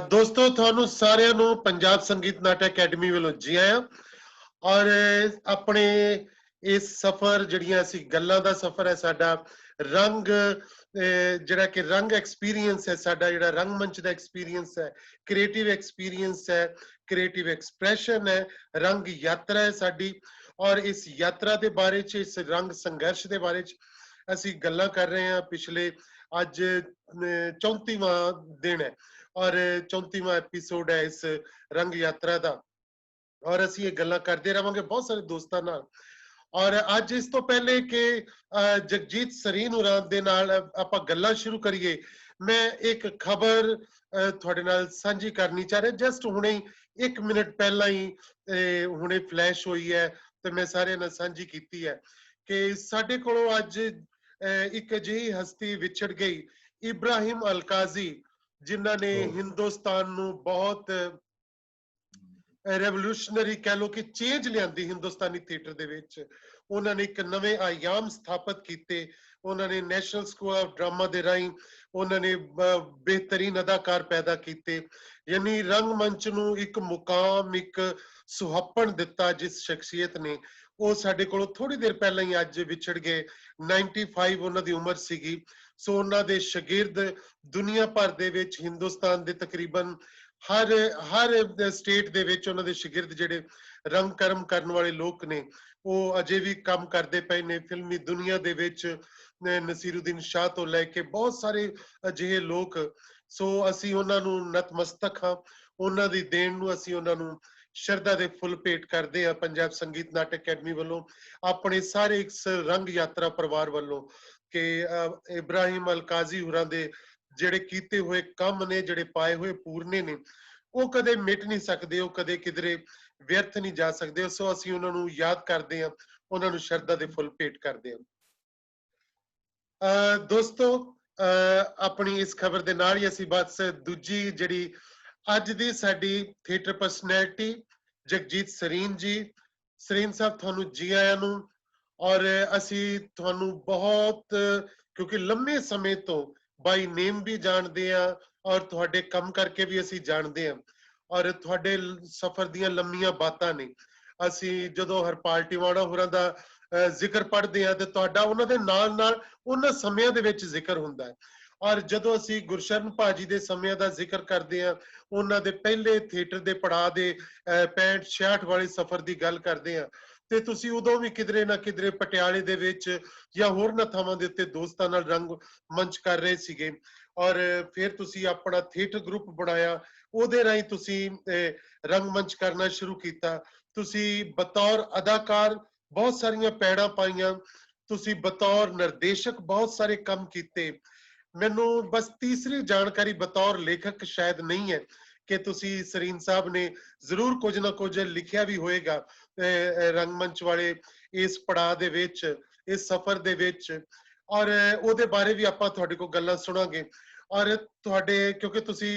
ਦੋਸਤੋ ਤੁਹਾਨੂੰ ਸਾਰਿਆਂ ਨੂੰ ਪੰਜਾਬ ਸੰਗੀਤ ਨਾਟਕ ਅਕੈਡਮੀ ਵੱਲੋਂ ਜੀ ਆਇਆਂ ਔਰ ਆਪਣੇ ਇਸ ਸਫ਼ਰ ਜਿਹੜੀਆਂ ਅਸੀਂ ਗੱਲਾਂ ਦਾ ਸਫ਼ਰ ਹੈ ਸਾਡਾ ਰੰਗ ਜਿਹੜਾ ਕਿ ਰੰਗ ਐਕਸਪੀਰੀਅੰਸ ਹੈ ਸਾਡਾ ਜਿਹੜਾ ਰੰਗਮੰਚ ਦਾ ਐਕਸਪੀਰੀਅੰਸ ਹੈ ਕ੍ਰੀਏਟਿਵ ਐਕਸਪੀਰੀਅੰਸ ਹੈ ਕ੍ਰੀਏਟਿਵ ਐਕਸਪ੍ਰੈਸ਼ਨ ਹੈ ਰੰਗ ਯਾਤਰਾ ਹੈ ਸਾਡੀ ਔਰ ਇਸ ਯਾਤਰਾ ਦੇ ਬਾਰੇ ਚ ਇਸ ਰੰਗ ਸੰਘਰਸ਼ ਦੇ ਬਾਰੇ ਚ ਅਸੀਂ ਗੱਲਾਂ ਕਰ ਰਹੇ ਹਾਂ ਪਿਛਲੇ ਅੱਜ 34ਵਾਂ ਦਿਨ ਹੈ ਔਰ 34ਵਾਂ ਐਪੀਸੋਡ ਹੈ ਇਸ ਰੰਗ ਯਾਤਰਾ ਦਾ ਔਰ ਅਸੀਂ ਇਹ ਗੱਲਾਂ ਕਰਦੇ ਰਵਾਂਗੇ ਬਹੁਤ ਸਾਰੇ ਦੋਸਤਾਂ ਨਾਲ ਔਰ ਅੱਜ ਇਸ ਤੋਂ ਪਹਿਲੇ ਕਿ ਜਗਜੀਤ ਸਰੀਨ ਹੋਰਾਂ ਦੇ ਨਾਲ ਆਪਾਂ ਗੱਲਾਂ ਸ਼ੁਰੂ ਕਰੀਏ ਮੈਂ ਇੱਕ ਖਬਰ ਤੁਹਾਡੇ ਨਾਲ ਸਾਂਝੀ ਕਰਨੀ ਚਾਹ ਰਿਹਾ ਜਸਟ ਹੁਣੇ 1 ਮਿੰਟ ਪਹਿਲਾਂ ਹੀ ਹੁਣੇ ਫਲੈਸ਼ ਹੋਈ ਹੈ ਤੇ ਮੈਂ ਸਾਰਿਆਂ ਨਾਲ ਸਾਂਝੀ ਕੀਤੀ ਹੈ ਕਿ ਸਾਡੇ ਕੋਲੋਂ ਅੱਜ ਇੱਕ ਅਜਿਹੀ ਹਸਤੀ ਵਿਛੜ ਗਈ ਇਬਰਾਹਿਮ ਅਲਕਾਜ਼ੀ ਜਿਨ੍ਹਾਂ ਨੇ ਹਿੰਦੁਸਤਾਨ ਨੂੰ ਬਹੁਤ ਰੈਵੋਲੂਸ਼ਨਰੀ ਕਹ ਲੋ ਕਿ ਚੇਂਜ ਲਿਆਂਦੀ ਹਿੰਦੁਸਤਾਨੀ ਥੀਏਟਰ ਦੇ ਵਿੱਚ ਉਹਨਾਂ ਨੇ ਇੱਕ ਨਵੇਂ ਆਯਾਮ ਸਥਾਪਿਤ ਕੀਤੇ ਉਹਨਾਂ ਨੇ ਨੈਸ਼ਨਲ ਸਕੂਲ ਆਫ ਡਰਾਮਾ ਦੇ ਰਾਹੀਂ ਉਹਨਾਂ ਨੇ ਬਿਹਤਰੀਨ ਅਦਾਕਾਰ ਪੈਦਾ ਕੀਤੇ ਯਾਨੀ ਰੰਗਮੰਚ ਨੂੰ ਇੱਕ ਮੁਕਾਮ ਇੱਕ ਸੁਹੱਪਣ ਦਿੱਤਾ ਜਿਸ ਸ਼ਖਸੀਅਤ ਨੇ ਉਹ ਸਾਡੇ ਕੋਲੋਂ ਥੋੜੀ ਦੇਰ ਪਹਿਲਾਂ ਹੀ ਅੱਜ ਵਿਛੜ ਗਏ 95 ਉਹਨਾਂ ਦੀ ਉਮਰ ਸੀਗੀ ਸੋ ਉਹਨਾਂ ਦੇ ਸ਼ਾਗਿਰਦ ਦੁਨੀਆ ਭਰ ਦੇ ਵਿੱਚ ਹਿੰਦੁਸਤਾਨ ਦੇ ਤਕਰੀਬਨ ਹਰ ਸਟੇਟ ਦੇ ਵਿੱਚ ਉਹਨਾਂ ਦੇ ਸ਼ਾਗਿਰਦ ਜਿਹੜੇ ਰੰਗ ਕਰਮ ਕਰਨ ਵਾਲੇ ਲੋਕ ਨੇ ਉਹ ਅਜੇ ਵੀ ਕੰਮ ਕਰਦੇ ਪਏ ਨੇ ਫਿਲਮੀ ਦੁਨੀਆ ਦੇ ਵਿੱਚ ਨਸੀਰੁਦੀਨ ਸ਼ਾਹ ਤੋਂ ਲੈ ਕੇ ਬਹੁਤ ਸਾਰੇ ਅਜਿਹੇ ਲੋਕ ਸੋ ਅਸੀਂ ਉਹਨਾਂ ਨੂੰ ਨਤਮਸਤਕ ਹਾਂ ਉਹਨਾਂ ਦੀ ਦੇਣ ਨੂੰ ਅਸੀਂ ਉਹਨਾਂ ਨੂੰ ਸ਼ਰਧਾ ਦੇ ਫੁੱਲ ਭੇਟ ਕਰਦੇ ਆ ਪੰਜਾਬ ਸੰਗੀਤ ਨਾਟਕ ਅਕੈਡਮੀ ਵੱਲੋਂ ਆਪਣੇ ਸਾਰੇ ਇਸ ਰੰਗ ਯਾਤਰਾ ਪਰਿਵਾਰ ਵੱਲੋਂ ਕਿ ਇਬਰਾਹਿਮ ਅਲਕਾਜ਼ੀ ਹੋਰਾਂ ਦੇ ਜਿਹੜੇ ਕੀਤੇ ਹੋਏ ਕੰਮ ਨੇ ਜਿਹੜੇ ਪਾਏ ਹੋਏ ਪੂਰਨੇ ਨੇ ਉਹ ਕਦੇ ਮਿਟ ਨਹੀਂ ਸਕਦੇ ਉਹ ਕਦੇ ਕਿਧਰੇ ਵਿਅਰਥ ਨਹੀਂ ਜਾ ਸਕਦੇ ਸੋ ਅਸੀਂ ਉਹਨਾਂ ਨੂੰ ਯਾਦ ਕਰਦੇ ਹਾਂ ਉਹਨਾਂ ਨੂੰ ਸ਼ਰਧਾ ਦੇ ਫੁੱਲ ਭੇਟ ਕਰਦੇ ਹਾਂ ਦੋਸਤੋ ਆਪਣੀ ਇਸ ਖਬਰ ਦੇ ਨਾਲ ਹੀ ਅਸੀਂ ਬਸ ਦੂਜੀ ਜਿਹੜੀ ਅੱਜ ਦੀ ਸਾਡੀ ਥੀਏਟਰ ਪਰਸਨੈਲਿਟੀ ਜਗਜੀਤ ਸਰੀਨ ਜੀ ਸਰੀਨ ਸਾਹਿਬ ਤੁਹਾਨੂੰ ਜੀ ਆਇਆਂ ਨੂੰ ਔਰ ਅਸੀਂ ਤੁਹਾਨੂੰ ਬਹੁਤ ਕਿਉਂਕਿ ਲੰਮੇ ਸਮੇਂ ਤੋਂ ਬਾਈ ਨੇਮ ਵੀ ਜਾਣਦੇ ਆ ਔਰ ਤੁਹਾਡੇ ਕੰਮ ਕਰਕੇ ਵੀ ਅਸੀਂ ਜਾਣਦੇ ਹਾਂ ਔਰ ਤੁਹਾਡੇ ਸਫ਼ਰ ਦੀਆਂ ਲੰਮੀਆਂ ਬਾਤਾਂ ਨੇ ਅਸੀਂ ਜਦੋਂ ਹਰਪਾਲ ਟਿਵਾਣਾ ਹੋਰਾਂ ਦਾ ਜ਼ਿਕਰ ਪੜ੍ਹਦੇ ਆ ਤੇ ਤੁਹਾਡਾ ਉਹਨਾਂ ਦੇ ਨਾਲ ਨਾਲ ਉਹਨਾਂ ਸਮਿਆਂ ਦੇ ਵਿੱਚ ਜ਼ਿਕਰ ਹੁੰਦਾ ਹੈ ਔਰ ਜਦੋਂ ਅਸੀਂ ਗੁਰਸ਼ਰਨ ਭਾਜੀ ਦੇ ਸਮਿਆਂ ਦਾ ਜ਼ਿਕਰ ਕਰਦੇ ਆ ਉਹਨਾਂ ਦੇ ਪਹਿਲੇ ਥੀਏਟਰ ਦੇ ਪੜਾਅ ਦੇ 65 66 ਵਾਲੇ ਸਫ਼ਰ ਦੀ ਗੱਲ ਕਰਦੇ ਆ ਤੇ ਤੁਸੀਂ ਉਦੋਂ ਵੀ ਕਿਧਰੇ ਨਾ ਕਿਧਰੇ ਪਟਿਆਲੇ ਦੇ ਵਿੱਚ ਜਾਂ ਹੋਰਨਾਂ ਥਾਵਾਂ ਦੇ ਉੱਤੇ ਦੋਸਤਾਂ ਨਾਲ ਰੰਗ ਮੰਚ ਕਰ ਰਹੇ ਸੀਗੇ ਔਰ ਫਿਰ ਤੁਸੀਂ ਆਪਣਾ ਥੀਏਟਰ ਗਰੁੱਪ ਬਣਾਇਆ ਉਹਦੇ ਰਾਹੀਂ ਤੁਸੀਂ ਰੰਗਮੰਚ ਕਰਨਾ ਸ਼ੁਰੂ ਕੀਤਾ ਤੁਸੀਂ ਬਤੌਰ ਅਦਾਕਾਰ ਬਹੁਤ ਸਾਰੀਆਂ ਪੈੜਾਂ ਪਾਈਆਂ ਤੁਸੀਂ ਬਤੌਰ ਨਿਰਦੇਸ਼ਕ ਬਹੁਤ ਸਾਰੇ ਕੰਮ ਕੀਤੇ ਮੈਨੂੰ ਬਸ ਤੀਸਰੀ ਜਾਣਕਾਰੀ ਬਤੌਰ ਲੇਖਕ ਸ਼ਾਇਦ ਨਹੀਂ ਹੈ ਕਿ ਤੁਸੀਂ ਸਰੀਨ ਸਾਹਿਬ ਨੇ ਜ਼ਰੂਰ ਕੁਝ ਨਾ ਕੁਝ ਲਿਖਿਆ ਵੀ ਹੋਏਗਾ ਰੰਗਮੰਚ ਵਾਲੇ ਇਸ ਪੜਾਅ ਦੇ ਵਿੱਚ ਇਸ ਸਫ਼ਰ ਦੇ ਵਿੱਚ ਔਰ ਉਹਦੇ ਬਾਰੇ ਵੀ ਆਪਾਂ ਤੁਹਾਡੇ ਕੋਲ ਗੱਲਾਂ ਸੁਣਾਂਗੇ ਔਰ ਤੁਹਾਡੇ ਕਿਉਂਕਿ ਤੁਸੀਂ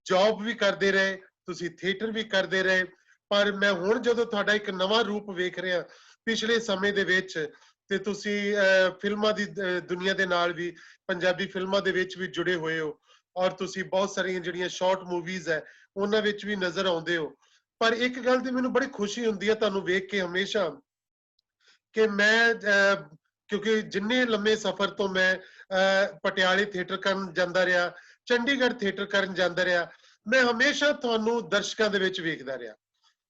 ਜੌਬ ਵੀ ਕਰਦੇ ਰਹੇ ਤੁਸੀਂ ਥੀਏਟਰ ਵੀ ਕਰਦੇ ਰਹੇ ਪਰ ਮੈਂ ਹੁਣ ਜਦੋਂ ਤੁਹਾਡਾ ਇੱਕ ਨਵਾਂ ਰੂਪ ਵੇਖ ਰਿਹਾ ਪਿਛਲੇ ਸਮੇਂ ਦੇ ਵਿੱਚ ਤੇ ਤੁਸੀਂ ਫਿਲਮਾਂ ਦੀ ਦੁਨੀਆ ਦੇ ਨਾਲ ਵੀ ਪੰਜਾਬੀ ਫਿਲਮਾਂ ਦੇ ਵਿੱਚ ਵੀ ਜੁੜੇ ਹੋਏ ਹੋ ਔਰ ਤੁਸੀਂ ਬਹੁਤ ਸਾਰੀਆਂ ਜਿਹੜੀਆਂ ਸ਼ਾਰਟ ਮੂਵੀਜ਼ ਹੈ ਉਹਨਾਂ ਵਿੱਚ ਵੀ ਨਜ਼ਰ ਆਉਂਦੇ ਹੋ ਪਰ ਇੱਕ ਗੱਲ ਦੀ ਮੈਨੂੰ ਬੜੀ ਖੁਸ਼ੀ ਹੁੰਦੀ ਹੈ ਤੁਹਾਨੂੰ ਵੇਖ ਕੇ ਹਮੇਸ਼ਾ ਕਿ ਮੈਂ ਕਿਉਂਕਿ ਜਿੰਨੇ ਲੰਮੇ ਸਫ਼ਰ ਤੋਂ ਮੈਂ ਪਟਿਆਲੇ ਥੀਏਟਰ ਕਰਨ ਜਾਂਦਾ ਰਿਹਾ ਚੰਡੀਗੜ੍ਹ ਥੀਏਟਰ ਕਰਨ ਜਾਂਦਾ ਰਿਹਾ ਮੈਂ ਹਮੇਸ਼ਾ ਤੁਹਾਨੂੰ ਦਰਸ਼ਕਾਂ ਦੇ ਵਿੱਚ ਵੇਖਦਾ ਰਿਹਾ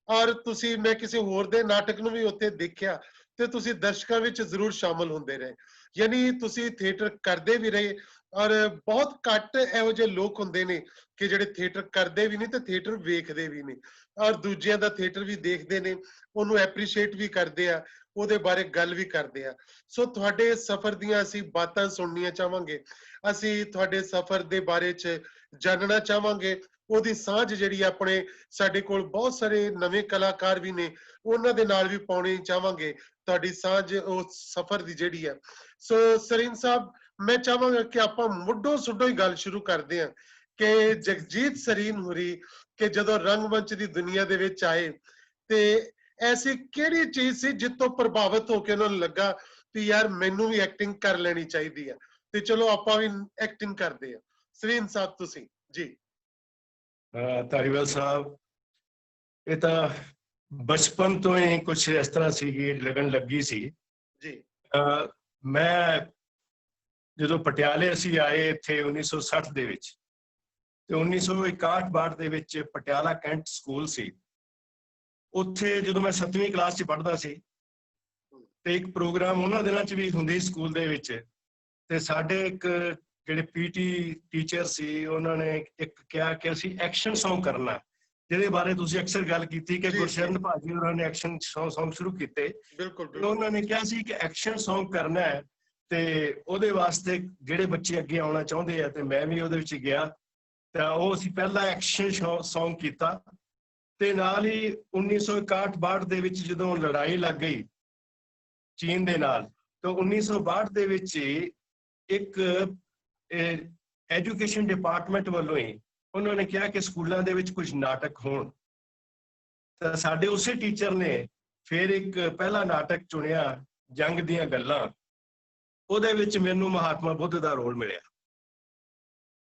ਔਰ ਤੁਸੀਂ ਮੈਂ ਕਿਸੇ ਹੋਰ ਦੇ ਨਾਟਕ ਨੂੰ ਵੀ ਉੱਥੇ ਦੇਖਿਆ ਤੇ ਤੁਸੀਂ ਦਰਸ਼ਕਾਂ ਵਿੱਚ ਜ਼ਰੂਰ ਸ਼ਾਮਲ ਹੁੰਦੇ ਰਹੇ ਯਾਨੀ ਤੁਸੀਂ ਥੀਏਟਰ ਕਰਦੇ ਵੀ ਰਹੇ ਔਰ ਬਹੁਤ ਘੱਟ ਇਹੋ ਜਿਹੇ ਲੋਕ ਹੁੰਦੇ ਨੇ ਕਿ ਜਿਹੜੇ ਥੀਏਟਰ ਕਰਦੇ ਵੀ ਨਹੀਂ ਤੇ ਥੀਏਟਰ ਵੇਖਦੇ ਵੀ ਨਹੀਂ ਔਰ ਦੂਜਿਆਂ ਦਾ ਥੀਏਟਰ ਵੀ ਦੇਖਦੇ ਨੇ ਉਹਨੂੰ ਐਪਰੀਸ਼ੀਏਟ ਵੀ ਕਰਦੇ ਆ ਉਹਦੇ ਬਾਰੇ ਗੱਲ ਵੀ ਕਰਦੇ ਆ ਸੋ ਤੁਹਾਡੇ ਸਫ਼ਰ ਦੀਆਂ ਅਸੀਂ ਬਾਤਾਂ ਸੁਣਨੀਆਂ ਚਾਹਾਂਗੇ ਅਸੀਂ ਤੁਹਾਡੇ ਸਫ਼ਰ ਦੇ ਬਾਰੇ ਚ ਜਾਣਨਾ ਚਾਹਾਂਗੇ ਉਹਦੀ ਸਾਂਝ ਜਿਹੜੀ ਆਪਣੇ ਸਾਡੇ ਕੋਲ ਬਹੁਤ ਸਾਰੇ ਨਵੇਂ ਕਲਾਕਾਰ ਵੀ ਨੇ ਉਹਨਾਂ ਦੇ ਨਾਲ ਵੀ ਪਾਉਣੀ ਚਾਹਾਂਗੇ ਤੁਹਾਡੀ ਸਾਂਝ ਉਸ ਸਫ਼ਰ ਦੀ ਜਿਹੜੀ ਹੈ ਸੋ ਸਰੀਨ ਸਾਹਿਬ ਮੈਂ ਚਾਹਾਂਗਾ ਕਿ ਆਪਾਂ ਮੁੱਢੋਂ ਸੁੱਢੋਂ ਹੀ ਗੱਲ ਸ਼ੁਰੂ ਕਰਦੇ ਹਾਂ ਕਿ ਜਗਜੀਤ ਸਰੀਨ ਹੋਰੀ ਕਿ ਜਦੋਂ ਰੰਗਮੰਚ ਦੀ ਦੁਨੀਆ ਦੇ ਵਿੱਚ ਆਏ ਤੇ ਐਸੀ ਕਿਹੜੀ ਚੀਜ਼ ਸੀ ਜਿਸ ਤੋਂ ਪ੍ਰਭਾਵਿਤ ਹੋ ਕੇ ਉਹਨਾਂ ਨੂੰ ਲੱਗਾ ਕਿ ਯਾਰ ਮੈਨੂੰ ਵੀ ਐਕਟਿੰਗ ਕਰ ਲੈਣੀ ਚਾਹੀਦੀ ਹੈ ਤੇ ਚਲੋ ਆਪਾਂ ਵੀ ਐਕਟਿੰਗ ਕਰਦੇ ਹਾਂ ਸਰੀਨ ਸਾਹਿਬ ਤੁਸੀਂ ਜੀ ਧਾਰੀਵਾਲ ਸਾਹਿਬ, ਇਹ ਤਾਂ ਬਚਪਨ ਤੋਂ ਹੀ ਕੁਛ ਇਸ ਤਰ੍ਹਾਂ ਸੀਗੀ, ਲੱਗਣ ਲੱਗੀ ਸੀ ਜੀ। ਮੈਂ ਜਦੋਂ ਪਟਿਆਲੇ ਅਸੀਂ ਆਏ ਇੱਥੇ 1960 ਦੇ ਵਿੱਚ, ਤੇ 1961-62 ਦੇ ਵਿੱਚ ਪਟਿਆਲਾ ਕੈਂਟ ਸਕੂਲ ਸੀ। ਉੱਥੇ ਜਦੋਂ ਮੈਂ 7ਵੀਂ ਕਲਾਸ 'ਚ ਪੜ੍ਹਦਾ ਸੀ ਤੇ ਇੱਕ ਪ੍ਰੋਗਰਾਮ ਉਹਨਾਂ ਦਿਨਾਂ 'ਚ ਵੀ ਹੁੰਦੀ ਸਕੂਲ ਦੇ ਵਿੱਚ, ਤੇ ਸਾਡੇ ਇੱਕ ਜਿਹੜੇ ਪੀਟੀ ਟੀਚਰ ਸੀ ਉਹਨਾਂ ਨੇ ਇੱਕ ਕਿਹਾ ਕਿ ਅਸੀਂ ਐਕਸ਼ਨ ਸੌਂਗ ਕਰਨਾ, ਜਿਹਦੇ ਬਾਰੇ ਤੁਸੀਂ ਅਕਸਰ ਗੱਲ ਕੀਤੀ ਕਿ ਗੁਰਸ਼ਰਨ ਭਾਜੀ ਉਹਨਾਂ ਨੇ ਐਕਸ਼ਨ ਸੌਂਗ ਸ਼ੁਰੂ ਕੀਤੇ। ਬਿਲਕੁਲ। ਉਹਨਾਂ ਨੇ ਕਿਹਾ ਸੀ ਕਿ ਐਕਸ਼ਨ ਸੌਂਗ ਕਰਨਾ ਹੈ, ਤੇ ਉਹਦੇ ਵਾਸਤੇ ਜਿਹੜੇ ਬੱਚੇ ਅੱਗੇ ਆਉਣਾ ਚਾਹੁੰਦੇ ਆ, ਤੇ ਮੈਂ ਵੀ ਉਹਦੇ ਵਿੱਚ ਗਿਆ। ਤਾਂ ਉਹ ਅਸੀਂ ਪਹਿਲਾ ਐਕਸ਼ਨ ਸੌਂਗ ਕੀਤਾ। ਤੇ ਨਾਲ ਹੀ 1961-62 ਦੇ ਵਿੱਚ ਜਦੋਂ ਲੜਾਈ ਲੱਗ ਗਈ ਚੀਨ ਦੇ ਨਾਲ, ਤਾਂ 1962 ਦੇ ਵਿੱਚ ਇੱਕ ਐਜੂਕੇਸ਼ਨ ਡਿਪਾਰਟਮੈਂਟ ਵੱਲੋਂ ਹੀ ਉਹਨਾਂ ਨੇ ਕਿਹਾ ਕਿ ਸਕੂਲਾਂ ਦੇ ਵਿੱਚ ਕੁਝ ਨਾਟਕ ਹੋਣ। ਤਾਂ ਸਾਡੇ ਉਸੇ ਟੀਚਰ ਨੇ ਫਿਰ ਇੱਕ ਪਹਿਲਾ ਨਾਟਕ ਚੁਣਿਆ, ਜੰਗ ਦੀਆਂ ਗੱਲਾਂ। ਉਹਦੇ ਵਿੱਚ ਮੈਨੂੰ ਮਹਾਤਮਾ ਬੁੱਧ ਦਾ ਰੋਲ ਮਿਲਿਆ,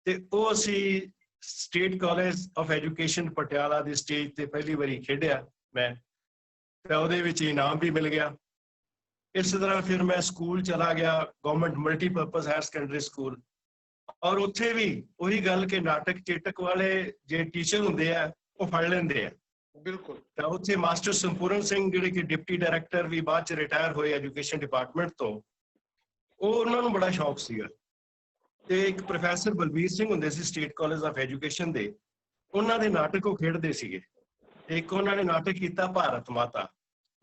ਤੇ ਉਹ ਅਸੀਂ state college of education Patiala the stage ਤੇ ਪਹਿਲੀ ਵਾਰੀ ਖੇਡਿਆ ਮੈਂ, ਤੇ ਉਹਦੇ ਵਿੱਚ ਇਨਾਮ ਵੀ ਮਿਲ ਗਿਆ। ਇਸੇ ਤਰ੍ਹਾਂ ਫਿਰ ਮੈਂ ਸਕੂਲ ਚਲਾ ਗਿਆ, government multipurpose higher secondary school, ਔਰ ਉੱਥੇ ਵੀ ਉਹੀ ਗੱਲ ਕਿ ਨਾਟਕ ਚੇਟਕ ਵਾਲੇ ਜੇ ਟੀਚਰ ਹੁੰਦੇ ਆ ਉਹ ਫੜ ਲੈਂਦੇ ਆ। ਬਿਲਕੁਲ। ਤਾਂ ਉੱਥੇ ਮਾਸਟਰ ਸੰਪੂਰਨ ਸਿੰਘ ਜਿਹੜੇ ਕਿ ਡਿਪਟੀ ਡਾਇਰੈਕਟਰ ਵੀ ਬਾਅਦ ਚ ਰਿਟਾਇਰ ਹੋਏ ਐਜੂਕੇਸ਼ਨ ਡਿਪਾਰਟਮੈਂਟ ਤੋਂ, ਉਹ ਉਹਨਾਂ ਨੂੰ ਬੜਾ ਸ਼ੌਕ ਸੀਗਾ। ਤੇ ਇੱਕ ਪ੍ਰੋਫੈਸਰ ਬਲਬੀਰ ਸਿੰਘ ਹੁੰਦੇ ਸੀ ਸਟੇਟ ਕਾਲਜ ਆਫ ਐਜੂਕੇਸ਼ਨ ਦੇ, ਉਹਨਾਂ ਦੇ ਨਾਟਕ ਉਹ ਖੇਡਦੇ ਸੀਗੇ। ਇੱਕ ਉਹਨਾਂ ਨੇ ਨਾਟਕ ਕੀਤਾ ਭਾਰਤ ਮਾਤਾ,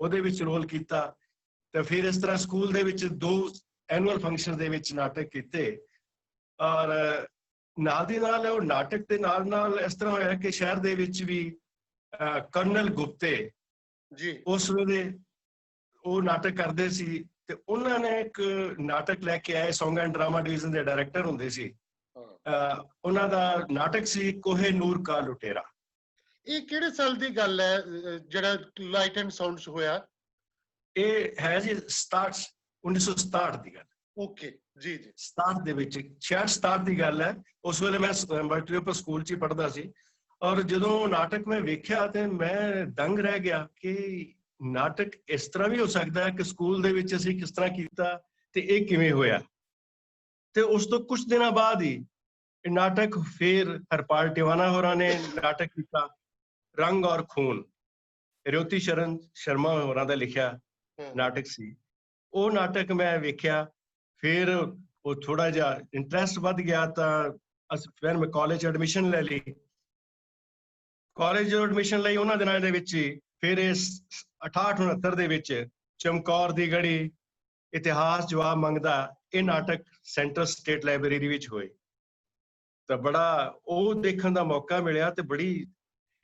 ਉਹਦੇ ਵਿੱਚ ਰੋਲ ਕੀਤਾ। ਤੇ ਫਿਰ ਇਸ ਤਰ੍ਹਾਂ ਸਕੂਲ ਦੇ ਵਿੱਚ 2 ਐਨੂਅਲ ਫੰਕਸ਼ਨ ਦੇ ਵਿੱਚ ਨਾਟਕ ਕੀਤੇ। ਔਰ ਨਾਲ ਦੀ ਨਾਲ ਉਹ ਨਾਟਕ ਦੇ ਨਾਲ ਨਾਲ ਇਸ ਤਰ੍ਹਾਂ ਹੋਇਆ ਕਿ ਸ਼ਹਿਰ ਦੇ ਵਿੱਚ ਵੀ ਕਰਨਲ ਗੁਪਤੇ ਜੀ ਉਸ ਵੇਲੇ ਉਹ ਨਾਟਕ ਕਰਦੇ ਸੀ, ਤੇ ਉਹਨਾਂ ਨੇ ਇੱਕ ਨਾਟਕ ਲੈ ਕੇ ਆਏ। ਸੌਂਗ ਐਂਡ ਡਰਾਮਾ ਡਿਵੀਜ਼ਨ ਦੇ ਡਾਇਰੈਕਟਰ ਹੁੰਦੇ ਸੀ, ਉਹਨਾਂ ਦਾ ਨਾਟਕ ਸੀ ਕੋਹੇ ਨੂਰ ਕਾ ਲੁਟੇਰਾ। ਇਹ ਕਿਹੜੇ ਸਾਲ ਦੀ ਗੱਲ ਹੈ ਜਿਹੜਾ ਲਾਈਟ ਐਂਡ ਸਾਊਂਡਸ ਹੋਇਆ? ਇਹ ਹੈ ਜੀ 1967 ਦੀ ਗੱਲ। ਓਕੇ ਜੀ। 67 ਦੇ ਵਿੱਚ, 66-67 ਦੀ ਗੱਲ ਹੈ। ਉਸ ਵੇਲੇ ਮੈਂ ਮਲਟੀਪਰਪਜ਼ ਸਕੂਲ 'ਚ ਹੀ ਪੜ੍ਹਦਾ ਸੀ, ਔਰ ਜਦੋਂ ਨਾਟਕ ਮੈਂ ਵੇਖਿਆ ਤੇ ਮੈਂ ਦੰਗ ਰਹਿ ਗਿਆ ਕਿ ਨਾਟਕ ਇਸ ਤਰ੍ਹਾਂ ਵੀ ਹੋ ਸਕਦਾ ਹੈ ਕਿ ਸਕੂਲ ਦੇ ਵਿੱਚ ਅਸੀਂ ਕਿਸ ਤਰ੍ਹਾਂ ਕੀਤਾ, ਤੇ ਇਹ ਕਿਵੇਂ ਹੋਇਆ। ਤੇ ਉਸ ਤੋਂ ਕੁਝ ਦਿਨਾਂ ਬਾਅਦ ਹੀ ਇਹ ਨਾਟਕ ਫਿਰ ਹਰਪਾਲ ਟਿਵਾਣਾ ਹੋਰਾਂ ਨੇ ਨਾਟਕ ਕੀਤਾ, ਰੰਗ ਔਰ ਖੂਨ, ਰਿਓਤੀ ਸ਼ਰਨ ਸ਼ਰਮਾ ਹੋਰਾਂ ਦਾ ਲਿਖਿਆ ਨਾਟਕ ਸੀ। ਉਹ ਨਾਟਕ ਮੈਂ ਵੇਖਿਆ, ਫਿਰ ਉਹ ਥੋੜਾ ਜਿਹਾ ਇੰਟਰਸਟ ਵੱਧ ਗਿਆ, ਤਾਂ ਫਿਰ ਮੈਂ ਕਾਲਜ ਐਡਮਿਸ਼ਨ ਲੈ ਲਈ। ਕਾਲਜ ਐਡਮਿਸ਼ਨ ਲਈ ਉਹਨਾਂ ਦਿਨਾਂ ਦੇ ਵਿੱਚ ਹੀ ਫਿਰ ਇਸ 68-69 ਦੇ ਵਿੱਚ ਚਮਕੌਰ ਦੀ ਗੜੀ, ਇਤਿਹਾਸ ਜਵਾਬ ਮੰਗਦਾ, ਇਹ ਨਾਟਕ ਸੈਂਟਰਲ ਸਟੇਟ ਲਾਇਬ੍ਰੇਰੀ ਵਿੱਚ ਹੋਏ। ਤਾਂ ਬੜਾ ਉਹ ਦੇਖਣ ਦਾ ਮੌਕਾ ਮਿਲਿਆ, ਤੇ ਬੜੀ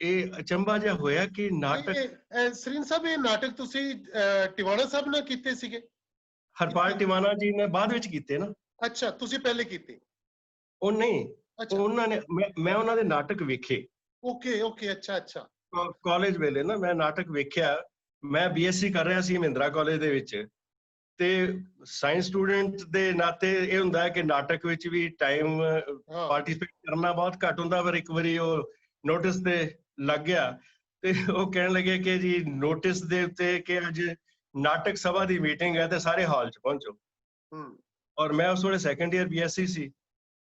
ਇਹ ਅਚੰਭਾ ਜਿਹਾ ਹੋਇਆ ਕਿ ਨਾਟਕ। ਸਰੀਨ ਸਾਹਿਬ, ਇਹ ਨਾਟਕ ਤੁਸੀਂ ਟਿਵਾਣਾ ਸਾਹਿਬ ਨਾਲ ਕੀਤੇ ਸੀਗੇ? ਹਰਪਾਲ ਟਿਵਾਣਾ ਜੀ ਨੇ ਬਾਅਦ ਵਿੱਚ ਕੀਤੇ ਨਾ। ਅੱਛਾ, ਤੁਸੀਂ ਪਹਿਲੇ ਕੀਤੇ? ਉਹ ਨਹੀਂ, ਉਹਨਾਂ ਨੇ, ਮੈਂ ਉਹਨਾਂ ਦੇ ਨਾਟਕ ਵੇਖੇ। ਓਕੇ, ਅੱਛਾ। ਕਾਲਜ ਵੇਲੇ ਨਾ ਮੈਂ ਨਾਟਕ ਵੇਖਿਆ। ਮੈਂ ਬੀਐਸਸੀ ਕਰ ਰਿਹਾ ਸੀ ਮਹਿੰਦਰਾ ਕਾਲਜ ਦੇ ਵਿੱਚ, ਤੇ ਸਾਇੰਸ ਸਟੂਡੈਂਟ ਦੇ ਨਾਤੇ ਇਹ ਹੁੰਦਾ ਹੈ ਕਿ ਨਾਟਕ ਵਿੱਚ ਵੀ ਟਾਈਮ ਪਾਰਟਿਸਿਪੇਟ ਕਰਨਾ ਬਹੁਤ ਘੱਟ ਹੁੰਦਾ। ਪਰ ਇੱਕ ਵਾਰੀ ਉਹ ਨੋਟਿਸ ਤੇ ਲੱਗ ਗਿਆ, ਤੇ ਉਹ ਕਹਿਣ ਲੱਗੇ ਕਿ ਜੀ ਨੋਟਿਸ ਦੇ ਉੱਤੇ ਕਿ ਅੱਜ ਨਾਟਕ ਸਭਾ ਦੀ ਮੀਟਿੰਗ ਹੈ ਤੇ ਸਾਰੇ ਹਾਲ 'ਚ ਪਹੁੰਚੋ। ਔਰ ਮੈਂ ਉਸ ਵੇਲੇ ਸੈਕੰਡ ਈਅਰ ਬੀਐਸਸੀ ਸੀ,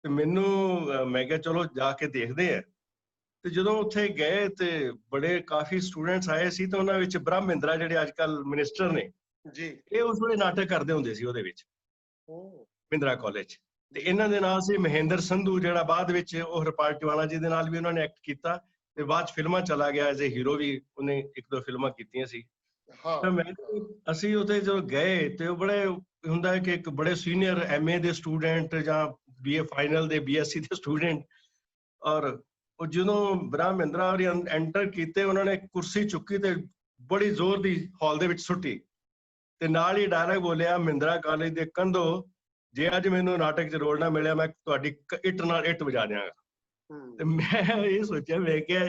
ਤੇ ਮੈਨੂੰ ਮੈਂ ਕਿਹਾ ਚਲੋ ਜਾ ਕੇ ਦੇਖਦੇ ਆ। ਤੇ ਜਦੋਂ ਉੱਥੇ ਗਏ ਤੇ ਬੜੇ ਕਾਫੀ ਸਟੂਡੈਂਟਸ ਆਏ ਸੀ, ਤੇ ਉਹਨਾਂ ਵਿੱਚ ਬ੍ਰਹਮ ਮਹਿੰਦਰਾ ਜਿਹੜੇ ਅੱਜ ਕੱਲ੍ਹ ਮਿਨਿਸਟਰ ਨੇ ਜੀ, ਇਹ ਉਸ ਵੇਲੇ ਨਾਟਕ ਕਰਦੇ ਹੁੰਦੇ ਸੀ ਉਹਦੇ ਵਿੱਚ ਮਹਿੰਦਰਾ ਕਾਲਜ। ਤੇ ਇਹਨਾਂ ਦੇ ਨਾਲ ਸੀ ਮਹਿੰਦਰ ਸੰਧੂ, ਜਿਹੜਾ ਬਾਅਦ ਵਿੱਚ ਉਹ ਹਰਪਾਲ ਟਿਵਾਣਾ ਜੀ ਦੇ ਨਾਲ ਵੀ ਉਹਨਾਂ ਨੇ ਐਕਟ ਕੀਤਾ, ਤੇ ਬਾਅਦ 'ਚ ਫਿਲਮਾਂ ਚਲਾ ਗਿਆ ਐਜ਼ ਏ ਹੀਰੋ ਵੀ, ਉਹਨੇ 1-2 ਫਿਲਮਾਂ ਕੀਤੀਆਂ ਸੀ। ਤਾਂ ਅਸੀਂ ਉੱਥੇ ਜਦੋਂ ਗਏ ਤੇ ਉਹ ਬੜੇ ਹੁੰਦਾ ਹੈ ਕਿ ਇੱਕ ਬੜੇ ਸੀਨੀਅਰ ਐਮਏ ਦੇ ਸਟੂਡੈਂਟ ਜਾਂ ਬੀਏ ਫਾਈਨਲ ਦੇ ਬੀਐਸਸੀ ਦੇ ਸਟੂਡੈਂਟ, ਔਰ ਉਹ ਜਦੋਂ ਬ੍ਰਹਮ ਮਹਿੰਦਰਾ ਹੋਰੀ ਐਂਟਰ ਕੀਤੇ, ਉਹਨਾਂ ਨੇ ਕੁਰਸੀ ਚੁੱਕੀ ਤੇ ਬੜੀ ਜ਼ੋਰ ਦੀ ਹਾਲ ਦੇ ਵਿੱਚ ਸੁੱਟੀ, ਤੇ ਨਾਲ ਹੀ ਡਾਇਲੌਗ ਬੋਲਿਆ, ਮਹਿੰਦਰਾ ਕਾਲਜ ਦੇ ਕੰਧੋ, ਜੇ ਅੱਜ ਮੈਨੂੰ ਨਾਟਕ 'ਚ ਰੋਲ ਨਾ ਮਿਲਿਆ ਮੈਂ ਤੁਹਾਡੀ ਇੱਟ ਨਾਲ ਇੱਟ ਵਜਾ ਦਿਆਂਗਾ। ਤੇ ਮੈਂ ਇਹ ਸੋਚਿਆ, ਮੈਂ ਕਿਹਾ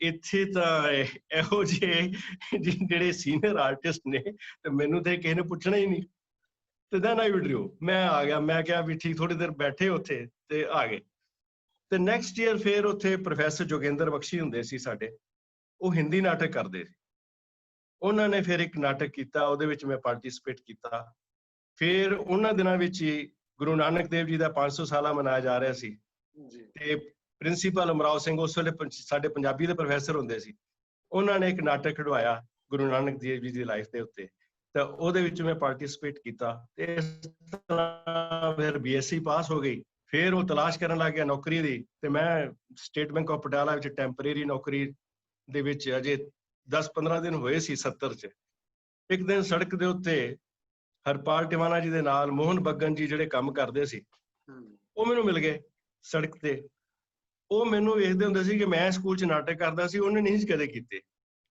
ਇੱਥੇ ਤਾਂ ਇਹੋ ਜਿਹੇ ਜਿਹੜੇ ਸੀਨੀਅਰ ਆਰਟਿਸਟ ਨੇ, ਤੇ ਮੈਨੂੰ ਤੇ ਕਿਸੇ ਨੇ ਪੁੱਛਣਾ ਹੀ ਨਹੀਂ। ਤੇ ਦੈਨ ਆਈ ਵਿਡਰਿਊ, ਮੈਂ ਆ ਗਿਆ। ਮੈਂ ਕਿਹਾ ਵੀ ਠੀਕ, ਥੋੜੀ ਦੇਰ ਬੈਠੇ ਉੱਥੇ ਤੇ ਆ ਗਏ। ਤੇ ਨੈਕਸਟ ਈਅਰ ਫਿਰ ਉੱਥੇ ਪ੍ਰੋਫੈਸਰ ਜੋਗਿੰਦਰ ਬਖਸ਼ੀ ਹੁੰਦੇ ਸੀ ਸਾਡੇ, ਉਹ ਹਿੰਦੀ ਨਾਟਕ ਕਰਦੇ ਸੀ। ਉਹਨਾਂ ਨੇ ਫਿਰ ਇੱਕ ਨਾਟਕ ਕੀਤਾ, ਉਹਦੇ ਵਿੱਚ ਮੈਂ ਪਾਰਟਿਸਿਪੇਟ ਕੀਤਾ। ਫਿਰ ਉਹਨਾਂ ਦਿਨਾਂ ਵਿੱਚ ਹੀ ਗੁਰੂ ਨਾਨਕ ਦੇਵ ਜੀ ਦਾ 500 ਸਾਲਾ ਮਨਾਇਆ ਜਾ ਰਿਹਾ ਸੀ ਤੇ ਪ੍ਰਿੰਸੀਪਲ ਅਮਰਾਓ ਸਿੰਘ ਉਸ ਵੇਲੇ ਸਾਡੇ ਪੰਜਾਬੀ ਦੇ ਪ੍ਰੋਫੈਸਰ ਹੁੰਦੇ ਸੀ, ਉਹਨਾਂ ਨੇ ਇੱਕ ਨਾਟਕ ਖਿਡਵਾਇਆ ਗੁਰੂ ਨਾਨਕ ਦੇਵ ਜੀ ਦੀ ਲਾਈਫ ਦੇ ਉੱਤੇ, ਤਾਂ ਉਹਦੇ ਵਿੱਚ ਮੈਂ ਪਾਰਟਿਸਿਪੇਟ ਕੀਤਾ। ਤੇ ਇਸ ਤਰ੍ਹਾਂ ਫਿਰ BSc ਪਾਸ ਹੋ ਗਈ। ਫਿਰ ਉਹ ਤਲਾਸ਼ ਕਰਨ ਲੱਗ ਗਿਆ ਨੌਕਰੀ ਦੀ, ਤੇ ਮੈਂ ਸਟੇਟ ਬੈਂਕ ਆਫ ਪਟਿਆਲਾ ਵਿੱਚ ਟੈਂਪਰੇਰੀ ਨੌਕਰੀ ਦੇ ਵਿੱਚ ਅਜੇ 10-15 ਦਿਨ ਹੋਏ ਸੀ 70 ਚ। ਇੱਕ ਦਿਨ ਸੜਕ ਦੇ ਉੱਤੇ ਹਰਪਾਲ ਟਿਵਾਣਾ ਜੀ ਦੇ ਨਾਲ ਮੋਹਨ ਬੱਗਨ ਜੀ ਜਿਹੜੇ ਕੰਮ ਕਰਦੇ ਸੀ, ਉਹ ਮੈਨੂੰ ਮਿਲ ਗਏ ਸੜਕ ਤੇ। ਉਹ ਮੈਨੂੰ ਵੇਖਦੇ ਹੁੰਦੇ ਸੀ ਕਿ ਮੈਂ ਸਕੂਲ 'ਚ ਨਾਟਕ ਕਰਦਾ ਸੀ, ਉਹਨੇ ਨਹੀਂ ਕਦੇ ਕੀਤੇ,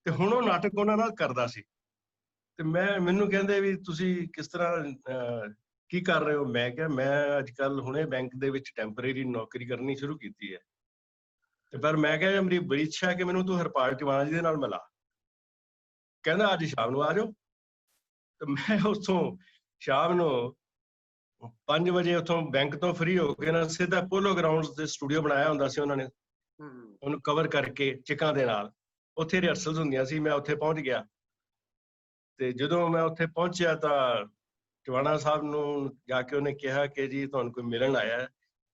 ਤੇ ਹੁਣ ਉਹ ਨਾਟਕ ਉਹਨਾਂ ਨਾਲ ਕਰਦਾ ਸੀ। ਤੇ ਮੈਨੂੰ ਕਹਿੰਦੇ ਵੀ ਤੁਸੀਂ ਕਿਸ ਤਰ੍ਹਾਂ ਕੀ ਕਰ ਰਹੇ ਹੋ? ਮੈਂ ਕਿਹਾ ਮੈਂ ਅੱਜ ਕੱਲ ਹੁਣੇ ਬੈਂਕ ਦੇ ਵਿੱਚ ਟੈਂਪਰੇਰੀ ਨੌਕਰੀ ਕਰਨੀ ਸ਼ੁਰੂ ਕੀਤੀ ਹੈ, ਤੇ ਪਰ ਮੈਂ ਕਿਹਾ ਮੇਰੀ ਬੜੀ ਇੱਛਾ ਹੈ ਕਿ ਮੈਨੂੰ ਤੂੰ ਹਰਪਾਲ ਟਿਵਾਣਾ ਜੀ ਦੇ ਨਾਲ ਮਿਲਾ। ਕਹਿੰਦਾ ਅੱਜ ਸ਼ਾਮ ਨੂੰ ਆ ਜਾਓ। ਤੇ ਮੈਂ ਉੱਥੋਂ ਸ਼ਾਮ ਨੂੰ 5 ਵਜੇ ਉੱਥੋਂ ਬੈਂਕ ਤੋਂ ਫ੍ਰੀ ਹੋ ਕੇ ਨਾ ਸਿੱਧਾ ਪੋਲੋ ਗਰਾਊਂਡਸ ਦੇ ਸਟੂਡੀਓ ਬਣਾਇਆ ਹੁੰਦਾ ਸੀ ਉਹਨਾਂ ਨੇ, ਉਹਨੂੰ ਕਵਰ ਕਰਕੇ ਚਿਕਾਂ ਦੇ ਨਾਲ। ਉੱਥੇ ਰਿਹਰਸਲਸ ਹੁੰਦੀਆਂ ਸੀ, ਮੈਂ ਉੱਥੇ ਪਹੁੰਚ ਗਿਆ। ਤੇ ਜਦੋਂ ਮੈਂ ਉੱਥੇ ਪਹੁੰਚਿਆ ਤਾਂ ਟਿਵਾਣਾ ਸਾਹਿਬ ਨੂੰ ਜਾ ਕੇ ਉਹਨੇ ਕਿਹਾ ਕਿ ਜੀ ਤੁਹਾਨੂੰ ਕੋਈ ਮਿਲਣ ਆਇਆ,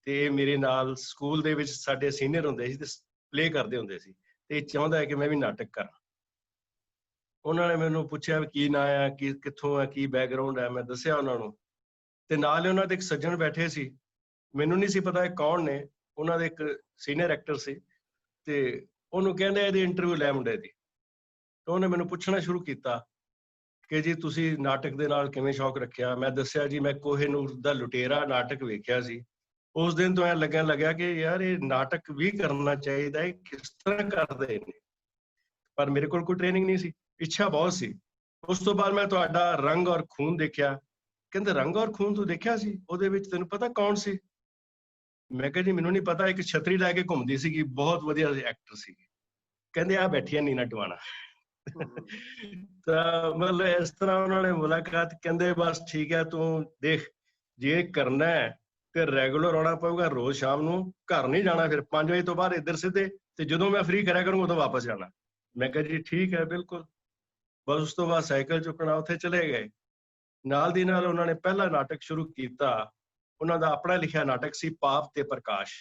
ਤੇ ਇਹ ਮੇਰੇ ਨਾਲ ਸਕੂਲ ਦੇ ਵਿੱਚ ਸਾਡੇ ਸੀਨੀਅਰ ਹੁੰਦੇ ਸੀ ਤੇ ਪਲੇ ਕਰਦੇ ਹੁੰਦੇ ਸੀ, ਤੇ ਇਹ ਚਾਹੁੰਦਾ ਹੈ ਕਿ ਮੈਂ ਵੀ ਨਾਟਕ ਕਰਾਂ। ਉਹਨਾਂ ਨੇ ਮੈਨੂੰ ਪੁੱਛਿਆ ਕੀ ਨਾਂ ਆ, ਕਿੱਥੋਂ ਆ, ਕੀ ਬੈਕਗਰਾਉਂਡ ਹੈ। ਮੈਂ ਦੱਸਿਆ ਉਹਨਾਂ ਨੂੰ, ਤੇ ਨਾਲ ਉਹਨਾਂ ਦੇ ਇੱਕ ਸੱਜਣ ਬੈਠੇ ਸੀ, ਮੈਨੂੰ ਨਹੀਂ ਸੀ ਪਤਾ ਇਹ ਕੌਣ ਨੇ, ਉਹਨਾਂ ਦੇ ਇੱਕ ਸੀਨੀਅਰ ਐਕਟਰ ਸੀ। ਤੇ ਉਹਨੂੰ ਕਹਿੰਦੇ ਇਹਦੀ ਇੰਟਰਵਿਊ ਲੈ ਮੁੰਡੇ ਦੀ। ਤਾਂ ਉਹਨੇ ਮੈਨੂੰ ਪੁੱਛਣਾ ਸ਼ੁਰੂ ਕੀਤਾ ਕਿ ਜੀ ਤੁਸੀਂ ਨਾਟਕ ਦੇ ਨਾਲ ਕਿਵੇਂ ਸ਼ੌਕ ਰੱਖਿਆ? ਮੈਂ ਦੱਸਿਆ ਜੀ ਮੈਂ ਕੋਹੇਨੂਰ ਦਾ ਲੁਟੇਰਾ ਨਾਟਕ ਵੇਖਿਆ ਸੀ, ਉਸ ਦਿਨ ਤੋਂ ਐਂ ਲੱਗਣ ਲੱਗਿਆ ਕਿ ਯਾਰ ਇਹ ਨਾਟਕ ਵੀ ਕਰਨਾ ਚਾਹੀਦਾ ਹੈ, ਕਿਸ ਤਰ੍ਹਾਂ ਕਰਦੇ ਨੇ। ਪਰ ਮੇਰੇ ਕੋਲ ਕੋਈ ਟ੍ਰੇਨਿੰਗ ਨਹੀਂ ਸੀ, ਇੱਛਾ ਬਹੁਤ ਸੀ। ਉਸ ਤੋਂ ਬਾਅਦ ਮੈਂ ਤੁਹਾਡਾ ਰੰਗ ਔਰ ਖੂਨ ਦੇਖਿਆ। ਕਹਿੰਦੇ ਰੰਗ ਔਰ ਖੂਨ ਤੂੰ ਦੇਖਿਆ ਸੀ? ਉਹਦੇ ਵਿੱਚ ਤੈਨੂੰ ਪਤਾ ਕੌਣ ਸੀ? ਮੈਂ ਕਿਹਾ ਜੀ ਮੈਨੂੰ ਨਹੀਂ ਪਤਾ, ਇੱਕ ਛਤਰੀ ਲੈ ਕੇ ਘੁੰਮਦੀ ਸੀਗੀ, ਬਹੁਤ ਵਧੀਆ ਐਕਟਰ ਸੀ। ਕਹਿੰਦੇ ਆ ਬੈਠੀ ਆ ਨੀਨਾ ਟਿਵਾਣਾ। ਤਾਂ ਮਤਲਬ ਇਸ ਤਰ੍ਹਾਂ ਉਹਨਾਂ ਨੇ ਮੁਲਾਕਾਤ, ਕਹਿੰਦੇ ਬਸ ਠੀਕ ਹੈ ਤੂੰ ਦੇਖ, ਜੇ ਕਰਨਾ ਹੈ ਤੇ ਰੈਗੂਲਰ ਆਉਣਾ ਪਊਗਾ, ਰੋਜ਼ ਸ਼ਾਮ ਨੂੰ, ਘਰ ਨਹੀਂ ਜਾਣਾ, ਫਿਰ 5 ਵਜੇ ਤੋਂ ਬਾਅਦ ਇੱਧਰ ਸਿੱਧੇ, ਤੇ ਜਦੋਂ ਮੈਂ ਫ੍ਰੀ ਕਰਿਆ ਕਰੂੰ ਉਦੋਂ ਵਾਪਸ ਜਾਣਾ। ਮੈਂ ਕਿਹਾ ਜੀ ਠੀਕ ਹੈ ਬਿਲਕੁਲ। ਬਸ ਉਸ ਤੋਂ ਬਾਅਦ ਸਾਈਕਲ ਚੁੱਕਣਾ, ਉੱਥੇ ਚਲੇ ਗਏ। ਨਾਲ ਦੀ ਨਾਲ ਉਹਨਾਂ ਨੇ ਪਹਿਲਾ ਨਾਟਕ ਸ਼ੁਰੂ ਕੀਤਾ, ਉਹਨਾਂ ਦਾ ਆਪਣਾ ਲਿਖਿਆ ਨਾਟਕ ਸੀ ਪਾਪ ਤੇ ਪ੍ਰਕਾਸ਼।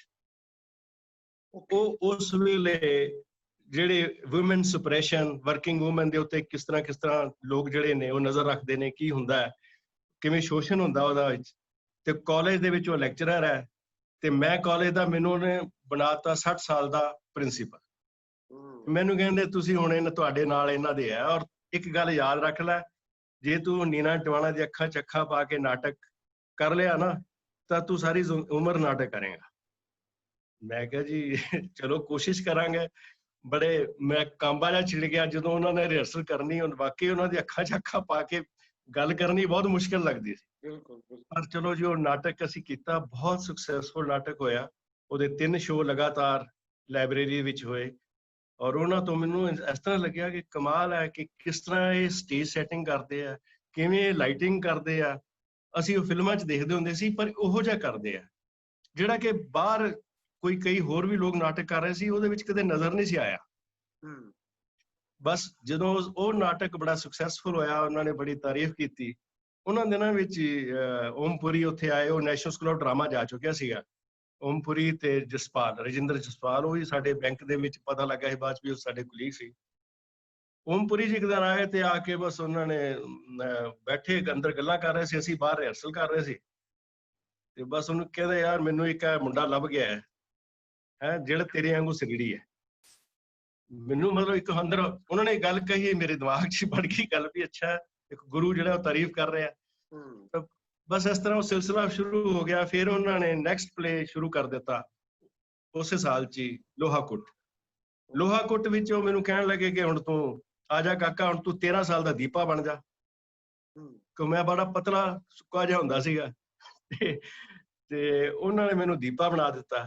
ਉਹ ਉਸ ਵੇਲੇ ਜਿਹੜੇ ਵੂਮਨ ਸੁਪਰੈਸ਼ਨ, ਵਰਕਿੰਗ ਵੂਮਨ ਦੇ ਉੱਤੇ ਕਿਸ ਤਰ੍ਹਾਂ ਲੋਕ ਜਿਹੜੇ ਨੇ ਉਹ ਨਜ਼ਰ ਰੱਖਦੇ ਨੇ, ਕੀ ਹੁੰਦਾ ਹੈ, ਕਿਵੇਂ ਸ਼ੋਸ਼ਣ ਹੁੰਦਾ ਉਹਦਾ ਵਿੱਚ। ਤੇ ਕਾਲਜ ਦੇ ਵਿੱਚ ਉਹ ਲੈਕਚਰਰ ਹੈ, ਤੇ ਮੈਂ ਕਾਲਜ ਦਾ, ਮੈਨੂੰ ਉਹਨੇ ਬਣਾਤਾ 60 ਸਾਲ ਦਾ ਪ੍ਰਿੰਸੀਪਲ। ਮੈਨੂੰ ਕਹਿੰਦੇ ਤੁਸੀਂ ਹੁਣ ਤੁਹਾਡੇ ਨਾਲ ਇਹਨਾਂ ਦੇ ਹੈ, ਔਰ ਇੱਕ ਗੱਲ ਯਾਦ ਰੱਖ ਲੈ, ਜੇ ਤੂੰ ਨੀਨਾ ਟਿਵਾਣਾ ਦੀ ਅੱਖਾਂ 'ਚ ਅੱਖਾਂ ਪਾ ਕੇ ਨਾਟਕ ਕਰ ਲਿਆ ਨਾ, ਤਾਂ ਤੂੰ ਸਾਰੀ ਉਮਰ ਨਾਟਕ ਕਰੇਗਾ। ਮੈਂ ਕਿਹਾ ਜੀ ਚਲੋ ਕੋਸ਼ਿਸ਼ ਕਰਾਂਗੇ। ਬੜੇ ਮੈਂ ਕਾਂਬਾ ਜਿਹਾ ਛਿੜ ਗਿਆ ਜਦੋਂ ਉਹਨਾਂ ਨੇ ਰਿਹਰਸਲ ਕਰਨੀ, ਵਾਕਈ ਉਹਨਾਂ ਦੀ ਅੱਖਾਂ 'ਚ ਅੱਖਾਂ ਪਾ ਕੇ ਗੱਲ ਕਰਨੀ ਬਹੁਤ ਮੁਸ਼ਕਿਲ ਲੱਗਦੀ ਸੀ। ਪਰ ਚਲੋ ਜੀ ਉਹ ਨਾਟਕ ਅਸੀਂ ਕੀਤਾ, ਬਹੁਤ ਸਕਸੈਸਫੁਲ ਨਾਟਕ ਹੋਇਆ। ਉਹਦੇ 3 ਸ਼ੋਅ ਲਗਾਤਾਰ ਲਾਇਬ੍ਰੇਰੀ ਵਿੱਚ ਹੋਏ, ਔਰ ਉਹਨਾਂ ਤੋਂ ਮੈਨੂੰ ਇਸ ਤਰ੍ਹਾਂ ਲੱਗਿਆ ਕਿ ਕਮਾਲ ਹੈ ਕਿ ਕਿਸ ਤਰ੍ਹਾਂ ਇਹ ਸਟੇਜ ਸੈਟਿੰਗ ਕਰਦੇ ਆ, ਕਿਵੇਂ ਲਾਈਟਿੰਗ ਕਰਦੇ ਆ। ਅਸੀਂ ਉਹ ਫਿਲਮਾਂ 'ਚ ਦੇਖਦੇ ਹੁੰਦੇ ਸੀ, ਪਰ ਉਹੋ ਜਿਹਾ ਕਰਦੇ ਆ ਜਿਹੜਾ ਕਿ ਬਾਹਰ ਕਈ ਹੋਰ ਵੀ ਲੋਕ ਨਾਟਕ ਕਰ ਰਹੇ ਸੀ, ਉਹਦੇ ਵਿੱਚ ਕਦੇ ਨਜ਼ਰ ਨਹੀਂ ਸੀ ਆਇਆ। ਬਸ ਜਦੋਂ ਉਹ ਨਾਟਕ ਬੜਾ ਸਕਸੈਸਫੁਲ ਹੋਇਆ, ਉਹਨਾਂ ਨੇ ਬੜੀ ਤਾਰੀਫ ਕੀਤੀ। ਉਹਨਾਂ ਦਿਨਾਂ ਵਿੱਚ ਓਮਪੁਰੀ ਉੱਥੇ ਆਏ, ਉਹ ਨੈਸ਼ਨਲ ਸਕੂਲ ਆਫ ਡਰਾਮਾ ਜਾ ਚੁੱਕਿਆ ਸੀਗਾ। ਓਮਪੁਰੀ ਤੇ ਜਸਪਾਲ, ਰਜਿੰਦਰ ਜਸਪਾਲ, ਉਹ ਵੀ ਸਾਡੇ ਬੈਂਕ ਦੇ ਵਿੱਚ ਪਤਾ ਲੱਗਾ ਸੀ ਬਾਅਦ ਚ ਵੀ ਉਹ ਸਾਡੇ ਕੁਲੀਗ ਸੀ। ਓਮਪੁਰੀ ਜੀ ਇੱਕ ਦਿਨ ਆਏ ਤੇ ਆ ਕੇ ਬਸ ਉਹਨਾਂ ਨੇ ਬੈਠੇ ਅੰਦਰ ਗੱਲਾਂ ਕਰ ਰਹੇ ਸੀ, ਅਸੀਂ ਬਾਹਰ ਰਿਹਰਸਲ ਕਰ ਰਹੇ ਸੀ। ਤੇ ਬਸ ਉਹਨੂੰ ਕਹਿੰਦੇ ਯਾਰ ਮੈਨੂੰ ਇੱਕ ਮੁੰਡਾ ਲੱਭ ਗਿਆ ਹੈ ਜਿਹੜਾ ਤੇਰੇ ਵਾਂਗੂ ਸਿਗੜੀ ਹੈ। ਮੈਨੂੰ ਮਤਲਬ ਇੱਕ ਅੰਦਰ ਉਹਨਾਂ ਨੇ ਗੱਲ ਕਹੀ, ਮੇਰੇ ਦਿਮਾਗ 'ਚ ਬਣ ਗਈ ਗੱਲ ਵੀ ਅੱਛਾ ਇੱਕ ਗੁਰੂ ਜਿਹੜਾ ਉਹ ਤਾਰੀਫ ਕਰ ਰਿਹਾ। ਤਾਂ ਬਸ ਇਸ ਤਰ੍ਹਾਂ ਉਹ ਸਿਲਸਿਲਾ ਸ਼ੁਰੂ ਹੋ ਗਿਆ। ਫਿਰ ਉਹਨਾਂ ਨੇ ਨੈਕਸਟ ਪਲੇ ਸ਼ੁਰੂ ਕਰ ਦਿੱਤਾ ਉਸੇ ਸਾਲ 'ਚ ਹੀ, ਲੋਹਾਕੁੱਟ। ਲੋਹਾਕੁੱਟ ਵਿੱਚ ਉਹ ਮੈਨੂੰ ਕਹਿਣ ਲੱਗੇ ਕਿ ਹੁਣ ਤੂੰ ਆ ਜਾ ਕਾਕਾ, ਹੁਣ ਤੂੰ 13 ਸਾਲ ਦਾ ਦੀਪਾ ਬਣ ਜਾ। ਕਿ ਮੈਂ ਬੜਾ ਪਤਲਾ ਸੁੱਕਾ ਜਿਹਾ ਹੁੰਦਾ ਸੀਗਾ, ਤੇ ਉਹਨਾਂ ਨੇ ਮੈਨੂੰ ਦੀਪਾ ਬਣਾ ਦਿੱਤਾ।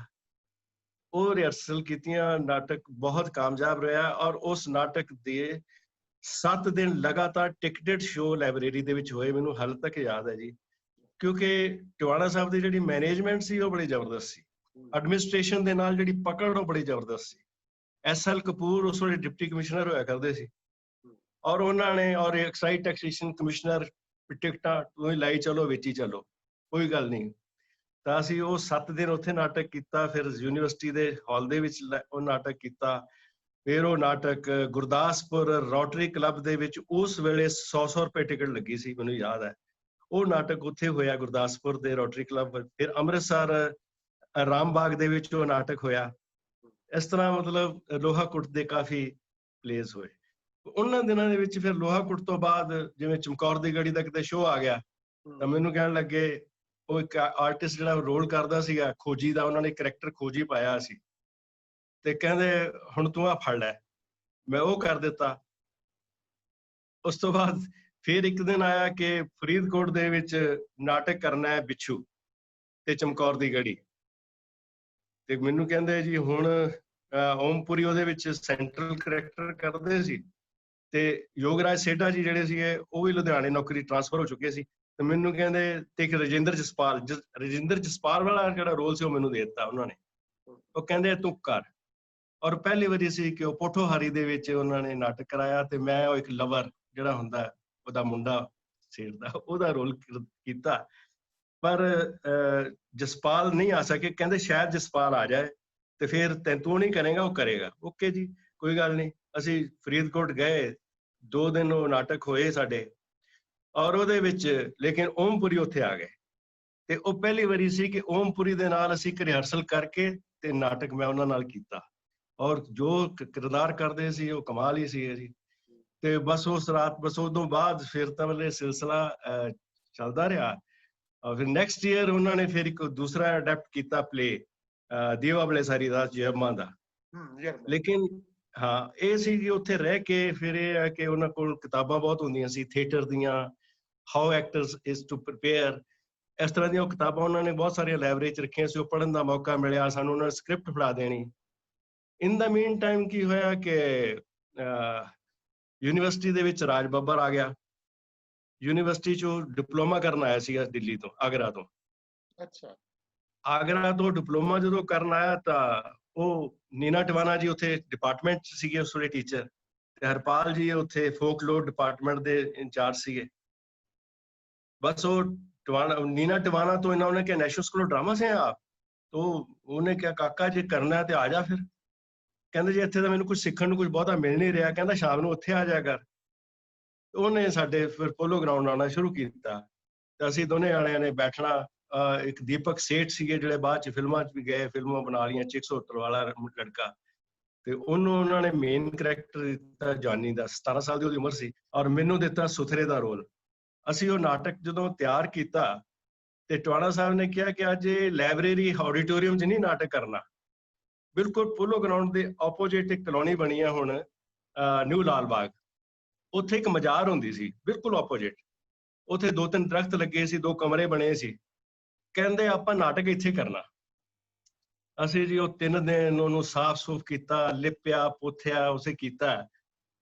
ਉਹ ਰਿਹਰਸਲ ਕੀਤੀਆਂ, ਨਾਟਕ ਬਹੁਤ ਕਾਮਯਾਬ ਰਿਹਾ, ਔਰ ਉਸ ਨਾਟਕ ਦੇ 7 ਦਿਨ ਲਗਾਤਾਰ ਟਿਕਟਡ ਸ਼ੋਅ ਲਾਇਬ੍ਰੇਰੀ ਦੇ ਵਿੱਚ ਹੋਏ। ਮੈਨੂੰ ਹਾਲੇ ਤੱਕ ਯਾਦ ਹੈ ਜੀ, ਕਿਉਂਕਿ ਟਿਵਾਣਾ ਸਾਹਿਬ ਦੀ ਜਿਹੜੀ ਮੈਨੇਜਮੈਂਟ ਸੀ ਉਹ ਬੜੀ ਜ਼ਬਰਦਸਤ ਸੀ। ਐਡਮਿਨਿਸਟ੍ਰੇਸ਼ਨ ਦੇ ਨਾਲ ਜਿਹੜੀ ਪਕੜ ਉਹ ਬੜੀ ਜ਼ਬਰਦਸਤ ਸੀ। SL ਕਪੂਰ ਉਸ ਵੇਲੇ ਡਿਪਟੀ ਕਮਿਸ਼ਨਰ ਹੋਇਆ ਕਰਦੇ ਸੀ, ਔਰ ਉਹਨਾਂ ਨੇ ਔਰ ਐਕਸਾਈਜ਼ ਟੈਕਸੇਸ਼ਨ ਕਮਿਸ਼ਨਰ ਟਿਕਟਾਂ ਤੁਸੀਂ ਲਾਈ ਚਲੋ, ਵੇਚੀ ਚਲੋ, ਕੋਈ ਗੱਲ ਨਹੀਂ। ਤਾਂ ਅਸੀਂ ਉਹ 7 ਦਿਨ ਉੱਥੇ ਨਾਟਕ ਕੀਤਾ, ਫਿਰ ਯੂਨੀਵਰਸਿਟੀ ਦੇ ਹਾਲ ਦੇ ਵਿੱਚ ਉਹ ਨਾਟਕ ਕੀਤਾ। ਫਿਰ ਉਹ ਨਾਟਕ ਗੁਰਦਾਸਪੁਰ ਰੋਟਰੀ ਕਲੱਬ ਦੇ ਵਿੱਚ ਉਸ ਵੇਲੇ 100 ਰੁਪਏ ਟਿਕਟ ਲੱਗੀ ਸੀ, ਮੈਨੂੰ ਯਾਦ ਹੈ। ਉਹ ਨਾਟਕ ਉੱਥੇ ਹੋਇਆ ਗੁਰਦਾਸਪੁਰ ਦੇ ਰੋਟਰੀ ਕਲੱਬ। ਫਿਰ ਅੰਮ੍ਰਿਤਸਰ ਰਾਮਬਾਗ ਦੇ ਵਿੱਚ ਉਹ ਨਾਟਕ ਹੋਇਆ। ਇਸ ਤਰ੍ਹਾਂ ਮਤਲਬ ਲੋਹਾਕੁੱਟ ਦੇ ਕਾਫੀ ਪਲੇਸ ਹੋਏ। ਉਹਨਾਂ ਦਿਨਾਂ ਦੇ ਵਿੱਚ ਫਿਰ ਲੋਹਾਕੁੱਟ ਤੋਂ ਬਾਅਦ ਜਿਵੇਂ ਚਮਕੌਰ ਦੀ ਗੜੀ ਦਾ ਕਿਤੇ ਸ਼ੋਅ ਆ ਗਿਆ, ਤਾਂ ਮੈਨੂੰ ਕਹਿਣ ਲੱਗੇ, ਉਹ ਇੱਕ ਆਰਟਿਸਟ ਜਿਹੜਾ ਰੋਲ ਕਰਦਾ ਸੀਗਾ ਖੋਜੀ ਦਾ, ਉਹਨਾਂ ਨੇ ਕਰੈਕਟਰ ਖੋਜੀ ਪਾਇਆ ਸੀ, ਤੇ ਕਹਿੰਦੇ ਹੁਣ ਤੂੰ ਆ ਫੜ ਲੈ। ਮੈਂ ਉਹ ਕਰ ਦਿੱਤਾ। ਉਸ ਤੋਂ ਬਾਅਦ ਫਿਰ ਇੱਕ ਦਿਨ ਆਇਆ ਕਿ ਫਰੀਦਕੋਟ ਦੇ ਵਿੱਚ ਨਾਟਕ ਕਰਨਾ ਹੈ ਬਿੱਛੂ ਤੇ ਚਮਕੌਰ ਦੀ ਗੜੀ, ਤੇ ਮੈਨੂੰ ਕਹਿੰਦੇ ਜੀ ਹੁਣ ਓਮਪੁਰੀ ਉਹਦੇ ਵਿੱਚ ਸੈਂਟਰਲ ਕਰੈਕਟਰ ਕਰਦੇ ਸੀ, ਤੇ ਯੋਗਰਾਜ ਸੇਠਾ ਜੀ ਜਿਹੜੇ ਸੀਗੇ ਉਹ ਵੀ ਲੁਧਿਆਣੇ ਨੌਕਰੀ ਟ੍ਰਾਂਸਫਰ ਹੋ ਚੁੱਕੇ ਸੀ। ਤੇ ਮੈਨੂੰ ਕਹਿੰਦੇ, ਤੇ ਇੱਕ ਰਜਿੰਦਰ ਜਸਪਾਲ ਵਾਲਾ ਜਿਹੜਾ ਰੋਲ ਸੀ ਉਹ ਮੈਨੂੰ ਦੇ ਦਿੱਤਾ ਉਹਨਾਂ ਨੇ। ਉਹ ਕਹਿੰਦੇ ਤੂੰ ਕਰ। ਔਰ ਪਹਿਲੀ ਵਾਰੀ ਸੀ ਕਿ ਉਹ ਪੋਠੋਹਾਰੀ ਦੇ ਵਿੱਚ ਉਹਨਾਂ ਨੇ ਨਾਟਕ ਕਰਾਇਆ, ਤੇ ਮੈਂ ਉਹ ਇੱਕ ਲਵਰ ਜਿਹੜਾ ਹੁੰਦਾ ਉਹਦਾ ਮੁੰਡਾ ਸੇਠ ਦਾ, ਉਹਦਾ ਰੋਲ ਕੀਤਾ। ਪਰ ਜਸਪਾਲ ਨਹੀਂ ਆ ਸਕੇ, ਕਹਿੰਦੇ ਸ਼ਾਇਦ ਜਸਪਾਲ ਆ ਜਾਏ ਤੇ ਫਿਰ ਤੂੰ ਨਹੀਂ ਕਰੇਗਾ, ਉਹ ਕਰੇਗਾ। ਓਕੇ ਜੀ, ਕੋਈ ਗੱਲ ਨਹੀਂ। ਅਸੀਂ ਫਰੀਦਕੋਟ ਗਏ, 2 ਦਿਨ ਉਹ ਨਾਟਕ ਹੋਏ ਸਾਡੇ, ਔਰ ਉਹਦੇ ਵਿੱਚ ਲੇਕਿਨ ਓਮਪੁਰੀ ਉੱਥੇ ਆ ਗਏ। ਤੇ ਉਹ ਪਹਿਲੀ ਵਾਰੀ ਸੀ ਕਿ ਓਮਪੁਰੀ ਦੇ ਨਾਲ ਅਸੀਂ ਇੱਕ ਰਿਹਰਸਲ ਕਰਕੇ ਤੇ ਨਾਟਕ ਮੈਂ ਉਹਨਾਂ ਨਾਲ ਕੀਤਾ, ਔਰ ਜੋ ਕਿਰਦਾਰ ਕਰਦੇ ਸੀ ਉਹ ਕਮਾਲ ਹੀ ਸੀ ਜੀ। ਤੇ ਬਸ ਉਸ ਰਾਤ, ਬਸ ਉਦੋਂ ਬਾਅਦ ਫਿਰ ਤਾਂ ਮਤਲਬ ਸਿਲਸਿਲਾ ਚੱਲਦਾ ਰਿਹਾ। ਫਿਰ ਨੈਕਸਟ ਈਅਰ ਉਹਨਾਂ ਨੇ ਫਿਰ ਇੱਕ ਦੂਸਰਾ ਅਡੈਪਟ ਕੀਤਾ ਪਲੇ, ਦੀਵਾ ਬਲੇ ਸਾਰੀ ਰਾਤ ਜਯਮਾ ਦਾ। ਲੇਕਿਨ ਹਾਂ, ਇਹ ਸੀ ਕਿ ਉੱਥੇ ਰਹਿ ਕੇ ਫਿਰ ਇਹ ਹੈ ਕਿ ਉਹਨਾਂ ਕੋਲ ਕਿਤਾਬਾਂ ਬਹੁਤ ਹੁੰਦੀਆਂ ਸੀ ਥੀਏਟਰ ਦੀਆਂ, how actors is to prepare, ਇਸ ਤਰ੍ਹਾਂ ਦੀਆਂ ਉਹ ਕਿਤਾਬਾਂ ਉਹਨਾਂ ਨੇ ਬਹੁਤ ਸਾਰੀਆਂ ਲਾਇਬ੍ਰੇਰੀ 'ਚ ਰੱਖੀਆਂ ਸੀ। ਉਹ ਪੜ੍ਹਨ ਦਾ ਮੌਕਾ ਮਿਲਿਆ ਸਾਨੂੰ, ਉਹਨਾਂ ਨੇ ਸਕ੍ਰਿਪਟ ਫੜਾ ਦੇਣੀ। ਇਨ ਦਾ ਮੀਨ ਟਾਈਮ ਕੀ ਹੋਇਆ ਕਿ ਯੂਨੀਵਰਸਿਟੀ ਦੇ ਵਿੱਚ ਰਾਜ ਬੱਬਰ ਆ ਗਿਆ। ਯੂਨੀਵਰਸਿਟੀ 'ਚੋਂ ਡਿਪਲੋਮਾ ਕਰਨ ਆਇਆ ਸੀਗਾ ਦਿੱਲੀ ਤੋਂ, ਆਗਰਾ ਤੋਂ। ਅੱਛਾ। ਆਗਰਾ ਤੋਂ ਡਿਪਲੋਮਾ ਜਦੋਂ ਕਰਨ ਆਇਆ ਤਾਂ ਉਹ ਨੀਨਾ ਟਿਵਾਣਾ ਜੀ ਉੱਥੇ ਡਿਪਾਰਟਮੈਂਟ 'ਚ ਸੀਗੇ ਉਸ ਵੇਲੇ ਟੀਚਰ, ਤੇ ਹਰਪਾਲ ਜੀ ਉੱਥੇ ਫੋਕਲੋਰ ਡਿਪਾਰਟਮੈਂਟ ਦੇ ਇੰਚਾਰਜ ਸੀਗੇ। ਬਸ ਉਹ नीना टिवाना तो इन्होंने क्या नेशनल स्कूल ऑफ ड्रामा से हैं आप? तो उन्हें क्या काका जी करना है तो आ जा फिर। कहते जी इत्थे तो मैनूं कुछ सीखण नूं कुछ बहुता मिल नहीं रहा, कहता शाम नूं उत्थे आ जाया कर। उन्हें साडे फिर पोलो ग्राउंड आना शुरू किया ते असीं दोने जाणियां ने बैठना। एक दीपक सेठ सीगे जिहड़े बाद च फिल्मां च भी गए, फिल्मां बना लईयां, चिक्स होटल वाला लड़का, ते उन्होंने उन्होंने मेन करैक्टर दिता जानी दा, 17 साल दी उहदी उमर सी, और मैनूं दिता सुथरे दा रोल। ਅਸੀਂ ਉਹ ਨਾਟਕ ਜਦੋਂ ਤਿਆਰ ਕੀਤਾ ਤੇ ਟਵਾਣਾ ਸਾਹਿਬ ਨੇ ਕਿਹਾ ਕਿ ਅੱਜ ਇਹ ਲਾਇਬ੍ਰੇਰੀ ਆਡੀਟੋਰੀਅਮ 'ਚ ਨਹੀਂ ਨਾਟਕ ਕਰਨਾ, ਬਿਲਕੁਲ ਪੋਲੋ ਗਰਾਊਂਡ ਦੇ ਆਪੋਜੀਟ ਇੱਕ ਕਲੋਨੀ ਬਣੀ ਆ ਹੁਣ ਨਿਊ ਲਾਲ ਬਾਗ, ਉੱਥੇ ਇੱਕ ਮਜ਼ਾਰ ਹੁੰਦੀ ਸੀ ਬਿਲਕੁਲ ਆਪੋਜੀਟ। ਉੱਥੇ 2-3 ਦਰਖਤ ਲੱਗੇ ਸੀ, 2 ਕਮਰੇ ਬਣੇ ਸੀ। ਕਹਿੰਦੇ ਆਪਾਂ ਨਾਟਕ ਇੱਥੇ ਕਰਨਾ। ਅਸੀਂ ਜੀ ਉਹ 3 ਦਿਨ ਉਹਨੂੰ ਸਾਫ਼ ਸੂਫ ਕੀਤਾ, ਲਿਪਿਆ ਪੋਥਿਆ ਉਸੇ ਕੀਤਾ,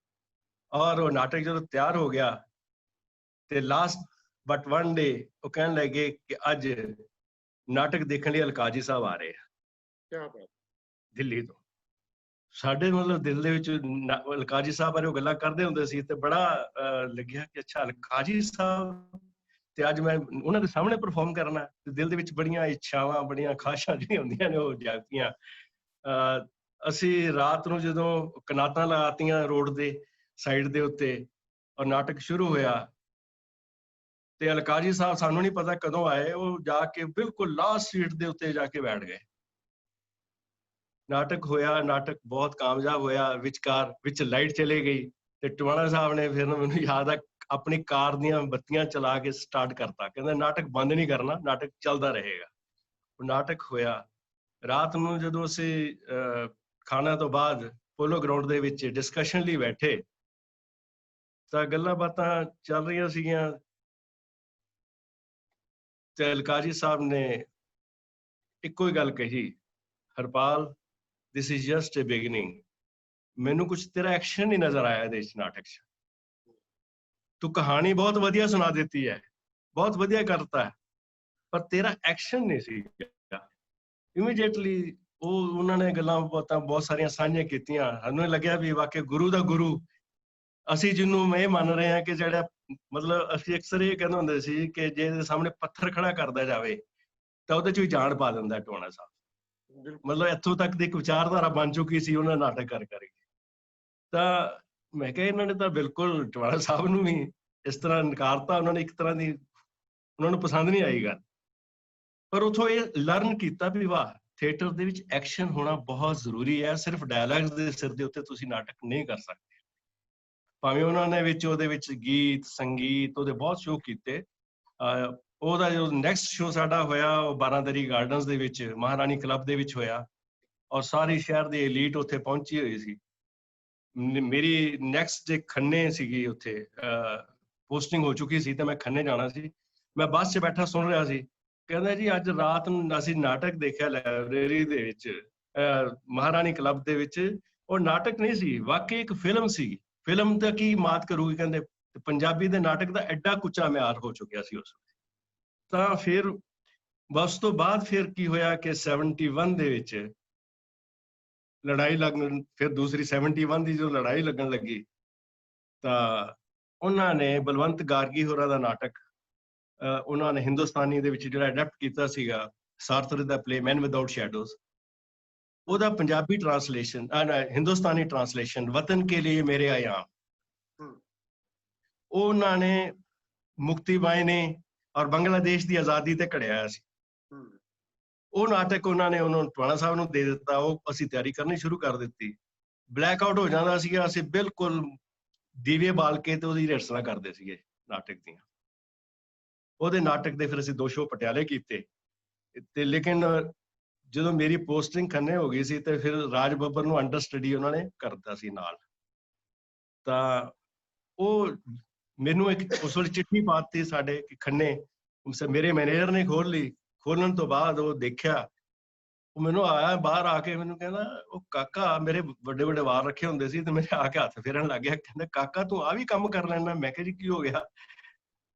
ਔਰ ਉਹ ਨਾਟਕ ਜਦੋਂ ਤਿਆਰ ਹੋ ਗਿਆ ਤੇ ਲਾਸਟ ਬਟ ਵਨ ਡੇ ਉਹ ਕਹਿਣ ਲੱਗੇ ਕਿ ਅੱਜ ਨਾਟਕ ਦੇਖਣ ਲਈ ਅਲਕਾਜੀ ਸਾਹਿਬ ਆ ਰਹੇ ਆ। ਕੀ ਬਾਤ। ਦਿੱਲੀ ਤੋਂ। ਸਾਡੇ ਮਤਲਬ ਦਿਲ ਦੇ ਵਿੱਚ ਅਲਕਾਜੀ ਸਾਹਿਬ ਬਾਰੇ ਉਹ ਗੱਲਾਂ ਕਰਦੇ ਹੁੰਦੇ ਸੀ ਤੇ ਬੜਾ ਲੱਗਿਆ ਕਿ ਅੱਛਾ ਅਲਕਾਜੀ ਸਾਹਿਬ, ਤੇ ਅੱਜ ਮੈਂ ਉਹਨਾਂ ਦੇ ਸਾਹਮਣੇ ਪਰਫਾਰਮ ਕਰਨਾ। ਤੇ ਦਿਲ ਦੇ ਵਿੱਚ ਬੜੀਆਂ ਇੱਛਾਵਾਂ, ਬੜੀਆਂ ਖਾਹਿਸ਼ਾਂ ਜਿਹੜੀਆਂ ਹੁੰਦੀਆਂ ਨੇ ਉਹ ਜਾਗਦੀਆਂ। ਅਸੀਂ ਰਾਤ ਨੂੰ ਜਦੋਂ ਕਨਾਤਾਂ ਲਗਾਤੀਆਂ ਰੋਡ ਦੇ ਸਾਈਡ ਦੇ ਉੱਤੇ ਔਰ ਨਾਟਕ ਸ਼ੁਰੂ ਹੋਇਆ, ਤੇ ਅਲਕਾਜੀ ਸਾਹਿਬ ਸਾਨੂੰ ਨਹੀਂ ਪਤਾ ਕਦੋਂ ਆਏ, ਉਹ ਜਾ ਕੇ ਬਿਲਕੁਲ ਲਾਸਟ ਸੀਟ ਦੇ ਉੱਤੇ ਜਾ ਕੇ ਬੈਠ ਗਏ। ਨਾਟਕ ਹੋਇਆ, ਨਾਟਕ ਬਹੁਤ ਕਾਮਯਾਬ ਹੋਇਆ। ਵਿਚਕਾਰ ਵਿੱਚ ਲਾਈਟ ਚਲੇ ਗਈ ਤੇ ਟਵਾਣਾ ਸਾਹਿਬ ਨੇ ਫਿਰ ਮੈਨੂੰ ਯਾਦ ਆ ਆਪਣੀ ਕਾਰ ਦੀਆਂ ਬੱਤੀਆਂ ਚਲਾ ਕੇ ਸਟਾਰਟ ਕਰਤਾ, ਕਹਿੰਦਾ ਨਾਟਕ ਬੰਦ ਨਹੀਂ ਕਰਨਾ, ਨਾਟਕ ਚੱਲਦਾ ਰਹੇਗਾ। ਉਹ ਨਾਟਕ ਹੋਇਆ। ਰਾਤ ਨੂੰ ਜਦੋਂ ਅਸੀਂ ਖਾਣਾ ਤੋਂ ਬਾਅਦ ਪੋਲੋ ਗਰਾਊਂਡ ਦੇ ਵਿੱਚ ਡਿਸਕਸ਼ਨ ਲਈ ਬੈਠੇ ਤਾਂ ਗੱਲਾਂ ਬਾਤਾਂ ਚੱਲ ਰਹੀਆਂ ਸੀਗੀਆਂ ਤੇ ਅਲਕਾਜੀ ਸਾਹਿਬ ਨੇ ਇੱਕੋ ਹੀ ਗੱਲ ਕਹੀ, Harpal this is just a beginning, ਮੈਨੂੰ ਕੁਝ ਤੇਰਾ ਐਕਸ਼ਨ ਨਹੀਂ ਨਜ਼ਰ ਆਇਆ ਇਹਦੇ ਵਿੱਚ ਨਾਟਕ 'ਚ। ਤੂੰ ਕਹਾਣੀ ਬਹੁਤ ਵਧੀਆ ਸੁਣਾ ਦਿੱਤੀ ਹੈ, ਬਹੁਤ ਵਧੀਆ ਕਰਤਾ ਹੈ, ਪਰ ਤੇਰਾ ਐਕਸ਼ਨ ਨਹੀਂ ਸੀ। ਇਮੀਡੀਏਟਲੀ ਉਹਨਾਂ ਨੇ ਗੱਲਾਂ ਬਹੁਤ ਸਾਰੀਆਂ ਸਾਂਝੀਆਂ ਕੀਤੀਆਂ। ਸਾਨੂੰ ਲੱਗਿਆ ਵੀ ਵਾਕਈ ਗੁਰੂ ਦਾ ਗੁਰੂ ਅਸੀਂ ਜਿਹਨੂੰ ਇਹ ਮੰਨ ਰਹੇ ਹਾਂ ਕਿ ਜਿਹੜਾ ਮਤਲਬ ਅਸੀਂ ਅਕਸਰ ਇਹ ਕਹਿੰਦੇ ਹੁੰਦੇ ਸੀ ਕਿ ਜੇ ਇਹਦੇ ਸਾਹਮਣੇ ਪੱਥਰ ਖੜਾ ਕਰਦਾ ਜਾਵੇ ਤਾਂ ਉਹਦੇ ਚ ਵੀ ਜਾਨ ਪਾ ਦਿੰਦਾ ਟਵਾਣਾ ਸਾਹਿਬ। ਮਤਲਬ ਇੱਥੋਂ ਤੱਕ ਦੀ ਇੱਕ ਵਿਚਾਰਧਾਰਾ ਬਣ ਚੁੱਕੀ ਸੀ ਉਹਨਾਂ ਨਾਟਕ ਕਰਕੇ। ਤਾਂ ਮੈਂ ਕਿਹਾ ਇਹਨਾਂ ਨੇ ਤਾਂ ਬਿਲਕੁਲ ਟਵਾਣਾ ਸਾਹਿਬ ਨੂੰ ਵੀ ਇਸ ਤਰ੍ਹਾਂ ਨਕਾਰਤਾ। ਉਹਨਾਂ ਨੇ ਇੱਕ ਤਰ੍ਹਾਂ ਦੀ ਉਹਨਾਂ ਨੂੰ ਪਸੰਦ ਨਹੀਂ ਆਈ ਗੱਲ। ਪਰ ਉੱਥੋਂ ਇਹ ਲਰਨ ਕੀਤਾ ਵੀ ਵਾਹ, ਥੀਏਟਰ ਦੇ ਵਿੱਚ ਐਕਸ਼ਨ ਹੋਣਾ ਬਹੁਤ ਜ਼ਰੂਰੀ ਹੈ। ਸਿਰਫ ਡਾਇਲੌਗਸ ਦੇ ਸਿਰ ਦੇ ਉੱਤੇ ਤੁਸੀਂ ਨਾਟਕ ਨਹੀਂ ਕਰ ਸਕਦੇ। ਭਾਵੇਂ ਉਹਨਾਂ ਨੇ ਉਹਦੇ ਵਿੱਚ ਗੀਤ ਸੰਗੀਤ ਉਹਦੇ ਬਹੁਤ ਸ਼ੋਅ ਕੀਤੇ। ਉਹਦਾ ਜੋ ਨੈਕਸਟ ਸ਼ੋਅ ਸਾਡਾ ਹੋਇਆ ਉਹ ਬਾਰਾਂਦਰੀ ਗਾਰਡਨਸ ਦੇ ਵਿੱਚ ਮਹਾਰਾਣੀ ਕਲੱਬ ਦੇ ਵਿੱਚ ਹੋਇਆ ਔਰ ਸਾਰੇ ਸ਼ਹਿਰ ਦੀ ਐਲੀਟ ਉੱਥੇ ਪਹੁੰਚੀ ਹੋਈ ਸੀ। ਮੇਰੀ ਨੈਕਸਟ ਡੇ ਖੰਨੇ ਸੀਗੀ, ਉੱਥੇ ਪੋਸਟਿੰਗ ਹੋ ਚੁੱਕੀ ਸੀ ਤੇ ਮੈਂ ਖੰਨੇ ਜਾਣਾ ਸੀ। ਮੈਂ ਬੱਸ 'ਚ ਬੈਠਾ ਸੁਣ ਰਿਹਾ ਸੀ, ਕਹਿੰਦਾ ਜੀ ਅੱਜ ਰਾਤ ਨੂੰ ਅਸੀਂ ਨਾਟਕ ਦੇਖਿਆ ਲਾਇਬ੍ਰੇਰੀ ਦੇ ਵਿੱਚ ਮਹਾਰਾਣੀ ਕਲੱਬ ਦੇ ਵਿੱਚ। ਉਹ ਨਾਟਕ ਨਹੀਂ ਸੀ, ਵਾਕਈ ਇੱਕ ਫਿਲਮ ਸੀ। ਫਿਲਮ ਤਾਂ ਕੀ ਮਾਤ ਕਰੂਗੀ, ਕਹਿੰਦੇ ਪੰਜਾਬੀ ਦੇ ਨਾਟਕ ਦਾ ਐਡਾ ਕੁੱਚਾ ਮਿਆਰ ਹੋ ਚੁੱਕਿਆ ਸੀ ਉਸ ਵੇਲੇ। ਤਾਂ ਫਿਰ ਬਸ ਤੋਂ ਬਾਅਦ ਫਿਰ ਕੀ ਹੋਇਆ ਕਿ 71 ਦੇ ਵਿੱਚ ਲੜਾਈ ਲੱਗਣ, ਫਿਰ ਦੂਸਰੀ 71 ਦੀ ਜੋ ਲੜਾਈ ਲੱਗਣ ਲੱਗੀ ਤਾਂ ਉਹਨਾਂ ਨੇ ਬਲਵੰਤ ਗਾਰਗੀ ਹੋਰਾਂ ਦਾ ਨਾਟਕ ਉਹਨਾਂ ਨੇ ਹਿੰਦੁਸਤਾਨੀ ਦੇ ਵਿੱਚ ਜਿਹੜਾ ਅਡੈਪਟ ਕੀਤਾ ਸੀਗਾ, ਸਾਰਥਰ ਦਾ ਪਲੇ ਮੈਨ ਵਿਦਆਊਟ ਸ਼ੈਡੋਜ਼, ਉਹਦਾ ਪੰਜਾਬੀ ਟ੍ਰਾਂਸਲੇਸ਼ਨ ਹਿੰਦੁਸਤਾਨੀ ਟ੍ਰਾਂਸਲੇਸ਼ਨ ਵਤਨ ਕੇ ਲਈ ਮੇਰੇ ਆਯਾਮ ਉਹਨਾਂ ਨੇ ਮੁਕਤੀ ਬਾਈ ਨੇ ਔਰ ਬੰਗਲਾਦੇਸ਼ ਦੀ ਆਜ਼ਾਦੀ ਤੇ ਘੜਿਆ ਸੀ। ਉਹ ਨਾਟਕ ਉਹਨਾਂ ਨੇ ਉਹਨੂੰ ਟਵਾਣਾ ਸਾਹਿਬ ਨੂੰ ਦੇ ਦਿੱਤਾ। ਉਹ ਅਸੀਂ ਤਿਆਰੀ ਕਰਨੀ ਸ਼ੁਰੂ ਕਰ ਦਿੱਤੀ। ਬਲੈਕ ਆਊਟ ਹੋ ਜਾਂਦਾ ਸੀਗਾ, ਅਸੀਂ ਬਿਲਕੁਲ ਦੀਵੇ ਬਾਲ ਕੇ ਤੇ ਉਹਦੀ ਰਿਹਰਸਲਾਂ ਕਰਦੇ ਸੀਗੇ ਨਾਟਕ ਦੀਆਂ। ਉਹਦੇ ਨਾਟਕ ਦੇ ਫਿਰ ਅਸੀਂ 2 ਸ਼ੋਅ ਪਟਿਆਲੇ ਕੀਤੇ ਤੇ ਲੇਕਿਨ ਜਦੋਂ ਮੇਰੀ ਪੋਸਟਿੰਗ ਖੰਨੇ ਹੋ ਗਈ ਸੀ ਤੇ ਫਿਰ ਰਾਜ ਬੱਬਰ ਨੂੰ ਅੰਡਰ ਸਟੱਡੀ ਉਹਨਾਂ ਨੇ ਕਰਤਾ ਸੀ ਨਾਲ। ਤਾਂ ਉਹ ਮੈਨੂੰ ਇੱਕ ਉਸ ਵੇਲੇ ਚਿੱਠੀ ਪਾਤੀ ਸਾਡੇ ਕਿ ਖੰਨੇ, ਮੇਰੇ ਮੈਨੇਜਰ ਨੇ ਖੋਲ ਲਈ। ਖੋਲਣ ਤੋਂ ਬਾਅਦ ਉਹ ਦੇਖਿਆ, ਉਹ ਮੈਨੂੰ ਆਇਆ ਬਾਹਰ ਆ ਕੇ ਮੈਨੂੰ ਕਹਿੰਦਾ, ਉਹ ਕਾਕਾ, ਮੇਰੇ ਵੱਡੇ ਵੱਡੇ ਵਾਰ ਰੱਖੇ ਹੁੰਦੇ ਸੀ ਤੇ ਮੇਰੇ ਆ ਕੇ ਹੱਥ ਫੇਰਨ ਲੱਗ ਗਿਆ। ਕਹਿੰਦਾ ਕਾਕਾ ਤੂੰ ਆ ਵੀ ਕੰਮ ਕਰ ਲੈਣਾ। ਮੈਂ ਕਿਹਾ ਜੀ ਕੀ ਹੋ ਗਿਆ?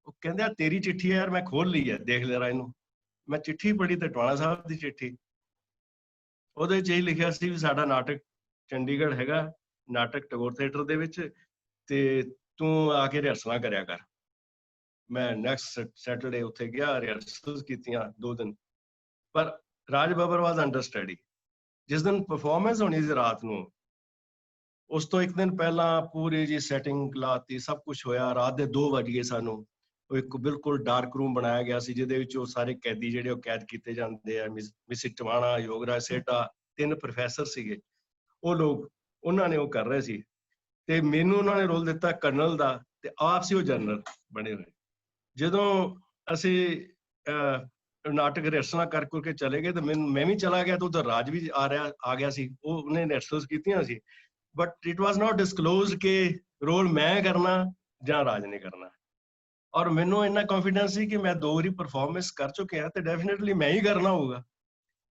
ਉਹ ਕਹਿੰਦੇ ਆ ਤੇਰੀ ਚਿੱਠੀ ਹੈ ਯਾਰ, ਮੈਂ ਖੋਲ ਲਈ ਹੈ, ਦੇਖ ਲੈ ਇਹਨੂੰ। ਮੈਂ ਚਿੱਠੀ ਪੜ੍ਹੀ ਤੇ ਟਵਾਣਾ ਸਾਹਿਬ ਦੀ ਚਿੱਠੀ, ਉਹਦੇ 'ਚ ਇਹ ਲਿਖਿਆ ਸੀ ਵੀ ਸਾਡਾ ਨਾਟਕ ਚੰਡੀਗੜ੍ਹ ਹੈਗਾ, ਨਾਟਕ ਟੈਗੋਰ ਥੀਏਟਰ ਦੇ ਵਿੱਚ, ਤੇ ਤੂੰ ਆ ਕੇ ਰਿਹਰਸਲਾਂ ਕਰਿਆ ਕਰ। ਮੈਂ ਨੈਕਸਟ ਸੈਟਰਡੇ ਉੱਥੇ ਗਿਆ, ਰਿਹਰਸਲ ਕੀਤੀਆਂ 2 ਦਿਨ। ਪਰ ਰਾਜ ਬੱਬਰ ਵਾਜ਼ ਅੰਡਰ ਸਟੱਡੀ। ਜਿਸ ਦਿਨ ਪਰਫਾਰਮੈਂਸ ਹੋਣੀ ਸੀ ਰਾਤ ਨੂੰ, ਉਸ ਤੋਂ 1 ਦਿਨ ਪਹਿਲਾਂ ਪੂਰੀ ਜੀ ਸੈਟਿੰਗ ਲਾਤੀ, ਸਭ ਕੁਝ ਹੋਇਆ। ਰਾਤ ਦੇ 2 ਵਜ ਗਏ ਸਾਨੂੰ। ਉਹ ਇੱਕ ਬਿਲਕੁਲ ਡਾਰਕ ਰੂਮ ਬਣਾਇਆ ਗਿਆ ਸੀ ਜਿਹਦੇ ਵਿੱਚ ਉਹ ਸਾਰੇ ਕੈਦੀ ਜਿਹੜੇ ਉਹ ਕੈਦ ਕੀਤੇ ਜਾਂਦੇ ਆ, ਮਿਸਿਸ ਟਵਾਣਾ, ਯੋਗਰਾਜ ਸੇਠਾ, 3 ਪ੍ਰੋਫੈਸਰ ਸੀਗੇ। ਉਹ ਲੋਕ ਉਹਨਾਂ ਨੇ ਉਹ ਕਰ ਰਹੇ ਸੀ ਤੇ ਮੈਨੂੰ ਉਹਨਾਂ ਨੇ ਰੋਲ ਦਿੱਤਾ ਕਰਨਲ ਦਾ ਤੇ ਆਪ ਸੀ ਉਹ ਜਨਰਲ ਬਣੇ ਹੋਏ। ਜਦੋਂ ਅਸੀਂ ਨਾਟਕ ਰਿਹਰਸਲਾਂ ਕਰ ਕੇ ਚਲੇ ਗਏ ਤੇ ਮੈਂ ਵੀ ਚਲਾ ਗਿਆ ਤੇ ਉਧਰ ਰਾਜ ਵੀ ਆ ਗਿਆ ਸੀ। ਉਹਨੇ ਰਿਹਰਸਲਸ ਕੀਤੀਆਂ ਸੀ ਬਟ ਇਟ ਵਾਸ ਨਾਟ ਡਿਸਕਲੋਜ਼ਡ ਕਿ ਰੋਲ ਮੈਂ ਕਰਨਾ ਜਾਂ ਰਾਜ ਨੇ ਕਰਨਾ। ਔਰ ਮੈਨੂੰ ਇੰਨਾ ਕੌਨਫੀਡੈਂਸ ਸੀ ਕਿ ਮੈਂ 2 ਵਾਰੀ ਪਰਫਾਰਮੈਂਸ ਕਰ ਚੁੱਕਿਆ ਤੇ ਡੈਫੀਨੇਟਲੀ ਮੈਂ ਹੀ ਕਰਨਾ ਹੋਊਗਾ।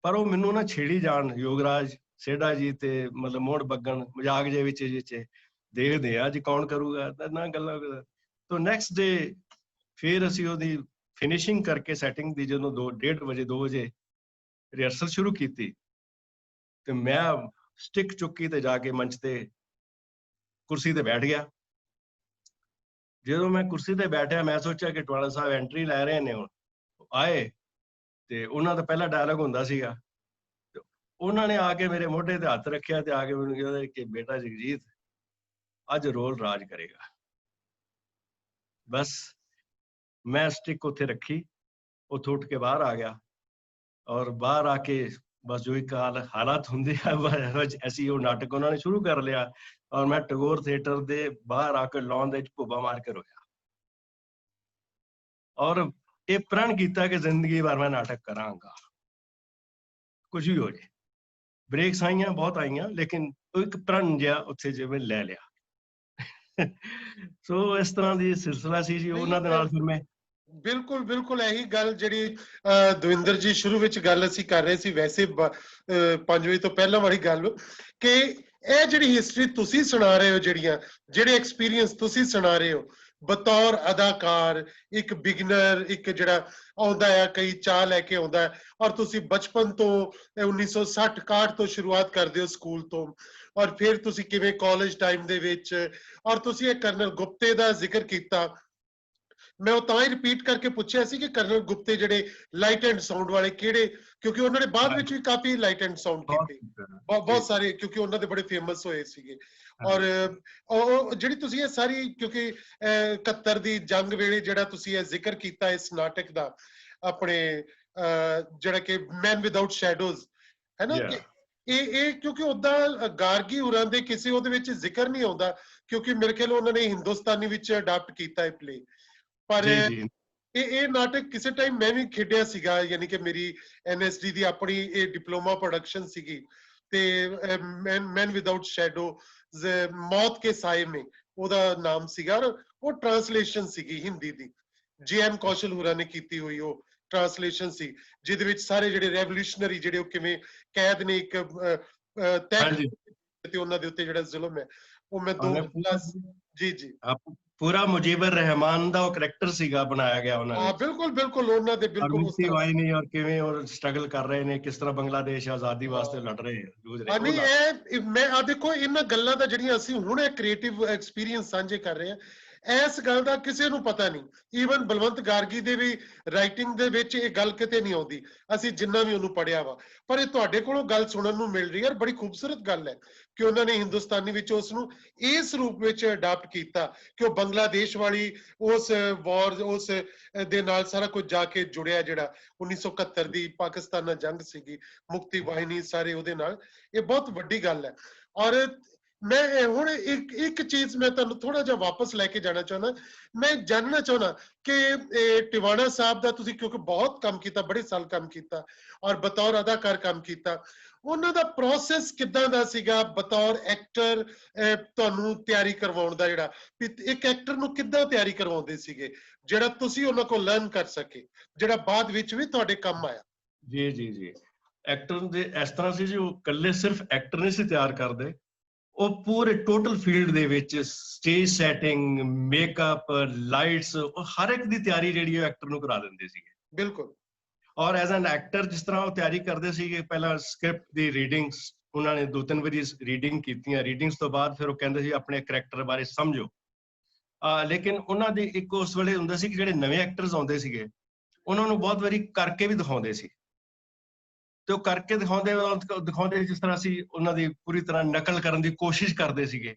ਪਰ ਉਹ ਮੈਨੂੰ ਨਾ ਛੇੜੀ ਜਾਣ, ਯੋਗਰਾਜ ਸੇਠਾ ਜੀ ਤੇ ਮਤਲਬ ਮੋੜ ਬੱਗਣ ਮਜ਼ਾਕ ਜੇ ਵਿੱਚ ਦੇਖਦੇ ਆ ਜੀ ਕੌਣ ਕਰੂਗਾ ਨਾ ਗੱਲਾਂ। ਤਾਂ ਨੈਕਸਟ ਡੇ ਫਿਰ ਅਸੀਂ ਉਹਦੀ ਫਿਨਿਸ਼ਿੰਗ ਕਰਕੇ ਸੈਟਿੰਗ ਦੀ ਜਦੋਂ 2 ਵਜੇ ਰਿਹਰਸਲ ਸ਼ੁਰੂ ਕੀਤੀ ਤੇ ਮੈਂ ਸਟਿਕ ਚੁੱਕੀ ਤੇ ਜਾ ਕੇ ਮੰਚ ਤੇ ਕੁਰਸੀ ਤੇ ਬੈਠ ਗਿਆ। ਜਦੋਂ ਮੈਂ ਕੁਰਸੀ ਤੇ ਬੈਠਿਆ ਮੈਂ ਸੋਚਿਆ ਕਿ ਟਵਾਣਾ ਸਾਹਿਬ ਐਂਟਰੀ ਲੈ ਰਹੇ ਨੇ। ਹੁਣ ਆਏ ਤੇ ਉਹਨਾਂ ਦਾ ਪਹਿਲਾ ਡਾਇਲੌਗ ਹੁੰਦਾ ਸੀਗਾ, ਉਹਨਾਂ ਨੇ ਆ ਕੇ ਮੇਰੇ ਮੋਢੇ ਤੇ ਹੱਥ ਰੱਖਿਆ ਤੇ ਆ ਕੇ ਮੈਨੂੰ ਕਹਿੰਦਾ ਕਿ ਬੇਟਾ ਜਗਜੀਤ ਅੱਜ ਰੋਲ ਰਾਜ ਕਰੇਗਾ। ਬਸ ਮੈਂ ਸਟਿਕ ਉੱਥੇ ਰੱਖੀ, ਉੱਥੋਂ ਉੱਠ ਕੇ ਬਾਹਰ ਆ ਗਿਆ ਔਰ ਬਾਹਰ ਆ ਕੇ ਬਸ ਜੋ ਇੱਕ ਹਾਲਾਤ ਹੁੰਦੇ ਆ ਅਸੀਂ ਉਹ ਨਾਟਕ ਉਹਨਾਂ ਨੇ ਸ਼ੁਰੂ ਕਰ ਲਿਆ ਔਰ ਮੈਂ ਟੈਗੋਰ ਥੀਏਟਰ ਦੇ ਬਾਹਰ ਆ ਕੇ ਲੌਨ ਦੇ ਵਿੱਚ ਭੁੱਬਾ ਮਾਰ ਕੇ ਰੋਇਆ ਔਰ ਇਹ ਪ੍ਰਣ ਕੀਤਾ ਕਿ ਜ਼ਿੰਦਗੀ ਭਰ ਮੈਂ ਨਾਟਕ ਕਰਾਂਗਾ, ਕੁਝ ਵੀ ਹੋ ਜਾਏ। ਬ੍ਰੇਕਸ ਆਈਆਂ, ਬਹੁਤ ਆਈਆਂ, ਲੇਕਿਨ ਉਹ ਇੱਕ ਪ੍ਰਣ ਜਿਹਾ ਉੱਥੇ ਜਿਵੇਂ ਲੈ ਲਿਆ। ਸੋ ਇਸ ਤਰ੍ਹਾਂ ਦੀ ਸਿਲਸਿਲਾ ਸੀ ਜੀ ਉਹਨਾਂ ਦੇ ਨਾਲ। ਫਿਰ ਮੈਂ ਬਿਲਕੁਲ ਇਹੀ ਗੱਲ ਜਿਹੜੀ ਦਵਿੰਦਰ ਜੀ ਸ਼ੁਰੂ ਵਿੱਚ ਗੱਲ ਅਸੀਂ ਕਰ ਰਹੇ ਸੀ, ਵੈਸੇ 5 ਵਜੇ ਤੋਂ ਪਹਿਲਾਂ ਵਾਲੀ ਗੱਲ, ਕਿ ਇਹ ਜਿਹੜੀ ਹਿਸਟਰੀ ਤੁਸੀਂ ਸੁਣਾ ਰਹੇ ਹੋ, ਜਿਹੜੇ ਐਕਸਪੀਰੀਅੰਸ ਤੁਸੀਂ ਸੁਣਾ ਰਹੇ ਹੋ, ਬਤੌਰ ਅਦਾਕਾਰ ਇੱਕ ਬਿਗਨਰ, ਇੱਕ ਜਿਹੜਾ ਆਉਂਦਾ ਹੈ ਕਈ ਚਾਹ ਲੈ ਕੇ ਆਉਂਦਾ ਹੈ, ਔਰ ਤੁਸੀਂ ਬਚਪਨ ਤੋਂ 1960-61 ਤੋਂ ਸ਼ੁਰੂਆਤ ਕਰਦੇ ਹੋ ਸਕੂਲ ਤੋਂ, ਔਰ ਫਿਰ ਤੁਸੀਂ ਕਿਵੇਂ ਕਾਲਜ ਟਾਈਮ ਦੇ ਵਿੱਚ, ਔਰ ਤੁਸੀਂ ਇਹ ਕਰਨਲ ਗੁਪਤੇ ਦਾ ਜ਼ਿਕਰ ਕੀਤਾ। ਮੈਂ ਉਹ ਤਾਂ ਹੀ ਰਿਪੀਟ ਕਰਕੇ ਪੁੱਛਿਆ ਸੀ ਕਿ ਕਰਨਲ ਗੁਪਤੇ ਜਿਹੜੇ ਲਾਈਟ ਐਂਡ ਸਾਊਂਡ ਵਾਲੇ ਕਿਹੜੇ, ਕਿਉਂਕਿ ਉਹਨਾਂ ਨੇ ਬਾਅਦ ਵਿੱਚ ਵੀ ਕਾਫੀ ਲਾਈਟ ਐਂਡ ਸਾਊਂਡ ਕੀਤੇ, ਬਹੁਤ ਸਾਰੇ, ਕਿਉਂਕਿ ਉਹਨਾਂ ਦੇ ਬੜੇ ਫੇਮਸ ਹੋਏ ਸੀਗੇ। ਔਰ ਉਹ ਜਿਹੜੀ ਤੁਸੀਂ ਇਹ ਸਾਰੀ, ਕਿਉਂਕਿ 71 ਦੀ ਜੰਗ ਵੇਲੇ ਜਿਹੜਾ ਤੁਸੀਂ ਇਹ ਜ਼ਿਕਰ ਕੀਤਾ ਇਸ ਨਾਟਕ ਦਾ, ਆਪਣੇ ਜਿਹੜਾ ਕਿ ਮੈਨ ਵਿਦਆਊਟ ਸ਼ੈਡੋਜ਼ ਹੈ ਨਾ, ਕਿ ਇਹ ਕਿਉਂਕਿ ਉਦਾਂ ਗਾਰਗੀ ਹੋਰਾਂ ਦੇ ਕਿਸੇ ਉਹਦੇ ਵਿੱਚ ਜ਼ਿਕਰ ਨਹੀਂ ਆਉਂਦਾ, ਕਿਉਂਕਿ ਮੇਰੇ ਖਿਆਲ ਉਹਨਾਂ ਨੇ ਹਿੰਦੁਸਤਾਨੀ ਵਿੱਚ ਅਡਾਪਟ ਕੀਤਾ ਇਹ ਪਲੇ। ਪਰ ਇਹ ਨਾਟਕ ਕਿਸੇ ਟਾਈਮ ਮੈਂ ਵੀ ਖੇਡਿਆ ਸੀਗਾ, ਯਾਨੀ ਕਿ ਮੇਰੀ NSD ਦੀ ਆਪਣੀ ਇਹ ਡਿਪਲੋਮਾ ਪ੍ਰੋਡਕਸ਼ਨ ਸੀਗੀ, ਤੇ ਮੈਨ ਵਿਦਆਊਟ ਸ਼ੈਡੋ, ਮੌਤ ਕੇ ਸਾਏ ਮੇ ਉਹਦਾ ਨਾਮ ਸੀਗਾ, ਉਹ ਟ੍ਰਾਂਸਲੇਸ਼ਨ ਸੀਗੀ ਹਿੰਦੀ ਦੀ, JM ਕੌਸ਼ਲ ਹੋਰਾਂ ਨੇ ਕੀਤੀ ਹੋਈ ਉਹ ਟ੍ਰਾਂਸਲੇਸ਼ਨ ਸੀ, ਜਿਹਦੇ ਵਿੱਚ ਸਾਰੇ ਜਿਹੜੇ ਰੈਵੋਲੂਸ਼ਨਰੀ ਜਿਹੜੇ ਉਹ ਕਿਵੇਂ ਕੈਦ ਨੇ ਇੱਕ ਤੈਅ ਤੇ ਉਹਨਾਂ ਦੇ ਉੱਤੇ ਜਿਹੜਾ ਜ਼ੁਲਮ ਹੈ ਉਹ ਮੈਂ ਜੀ ਪੂਰਾ ਮੁਜੀਬੁਰ ਰਹਿਮਾਨ ਦਾ ਉਹ ਕਰੈਕਟਰ ਸੀਗਾ ਬਣਾਇਆ ਗਿਆ ਉਹਨਾਂ ਨੇ। ਬਿਲਕੁਲ ਉਹਨਾਂ ਦੇ ਬਿਲਕੁਲ ਉਸ ਤਰ੍ਹਾਂ ਵਾਈ ਨਹੀਂ, ਔਰ ਕਿਵੇਂ ਉਹ ਸਟਰਗਲ ਕਰ ਰਹੇ ਨੇ, ਕਿਸ ਤਰ੍ਹਾਂ ਬੰਗਲਾਦੇਸ਼ ਆਜ਼ਾਦੀ ਵਾਸਤੇ ਲੜ ਰਹੇ ਜੂਝ ਰਹੇ। ਨਹੀਂ ਇਹ ਮੈਂ ਆ ਦੇਖੋ ਇਹਨਾਂ ਗੱਲਾਂ ਦਾ ਜਿਹੜੀਆਂ ਅਸੀਂ ਹੁਣ ਇਹ ਕ੍ਰੀਏਟਿਵ ਐਕਸਪੀਰੀਅੰਸ ਸਾਂਝੇ ਕਰ ਰਹੇ ਹਾਂ, ਇਸ ਗੱਲ ਦਾ ਕਿਸੇ ਨੂੰ ਪਤਾ ਨਹੀਂ, ਈਵਨ ਬਲਵੰਤ ਗਾਰਗੀ ਦੇ ਵੀ ਰਾਈਟਿੰਗ ਦੇ ਵਿੱਚ ਇਹ ਗੱਲ ਕਿਤੇ ਨਹੀਂ ਆਉਂਦੀ, ਅਸੀਂ ਜਿੰਨਾ ਵੀ ਉਹਨੂੰ ਪੜਿਆ ਵਾ, ਪਰ ਇਹ ਤੁਹਾਡੇ ਕੋਲੋਂ ਗੱਲ ਸੁਣਨ ਨੂੰ ਮਿਲ ਰਹੀ ਹੈ। ਬੜੀ ਖੂਬਸੂਰਤ ਗੱਲ ਹੈ ਕਿ ਉਹਨਾਂ ਨੇ ਹਿੰਦੁਸਤਾਨੀ ਵਿੱਚ ਉਸ ਨੂੰ ਇਸ ਰੂਪ ਵਿੱਚ ਅਡਾਪਟ ਕੀਤਾ ਕਿ ਉਹ ਬੰਗਲਾਦੇਸ਼ ਵਾਲੀ ਉਸ ਵਾਰ, ਉਸ ਦੇ ਨਾਲ ਸਾਰਾ ਕੁਝ ਜਾ ਕੇ ਜੁੜਿਆ, ਜਿਹੜਾ 1971 ਦੀ ਪਾਕਿਸਤਾਨ ਨਾਲ ਜੰਗ ਸੀਗੀ, ਮੁਕਤੀ ਵਾਹਿਨੀ, ਸਾਰੇ ਉਹਦੇ ਨਾਲ, ਇਹ ਬਹੁਤ ਵੱਡੀ ਗੱਲ ਹੈ। ਔਰ ਮੈਂ ਹੁਣ ਇੱਕ ਚੀਜ਼ ਮੈਂ ਤੁਹਾਨੂੰ ਥੋੜਾ ਜਿਹਾ ਵਾਪਸ ਲੈ ਕੇ ਜਾਣਾ ਚਾਹੁੰਦਾ, ਮੈਂ ਜਾਣਨਾ ਚਾਹੁੰਦਾ ਕਿ ਟਿਵਾਣਾ ਸਾਹਿਬ ਦਾ ਤੁਸੀਂ ਕਿਉਂਕਿ ਬਹੁਤ ਕੰਮ ਕੀਤਾ, ਬੜੇ ਸਾਲ ਕੰਮ ਕੀਤਾ, ਔਰ ਬਤੌਰ ਅਦਾਕਾਰ ਕੰਮ ਕੀਤਾ, ਉਹਨਾਂ ਦਾ ਪ੍ਰੋਸੈਸ ਕਿੱਦਾਂ ਦਾ ਸੀਗਾ ਬਤੌਰ ਐਕਟਰ, ਤੁਹਾਨੂੰ ਤਿਆਰੀ ਕਰਵਾਉਣ ਦਾ, ਜਿਹੜਾ ਇੱਕ ਐਕਟਰ ਨੂੰ ਕਿੱਦਾਂ ਤਿਆਰੀ ਕਰਵਾਉਂਦੇ ਸੀਗੇ ਜਿਹੜਾ ਤੁਸੀਂ ਉਹਨਾਂ ਕੋਲ ਲਰਨ ਕਰ ਸਕੇ, ਜਿਹੜਾ ਬਾਅਦ ਵਿੱਚ ਵੀ ਤੁਹਾਡੇ ਕੰਮ ਆਇਆ? ਜੀ ਐਕਟਰ ਦੇ ਇਸ ਤਰ੍ਹਾਂ ਸੀ ਜੀ, ਉਹ ਇਕੱਲੇ ਸਿਰਫ ਐਕਟਰ ਨਹੀਂ ਸੀ ਤਿਆਰ ਕਰਦੇ, ਉਹ ਪੂਰੇ ਟੋਟਲ ਫੀਲਡ ਦੇ ਵਿੱਚ ਸਟੇਜ ਸੈਟਿੰਗ, ਮੇਕਅਪ, ਲਾਈਟਸ, ਉਹ ਹਰ ਇੱਕ ਦੀ ਤਿਆਰੀ ਜਿਹੜੀ ਉਹ ਐਕਟਰ ਨੂੰ ਕਰਾ ਦਿੰਦੇ ਸੀਗੇ। ਬਿਲਕੁਲ। ਔਰ ਐਜ਼ ਐਨ ਐਕਟਰ ਜਿਸ ਤਰ੍ਹਾਂ ਉਹ ਤਿਆਰੀ ਕਰਦੇ ਸੀਗੇ, ਪਹਿਲਾਂ ਸਕ੍ਰਿਪਟ ਦੀ ਰੀਡਿੰਗਸ ਉਹਨਾਂ ਨੇ 2-3 ਵਾਰੀ ਰੀਡਿੰਗ ਕੀਤੀਆਂ, ਰੀਡਿੰਗਸ ਤੋਂ ਬਾਅਦ ਫਿਰ ਉਹ ਕਹਿੰਦੇ ਸੀ ਆਪਣੇ ਕਰੈਕਟਰ ਬਾਰੇ ਸਮਝੋ। ਲੇਕਿਨ ਉਹਨਾਂ ਦੀ ਇੱਕ ਉਸ ਵੇਲੇ ਹੁੰਦਾ ਸੀ ਕਿ ਜਿਹੜੇ ਨਵੇਂ ਐਕਟਰਸ ਆਉਂਦੇ ਸੀਗੇ ਉਹਨਾਂ ਨੂੰ ਬਹੁਤ ਵਾਰੀ ਕਰਕੇ ਵੀ ਦਿਖਾਉਂਦੇ ਸੀ, ਤੇ ਉਹ ਕਰਕੇ ਦਿਖਾਉਂਦੇ ਜਿਸ ਤਰ੍ਹਾਂ ਅਸੀਂ ਉਹਨਾਂ ਦੀ ਪੂਰੀ ਤਰ੍ਹਾਂ ਨਕਲ ਕਰਨ ਦੀ ਕੋਸ਼ਿਸ਼ ਕਰਦੇ ਸੀਗੇ,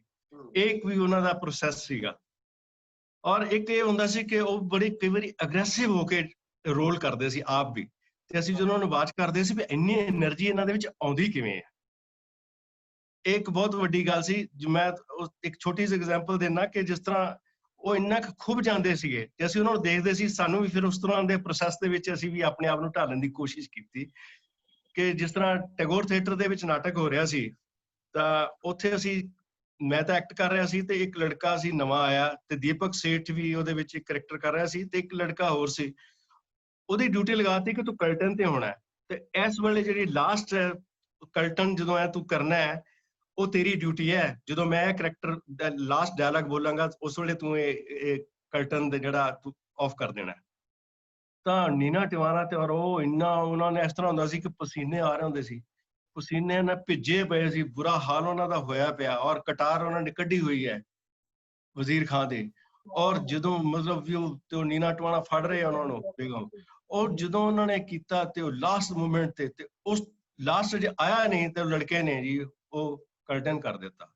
ਇਹ ਵੀ ਉਹਨਾਂ ਦਾ ਪ੍ਰੋਸੈਸ ਸੀਗਾ। ਔਰ ਇੱਕ ਇਹ ਹੁੰਦਾ ਸੀ ਕਿ ਉਹ ਬੜੀ ਕਈ ਵਾਰੀ ਅਗਰੈਸਿਵ ਹੋ ਕੇ ਰੋਲ ਕਰਦੇ ਸੀ ਆਪ ਵੀ, ਤੇ ਅਸੀਂ ਜਦੋਂ ਉਹਨੂੰ ਵਾਚ ਕਰਦੇ ਸੀ ਵੀ ਇੰਨੀ એનર્ਜੀ ਇਹਨਾਂ ਦੇ ਵਿੱਚ ਆਉਂਦੀ ਕਿਵੇਂ ਹੈ। ਇਹ ਇੱਕ ਬਹੁਤ ਵੱਡੀ ਗੱਲ ਸੀ। ਮੈਂ ਇੱਕ ਛੋਟੀ ਜਿਹੀ ਐਗਜ਼ਾਮਪਲ ਦੇਣਾ ਕਿ ਜਿਸ ਤਰ੍ਹਾਂ ਉਹ ਇੰਨਾ ਕੁ ਖੁੱਭ ਜਾਂਦੇ ਸੀਗੇ ਤੇ ਅਸੀਂ ਉਹਨਾਂ ਨੂੰ ਦੇਖਦੇ ਸੀ, ਸਾਨੂੰ ਵੀ ਫਿਰ ਉਸ ਤਰ੍ਹਾਂ ਦੇ ਪ੍ਰੋਸੈਸ ਦੇ ਵਿੱਚ ਅਸੀਂ ਵੀ ਆਪਣੇ ਆਪ ਨੂੰ ਢਾਲਣ ਦੀ ਕੋਸ਼ਿਸ਼ ਕੀਤੀ ਕਿ ਜਿਸ ਤਰ੍ਹਾਂ ਟੈਗੋਰ ਥੀਏਟਰ ਦੇ ਵਿੱਚ ਨਾਟਕ ਹੋ ਰਿਹਾ ਸੀ, ਤਾਂ ਉੱਥੇ ਮੈਂ ਤਾਂ ਐਕਟ ਕਰ ਰਿਹਾ ਸੀ ਤੇ ਇੱਕ ਲੜਕਾ ਸੀ ਨਵਾਂ ਆਇਆ, ਤੇ ਦੀਪਕ ਸੇਠ ਵੀ ਉਹਦੇ ਵਿੱਚ ਇੱਕ ਕਰੈਕਟਰ ਕਰ ਰਿਹਾ ਸੀ, ਤੇ ਇੱਕ ਲੜਕਾ ਹੋਰ ਸੀ, ਉਹਦੀ ਡਿਊਟੀ ਲਗਾਤੀ ਕਿ ਤੂੰ ਕਰਟਨ ਤੇ ਹੋਣਾ, ਤੇ ਇਸ ਵੇਲੇ ਜਿਹੜੀ ਲਾਸਟ ਕਰਟਨ ਜਦੋਂ ਹੈ ਤੂੰ ਕਰਨਾ ਹੈ, ਉਹ ਤੇਰੀ ਡਿਊਟੀ ਹੈ। ਜਦੋਂ ਮੈਂ ਕਰੈਕਟਰ ਦਾ ਲਾਸਟ ਡਾਇਲੌਗ ਬੋਲਾਂਗਾ ਉਸ ਵੇਲੇ ਤੂੰ ਇਹ ਕਰਟਨ ਦੇ ਜਿਹੜਾ ਤੂੰ ਆਫ ਕਰ ਦੇਣਾ। ਤਾਂ ਨੀਨਾ ਟਿਵਾਣਾ ਤੇ ਔਰ ਉਹ ਇੰਨਾ ਉਹਨਾਂ ਨੇ ਇਸ ਤਰ੍ਹਾਂ ਹੁੰਦਾ ਸੀ ਕਿ ਪਸੀਨੇ ਆ ਰਹੇ ਹੁੰਦੇ ਸੀ, ਪਸੀਨੇ ਨਾਲ ਭਿੱਜੇ ਪਏ ਸੀ, ਬੁਰਾ ਹਾਲ ਉਹਨਾਂ ਦਾ ਹੋਇਆ ਪਿਆ, ਔਰ ਕਟਾਰ ਉਹਨਾਂ ਨੇ ਕੱਢੀ ਹੋਈ ਹੈ ਵਜ਼ੀਰ ਖਾਨ ਦੇ। ਔਰ ਜਦੋਂ ਮਤਲਬ ਵੀ ਉਹ ਨੀਨਾ ਟਿਵਾਣਾ ਫੜ ਰਹੇ ਉਹਨਾਂ ਨੂੰ ਬੇਗਮ, ਔਰ ਜਦੋਂ ਉਹਨਾਂ ਨੇ ਕੀਤਾ ਤੇ ਉਹ ਲਾਸਟ ਮੂਮੈਂਟ ਤੇ ਉਸ ਲਾਸਟ ਜੇ ਆਇਆ ਨਹੀਂ ਤੇ ਲੜਕੇ ਨੇ ਜੀ ਉਹ ਕਰਟਨ ਕਰ ਦਿੱਤਾ।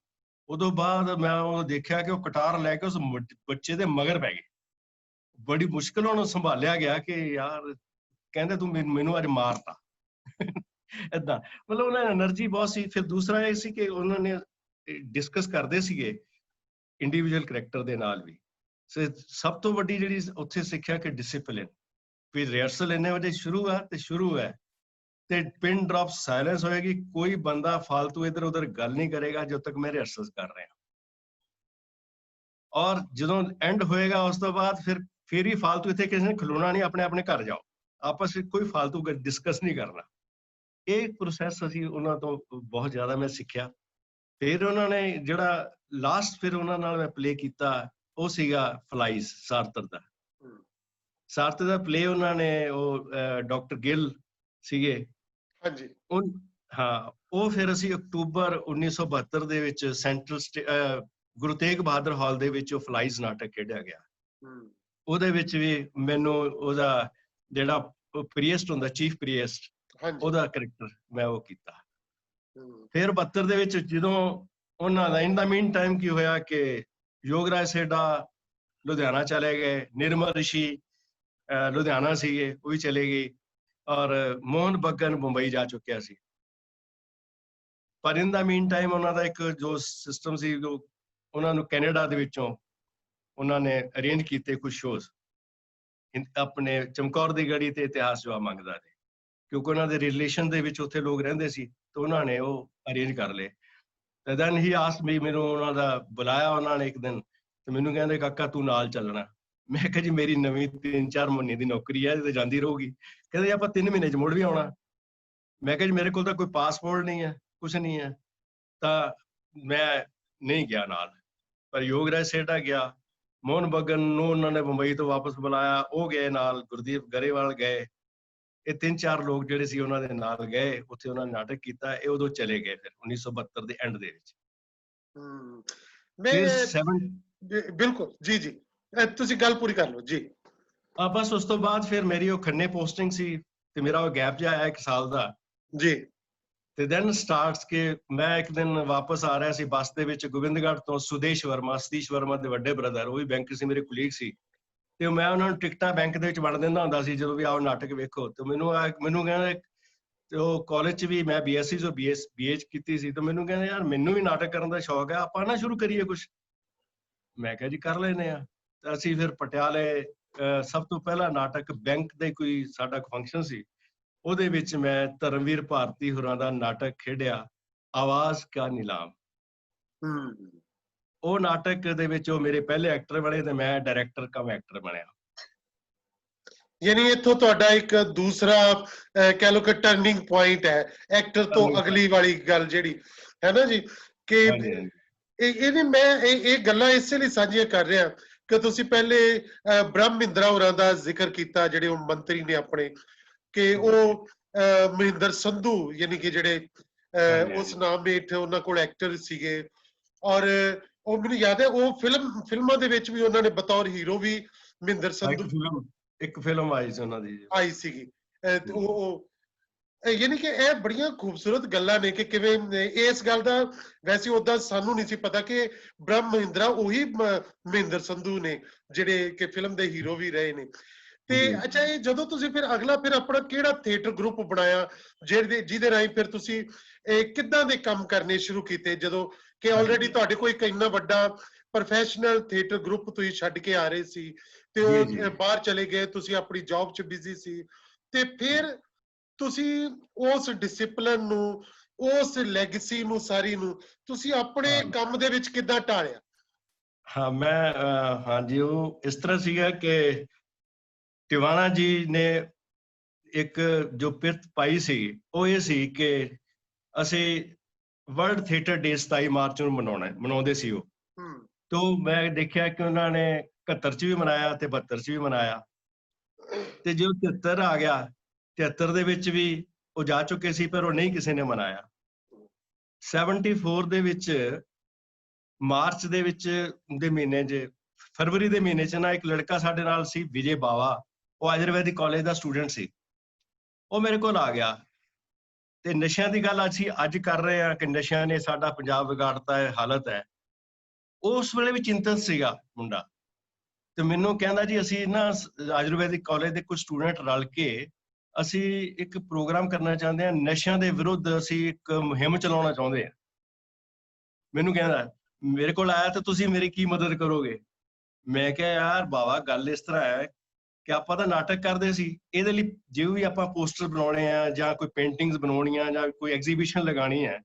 ਉਦੋਂ ਬਾਅਦ ਮੈਂ ਉਹ ਦੇਖਿਆ ਕਿ ਉਹ ਕਟਾਰ ਲੈ ਕੇ ਉਸ ਬੱਚੇ ਦੇ ਮਗਰ ਪੈ ਗਏ। ਬੜੀ ਮੁਸ਼ਕਿਲ ਉਹਨੂੰ ਸੰਭਾਲਿਆ ਗਿਆ ਕਿ ਯਾਰ ਕਹਿੰਦੇ ਤੂੰ ਮੈਨੂੰ ਅੱਜ ਮਾਰਤਾ ਏਦਾਂ, ਮਤਲਬ ਉਹਨਾਂ ਦੀ એનર્ਜੀ ਬਹੁਤ ਸੀ। ਫਿਰ ਦੂਸਰਾ ਇਹ ਸੀ ਕਿ ਉਹਨਾਂ ਨੇ ਡਿਸਕਸ ਕਰਦੇ ਸੀਗੇ ਇੰਡੀਵਿਜੂਅਲ ਕਰੈਕਟਰ ਦੇ ਨਾਲ ਵੀ। ਸਭ ਤੋਂ ਵੱਡੀ ਜਿਹੜੀ ਉੱਥੇ ਸਿੱਖਿਆ ਕਿ ਡਿਸਿਪਲਿਨ, ਵੀ ਰਿਹਰਸਲ ਇੰਨੇ ਵਜੇ ਸ਼ੁਰੂ ਹੈ ਤੇ ਸ਼ੁਰੂ ਹੈ, ਤੇ ਪਿਨ ਡ੍ਰੌਪ ਸਾਇਲੈਂਸ ਹੋਏਗੀ, ਕੋਈ ਬੰਦਾ ਫਾਲਤੂ ਇੱਧਰ ਉੱਧਰ ਗੱਲ ਨਹੀਂ ਕਰੇਗਾ ਜਦੋਂ ਤੱਕ ਮੈਂ ਰਿਹਰਸਲ ਕਰ ਰਿਹਾ। ਔਰ ਜਦੋਂ ਐਂਡ ਹੋਏਗਾ ਉਸ ਤੋਂ ਬਾਅਦ ਫਿਰ ਹੀ ਫਾਲਤੂ ਇੱਥੇ ਕਿਸੇ ਨੇ ਖਲੋਣਾ ਨਹੀਂ, ਆਪਣੇ ਘਰ ਜਾਓ, ਆਪਸ ਵਿੱਚ ਕੋਈ ਫਾਲਤੂ ਡਿਸਕਸ ਨਹੀਂ ਕਰਨਾ। ਇਹ ਪ੍ਰੋਸੈਸ ਅਸੀਂ ਉਹਨਾਂ ਤੋਂ ਬਹੁਤ ਜ਼ਿਆਦਾ ਮੈਂ ਸਿੱਖਿਆ। ਫਿਰ ਉਹਨਾਂ ਨੇ ਜਿਹੜਾ ਲਾਸਟ ਫਿਰ ਉਹਨਾਂ ਨਾਲ ਮੈਂ ਪਲੇ ਕੀਤਾ, ਉਹ ਸੀਗਾ ਫਲਾਈਜ਼ ਸਾਰਤਰ ਦਾ। ਸਾਰਤਰ ਦਾ ਪਲੇ ਉਹਨਾਂ ਨੇ ਉਹ ਡਾਕਟਰ ਗਿੱਲ ਸੀਗੇ। ਹਾਂਜੀ। ਹਾਂ, ਉਹ ਫਿਰ ਅਸੀਂ ਅਕਤੂਬਰ 1972 ਦੇ ਵਿੱਚ ਸੈਂਟਰਲ ਗੁਰੂ ਤੇਗ ਬਹਾਦਰ ਹਾਲ ਦੇ ਵਿੱਚ ਉਹ ਫਲਾਈਜ਼ ਨਾਟਕ ਖੇਡਿਆ ਗਿਆ। ਉਹਦੇ ਵਿੱਚ ਵੀ ਮੈਨੂੰ ਉਹਦਾ ਜਿਹੜਾ ਪ੍ਰੀਸਟ ਹੁੰਦਾ, ਚੀਫ ਪ੍ਰੀਸਟ, ਉਹਦਾ ਕਰੈਕਟਰ ਮੈਂ ਉਹ ਕੀਤਾ। ਫਿਰ 72 ਦੇ ਵਿੱਚ ਜਦੋਂ ਉਹਨਾਂ ਦਾ ਇਨ ਦਾ ਮੀਨ ਟਾਈਮ ਕੀ ਹੋਇਆ ਕਿ ਯੋਗਰਾਜ ਸੇਠਾ ਲੁਧਿਆਣਾ ਚਲੇ ਗਏ, ਨਿਰਮਲ ਰਿਸ਼ੀ ਲੁਧਿਆਣਾ ਸੀਗੇ, ਉਹ ਵੀ ਚਲੇ ਗਏ, ਔਰ ਮੋਹਨ ਬੱਗਨ ਮੁੰਬਈ ਜਾ ਚੁੱਕਿਆ ਸੀ। ਪਰ ਇਨ ਦਾ ਮੀਨ ਟਾਈਮ ਉਹਨਾਂ ਦਾ ਇੱਕ ਜੋ ਸਿਸਟਮ ਸੀ, ਜੋ ਉਹਨਾਂ ਨੂੰ ਕੈਨੇਡਾ ਦੇ ਵਿੱਚੋਂ ਉਹਨਾਂ ਨੇ ਅਰੇਂਜ ਕੀਤੇ ਕੁਝ ਸ਼ੋਜ਼, ਆਪਣੇ ਚਮਕੌਰ ਦੀ ਗੜੀ ਤੇ ਇਤਿਹਾਸ ਜਵਾਬ ਮੰਗਦਾ ਨੇ, ਕਿਉਂਕਿ ਉਹਨਾਂ ਦੇ ਰਿਲੇਸ਼ਨ ਦੇ ਵਿੱਚ ਉੱਥੇ ਲੋਕ ਰਹਿੰਦੇ ਸੀ, ਤੇ ਉਹਨਾਂ ਨੇ ਉਹ ਅਰੇਂਜ ਕਰ ਲਏ। ਤੇ ਦੈਨ ਹੀ ਆਸਕਡ ਮੀ, ਮੈਨੂੰ ਉਹਨਾਂ ਦਾ ਬੁਲਾਇਆ ਉਹਨਾਂ ਨੇ ਇੱਕ ਦਿਨ, ਤੇ ਮੈਨੂੰ ਕਹਿੰਦੇ ਕਾਕਾ ਤੂੰ ਨਾਲ ਚੱਲਣਾ। ਮੈਂ ਕਿਹਾ ਜੀ ਮੇਰੀ ਨਵੀਂ 3-4 ਮਹੀਨੇ ਦੀ ਨੌਕਰੀ ਹੈ, ਤੇ ਜਾਂਦੀ ਰਹੂਗੀ। ਕਹਿੰਦੇ ਆਪਾਂ 3 ਮਹੀਨੇ 'ਚ ਮੁੜ ਵੀ ਆਉਣਾ। ਮੈਂ ਕਿਹਾ ਜੀ ਮੇਰੇ ਕੋਲ ਤਾਂ ਕੋਈ ਪਾਸਪੋਰਟ ਨਹੀਂ ਹੈ, ਕੁਛ ਨਹੀਂ ਹੈ, ਤਾਂ ਮੈਂ ਨਹੀਂ ਗਿਆ ਨਾਲ। ਪਰ ਯੋਗਰਾਜ ਸੇਠਾ ਗਿਆ, ਮੋਹਨ ਬੱਗਨ ਨੂੰ ਉਹਨਾਂ ਨੇ ਮੁੰਬਈ ਤੋਂ ਵਾਪਸ ਬੁਲਾਇਆ, ਉਹ ਗਏ ਨਾਲ, ਗੁਰਦੀਪ ਗਰੇਵਾਲ ਗਏ, ਇਹ 3-4 ਲੋਕ ਜਿਹੜੇ ਸੀ ਉਹਨਾਂ ਦੇ ਨਾਲ ਗਏ, ਉੱਥੇ ਉਹਨਾਂ ਨੇ ਨਾਟਕ ਕੀਤਾ। ਇਹ ਉਦੋਂ ਚਲੇ ਗਏ ਫਿਰ 1972 ਦੇ ਐਂਡ ਦੇ ਵਿੱਚ। ਬਿਲਕੁਲ ਜੀ, ਜੀ ਤੁਸੀਂ ਗੱਲ ਪੂਰੀ ਕਰ ਲਓ ਜੀ। ਬਸ ਉਸ ਤੋਂ ਬਾਅਦ ਫਿਰ ਮੇਰੀ ਉਹ ਖੰਨੇ ਪੋਸਟਿੰਗ ਸੀ, ਤੇ ਮੇਰਾ ਉਹ ਗੈਪ ਜਿਹਾ ਆਇਆ 1 ਸਾਲ ਦਾ ਜੀ। ਤੇ ਦੈਨ ਸਟਾਰਟਸ ਕਿ ਮੈਂ ਇੱਕ ਦਿਨ ਵਾਪਸ ਆ ਰਿਹਾ ਸੀ ਬੱਸ ਦੇ ਵਿੱਚ ਗੋਬਿੰਦਗੜ੍ਹ ਤੋਂ, ਸੁਦੇਸ਼ ਵਰਮਾ, ਸਤੀਸ਼ ਵਰਮਾ ਦੇ ਵੱਡੇ ਬ੍ਰਦਰ, ਉਹ ਵੀ ਬੈਂਕ ਸੀ, ਮੇਰੇ ਕੁਲੀਗ ਸੀ, ਤੇ ਮੈਂ ਉਹਨਾਂ ਨੂੰ ਟਿਕਟਾਂ ਬੈਂਕ ਦੇ ਵਿੱਚ ਵੰਡ ਦਿੰਦਾ ਹੁੰਦਾ ਸੀ ਜਦੋਂ ਵੀ ਆਓ ਨਾਟਕ ਵੇਖੋ। ਤੇ ਮੈਨੂੰ ਕਹਿੰਦੇ, ਤੇ ਉਹ ਕਾਲਜ 'ਚ ਵੀ ਮੈਂ BSc ਤੋਂ BA ਕੀਤੀ ਸੀ, ਤੇ ਮੈਨੂੰ ਕਹਿੰਦੇ ਯਾਰ ਮੈਨੂੰ ਵੀ ਨਾਟਕ ਕਰਨ ਦਾ ਸ਼ੌਕ ਹੈ, ਆਪਾਂ ਨਾ ਸ਼ੁਰੂ ਕਰੀਏ ਕੁਛ। ਮੈਂ ਕਿਹਾ ਜੀ ਕਰ ਲੈਨੇ ਆ। ਤੇ ਅਸੀਂ ਫਿਰ ਪਟਿਆਲੇ ਸਭ ਤੋਂ ਪਹਿਲਾ ਨਾਟਕ ਬੈਂਕ ਦੇ ਕੋਈ ਸਾਡਾ ਫੰਕਸ਼ਨ ਸੀ, ਉਹਦੇ ਵਿੱਚ ਮੈਂ ਧਰਮਵੀਰ ਭਾਰਤੀ ਹੋਰਾਂ ਦਾ ਨਾਟਕ ਖੇਡਿਆ, ਆਵਾਜ਼ ਕਾ ਨਿਲਾਮ। ਉਹ ਨਾਟਕ ਦੇ ਵਿੱਚ ਉਹ ਮੇਰੇ ਪਹਿਲੇ ਐਕਟਰ ਬਣੇ, ਤੇ ਮੈਂ ਡਾਇਰੈਕਟਰ ਕਮ ਐਕਟਰ ਬਣਿਆ। ਯਾਨੀ ਇੱਥੋਂ ਤੁਹਾਡਾ ਇੱਕ ਦੂਸਰਾ ਕਹਿ ਲਓ ਕਿ ਟਰਨਿੰਗ ਪੁਆਇੰਟ ਹੈ ਐਕਟਰ ਤੋਂ ਅਗਲੀ ਵਾਲੀ ਗੱਲ ਜਿਹੜੀ ਹੈ ਨਾ ਜੀ, ਕਿ ਇਹਨੇ ਮੈਂ ਇਹ ਗੱਲਾਂ ਇਸੇ ਲਈ ਸਾਂਝੀਆਂ ਕਰ ਰਿਹਾ ਕਿ ਤੁਸੀਂ ਪਹਿਲੇ ਬ੍ਰਹਮ ਮਹਿੰਦਰਾ ਹੋਰਾਂ ਦਾ ਜ਼ਿਕਰ ਕੀਤਾ, ਜਿਹੜੇ ਉਹ ਮੰਤਰੀ ਨੇ ਆਪਣੇ, ਕਿ ਉਹ ਮਹਿੰਦਰ ਸੰਧੂ ਯਾਨੀ ਕਿ ਜਿਹੜੇ ਉਸ ਨਾਮ ਦੇ ਇੱਥੇ ਉਹਨਾਂ ਕੋਲ ਐਕਟਰ ਸੀਗੇ, ਔਰ ਉਹ ਮੈਨੂੰ ਯਾਦ ਹੈ ਉਹ ਫਿਲਮਾਂ ਦੇ ਵਿੱਚ ਵੀ ਉਹਨਾਂ ਨੇ ਬਤੌਰ ਹੀਰੋ ਵੀ ਮਹਿੰਦਰ ਸੰਧੂ, ਇੱਕ ਫਿਲਮ ਆਈ ਸੀ ਉਹਨਾਂ ਦੀ, ਆਈ ਸੀਗੀ। ਉਹ ਯਾਨੀ ਕਿ ਇਹ ਬੜੀਆਂ ਖੂਬਸੂਰਤ ਗੱਲਾਂ ਨੇ ਕਿ ਕਿਵੇਂ ਇਸ ਗੱਲ ਦਾ ਵੈਸੇ ਉਦਾਂ ਸਾਨੂੰ ਨਹੀਂ ਸੀ ਪਤਾ ਕਿ ਬ੍ਰਹਮ ਮਹਿੰਦਰਾ ਉਹੀ ਮਹਿੰਦਰ ਸੰਧੂ ਨੇ ਜਿਹੜੇ ਕਿ ਫਿਲਮ ਦੇ ਹੀਰੋ ਵੀ ਰਹੇ ਨੇ। ਤੇ ਅੱਛਾ, ਇਹ ਜਦੋਂ ਤੁਸੀਂ ਫਿਰ ਅਗਲਾ ਫਿਰ ਆਪਣਾ ਕਿਹੜਾ ਥੀਏਟਰ ਗਰੁੱਪ ਬਣਾਇਆ ਜਿਹਦੇ ਰਾਹੀਂ ਫਿਰ ਤੁਸੀਂ ਕਿੱਦਾਂ ਦੇ ਕੰਮ ਕਰਨੇ ਸ਼ੁਰੂ ਕੀਤੇ, ਜਦੋਂ ਕਿ ਆਲਰੇਡੀ ਤੁਹਾਡੇ ਕੋਲ ਇੱਕ ਇੰਨਾ ਵੱਡਾ ਪ੍ਰੋਫੈਸ਼ਨਲ ਥੀਏਟਰ ਗਰੁੱਪ ਤੁਸੀਂ ਛੱਡ ਕੇ ਆ ਰਹੇ ਸੀ, ਤੇ ਉਹ ਬਾਹਰ ਚਲੇ ਗਏ, ਤੁਸੀਂ ਆਪਣੀ ਜੌਬ 'ਚ ਬਿਜ਼ੀ ਸੀ, ਤੇ ਫਿਰ ਤੁਸੀਂ ਉਸ ਡਿਸਪਲਿਨ ਨੂੰ, ਉਸ ਲੈਗੇਸੀ ਨੂੰ ਸਾਰੀ ਨੂੰ ਤੁਸੀਂ ਆਪਣੇ ਕੰਮ ਦੇ ਵਿੱਚ ਕਿੱਦਾਂ ਢਾਲਿਆ? ਹਾਂ, ਮੈਂ ਹਾਂਜੀ, ਉਹ ਇਸ ਤਰ੍ਹਾਂ ਸੀਗਾ ਕਿ ਟਿਵਾਣਾ ਜੀ ਨੇ ਇੱਕ ਜੋ ਪਿਰਤ ਪਾਈ ਸੀ, ਉਹ ਇਹ ਸੀ ਕਿ ਅਸੀਂ ਵਰਲਡ ਥੀਏਟਰ ਡੇ 27 ਮਾਰਚ ਨੂੰ ਮਨਾਉਂਦੇ ਸੀ ਉਹ। ਤੋਂ ਮੈਂ ਦੇਖਿਆ ਕਿ ਉਹਨਾਂ ਨੇ 71 'ਚ ਵੀ ਮਨਾਇਆ ਤੇ 72 'ਚ ਵੀ ਮਨਾਇਆ, ਤੇ ਜੋ 73 ਆ ਗਿਆ, 73 ਦੇ ਵਿੱਚ ਵੀ ਉਹ ਜਾ ਚੁੱਕੇ ਸੀ, ਪਰ ਉਹ ਨਹੀਂ ਕਿਸੇ ਨੇ ਮਨਾਇਆ। 74 ਦੇ ਵਿੱਚ ਮਾਰਚ ਦੇ ਵਿੱਚ ਦੇ ਮਹੀਨੇ 'ਚ, ਫਰਵਰੀ ਦੇ ਮਹੀਨੇ 'ਚ ਨਾ ਇੱਕ ਲੜਕਾ ਸਾਡੇ ਨਾਲ ਸੀ, ਵਿਜੇ ਬਾਵਾ, ਉਹ ਆਯੁਰਵੈਦਿਕ ਕਾਲਜ ਦਾ ਸਟੂਡੈਂਟ ਸੀ। ਉਹ ਮੇਰੇ ਕੋਲ ਆ ਗਿਆ, ਤੇ ਨਸ਼ਿਆਂ ਦੀ ਗੱਲ ਅਸੀਂ ਅੱਜ ਕਰ ਰਹੇ ਹਾਂ ਕਿ ਨਸ਼ਿਆਂ ਨੇ ਸਾਡਾ ਪੰਜਾਬ ਵਿਗਾੜਤਾ ਹੈ, ਹਾਲਤ ਹੈ। ਉਸ ਵੇਲੇ ਵੀ ਚਿੰਤਤ ਸੀਗਾ ਮੁੰਡਾ, ਤੇ ਮੈਨੂੰ ਕਹਿੰਦਾ ਜੀ ਅਸੀਂ ਨਾ ਆਯੁਰਵੈਦਿਕ ਕਾਲਜ ਦੇ ਕੁਝ ਸਟੂਡੈਂਟ ਰਲ ਕੇ ਅਸੀਂ ਇੱਕ ਪ੍ਰੋਗਰਾਮ ਕਰਨਾ ਚਾਹੁੰਦੇ ਹਾਂ, ਨਸ਼ਿਆਂ ਦੇ ਵਿਰੁੱਧ ਅਸੀਂ ਇੱਕ ਮੁਹਿੰਮ ਚਲਾਉਣਾ ਚਾਹੁੰਦੇ ਹਾਂ। ਮੈਨੂੰ ਕਹਿੰਦਾ, ਮੇਰੇ ਕੋਲ ਆਇਆ ਤੇ ਤੁਸੀਂ ਮੇਰੀ ਕੀ ਮਦਦ ਕਰੋਗੇ? ਮੈਂ ਕਿਹਾ ਯਾਰ ਬਾਵਾ, ਗੱਲ ਇਸ ਤਰ੍ਹਾਂ ਹੈ ਕਿ ਆਪਾਂ ਤਾਂ ਨਾਟਕ ਕਰਦੇ ਸੀ, ਇਹਦੇ ਲਈ ਜਿਵੇਂ ਵੀ ਆਪਾਂ ਪੋਸਟਰ ਬਣਾਉਣੇ ਆ ਜਾਂ ਕੋਈ ਪੇਂਟਿੰਗਸ ਬਣਾਉਣੀਆਂ ਜਾਂ ਕੋਈ ਐਗਜ਼ੀਬਿਸ਼ਨ ਲਗਾਉਣੀ ਹੈ,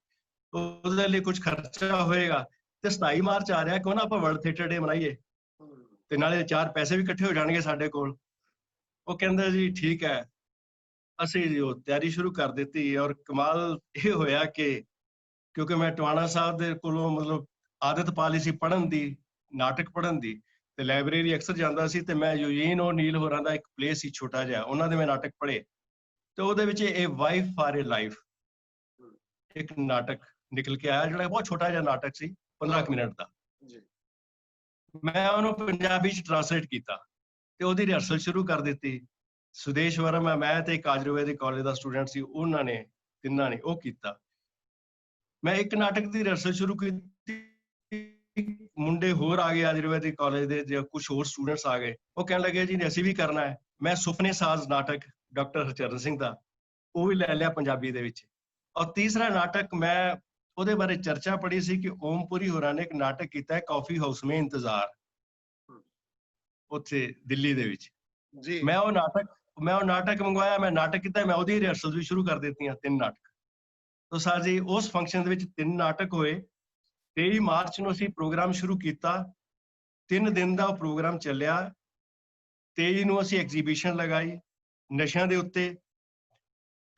ਉਹਦੇ ਲਈ ਕੁਝ ਖਰਚਾ ਹੋਏਗਾ, ਤੇ 27 ਮਾਰਚ ਆ ਰਿਹਾ, ਕਿਉਂ ਨਾ ਆਪਾਂ ਵਰਲਡ ਥੀਏਟਰ ਡੇ ਮਨਾਈਏ, ਤੇ ਨਾਲੇ 4 ਪੈਸੇ ਵੀ ਇਕੱਠੇ ਹੋ ਜਾਣਗੇ ਸਾਡੇ ਕੋਲ। ਉਹ ਕਹਿੰਦਾ ਜੀ ਠੀਕ ਹੈ। ਅਸੀਂ ਉਹ ਤਿਆਰੀ ਸ਼ੁਰੂ ਕਰ ਦਿੱਤੀ, ਔਰ ਕਮਾਲ ਇਹ ਹੋਇਆ ਕਿ ਕਿਉਂਕਿ ਮੈਂ ਟਿਵਾਣਾ ਸਾਹਿਬ ਦੇ ਕੋਲੋਂ ਮਤਲਬ ਆਦਤ ਪਾ ਲਈ ਸੀ ਪੜ੍ਹਨ ਦੀ, ਨਾਟਕ ਪੜ੍ਹਨ ਦੀ, ਤੇ ਲਾਇਬ੍ਰੇਰੀ ਅਕਸਰ ਜਾਂਦਾ ਸੀ ਤੇ ਮੈਂ ਯੂਜੀਨ ਓਨੀਲ ਹੋਰਾਂ ਦਾ ਇੱਕ ਪਲੇ ਸੀ ਛੋਟਾ ਜਿਹਾ, ਉਹਨਾਂ ਦੇ ਮੈਂ ਨਾਟਕ ਪੜ੍ਹੇ ਤੇ ਉਹਦੇ ਵਿੱਚ ਇਹ ਵਾਈਫ ਫਾਰ ਏ ਲਾਈਫ ਇੱਕ ਨਾਟਕ ਨਿਕਲ ਕੇ ਆਇਆ, ਜਿਹੜਾ ਬਹੁਤ ਛੋਟਾ ਜਿਹਾ ਨਾਟਕ ਸੀ, 15 ਮਿੰਟ ਦਾ। ਮੈਂ ਉਹਨੂੰ ਪੰਜਾਬੀ ਚ ਟ੍ਰਾਂਸਲੇਟ ਕੀਤਾ ਤੇ ਉਹਦੀ ਰਿਹਰਸਲ ਸ਼ੁਰੂ ਕਰ ਦਿੱਤੀ। ਸੁਦੇਸ਼ ਵਰਮਾ, ਮੈਂ ਤੇ ਇੱਕ ਆਯੁਰਵੈਦਿਕ ਕਾਲਜ ਦਾ ਸਟੂਡੈਂਟ ਸੀ, ਉਹਨਾਂ ਨੇ ਤਿੰਨਾਂ ਨੇ ਉਹ ਕੀਤਾ। ਮੈਂ ਇੱਕ ਨਾਟਕ ਦੀ ਰਿਹਰਸਲ ਸ਼ੁਰੂ ਕੀਤੀ, ਮੁੰਡੇ ਹੋਰ ਆ ਗਏ ਆਯੁਰਵੈਦਿਕ ਕਾਲਜ ਦੇ, ਜਾਂ ਕੁਝ ਹੋਰ ਸਟੂਡੈਂਟਸ ਆ ਗਏ, ਉਹ ਕਹਿਣ ਲੱਗੇ ਜੀ ਅਸੀਂ ਵੀ ਕਰਨਾ ਹੈ। ਮੈਂ ਸੁਪਨੇ ਸਾਜ਼ ਨਾਟਕ ਡਾਕਟਰ ਹਰਚਰਨ ਸਿੰਘ ਦਾ ਉਹ ਵੀ ਲੈ ਲਿਆ ਪੰਜਾਬੀ ਦੇ ਵਿੱਚ। ਔਰ ਤੀਸਰਾ ਨਾਟਕ, ਮੈਂ ਉਹਦੇ ਬਾਰੇ ਚਰਚਾ ਪੜ੍ਹੀ ਸੀ ਕਿ ਓਮਪੁਰੀ ਹੋਰਾਂ ਨੇ ਇੱਕ ਨਾਟਕ ਕੀਤਾ ਹੈ ਕਾਫੀ ਹਾਊਸ ਮੇਂ ਇੰਤਜ਼ਾਰ, ਉੱਥੇ ਦਿੱਲੀ ਦੇ ਵਿੱਚ। ਮੈਂ ਉਹ ਨਾਟਕ ਮੰਗਵਾਇਆ, ਮੈਂ ਨਾਟਕ ਕੀਤਾ, ਮੈਂ ਉਹਦੀ ਰਿਹਰਸਲ ਵੀ ਸ਼ੁਰੂ ਕਰ ਦਿੱਤੀਆਂ, 3 ਨਾਟਕ। ਤਾਂ ਸਰ ਜੀ ਉਸ ਫੰਕਸ਼ਨ ਦੇ ਵਿੱਚ 3 ਨਾਟਕ ਹੋਏ। 23 ਮਾਰਚ ਨੂੰ ਅਸੀਂ ਪ੍ਰੋਗਰਾਮ ਸ਼ੁਰੂ ਕੀਤਾ, 3 ਦਿਨ ਦਾ ਉਹ ਪ੍ਰੋਗਰਾਮ ਚੱਲਿਆ। 23 ਨੂੰ ਅਸੀਂ ਐਗਜ਼ੀਬਿਸ਼ਨ ਲਗਾਈ ਨਸ਼ਿਆਂ ਦੇ ਉੱਤੇ।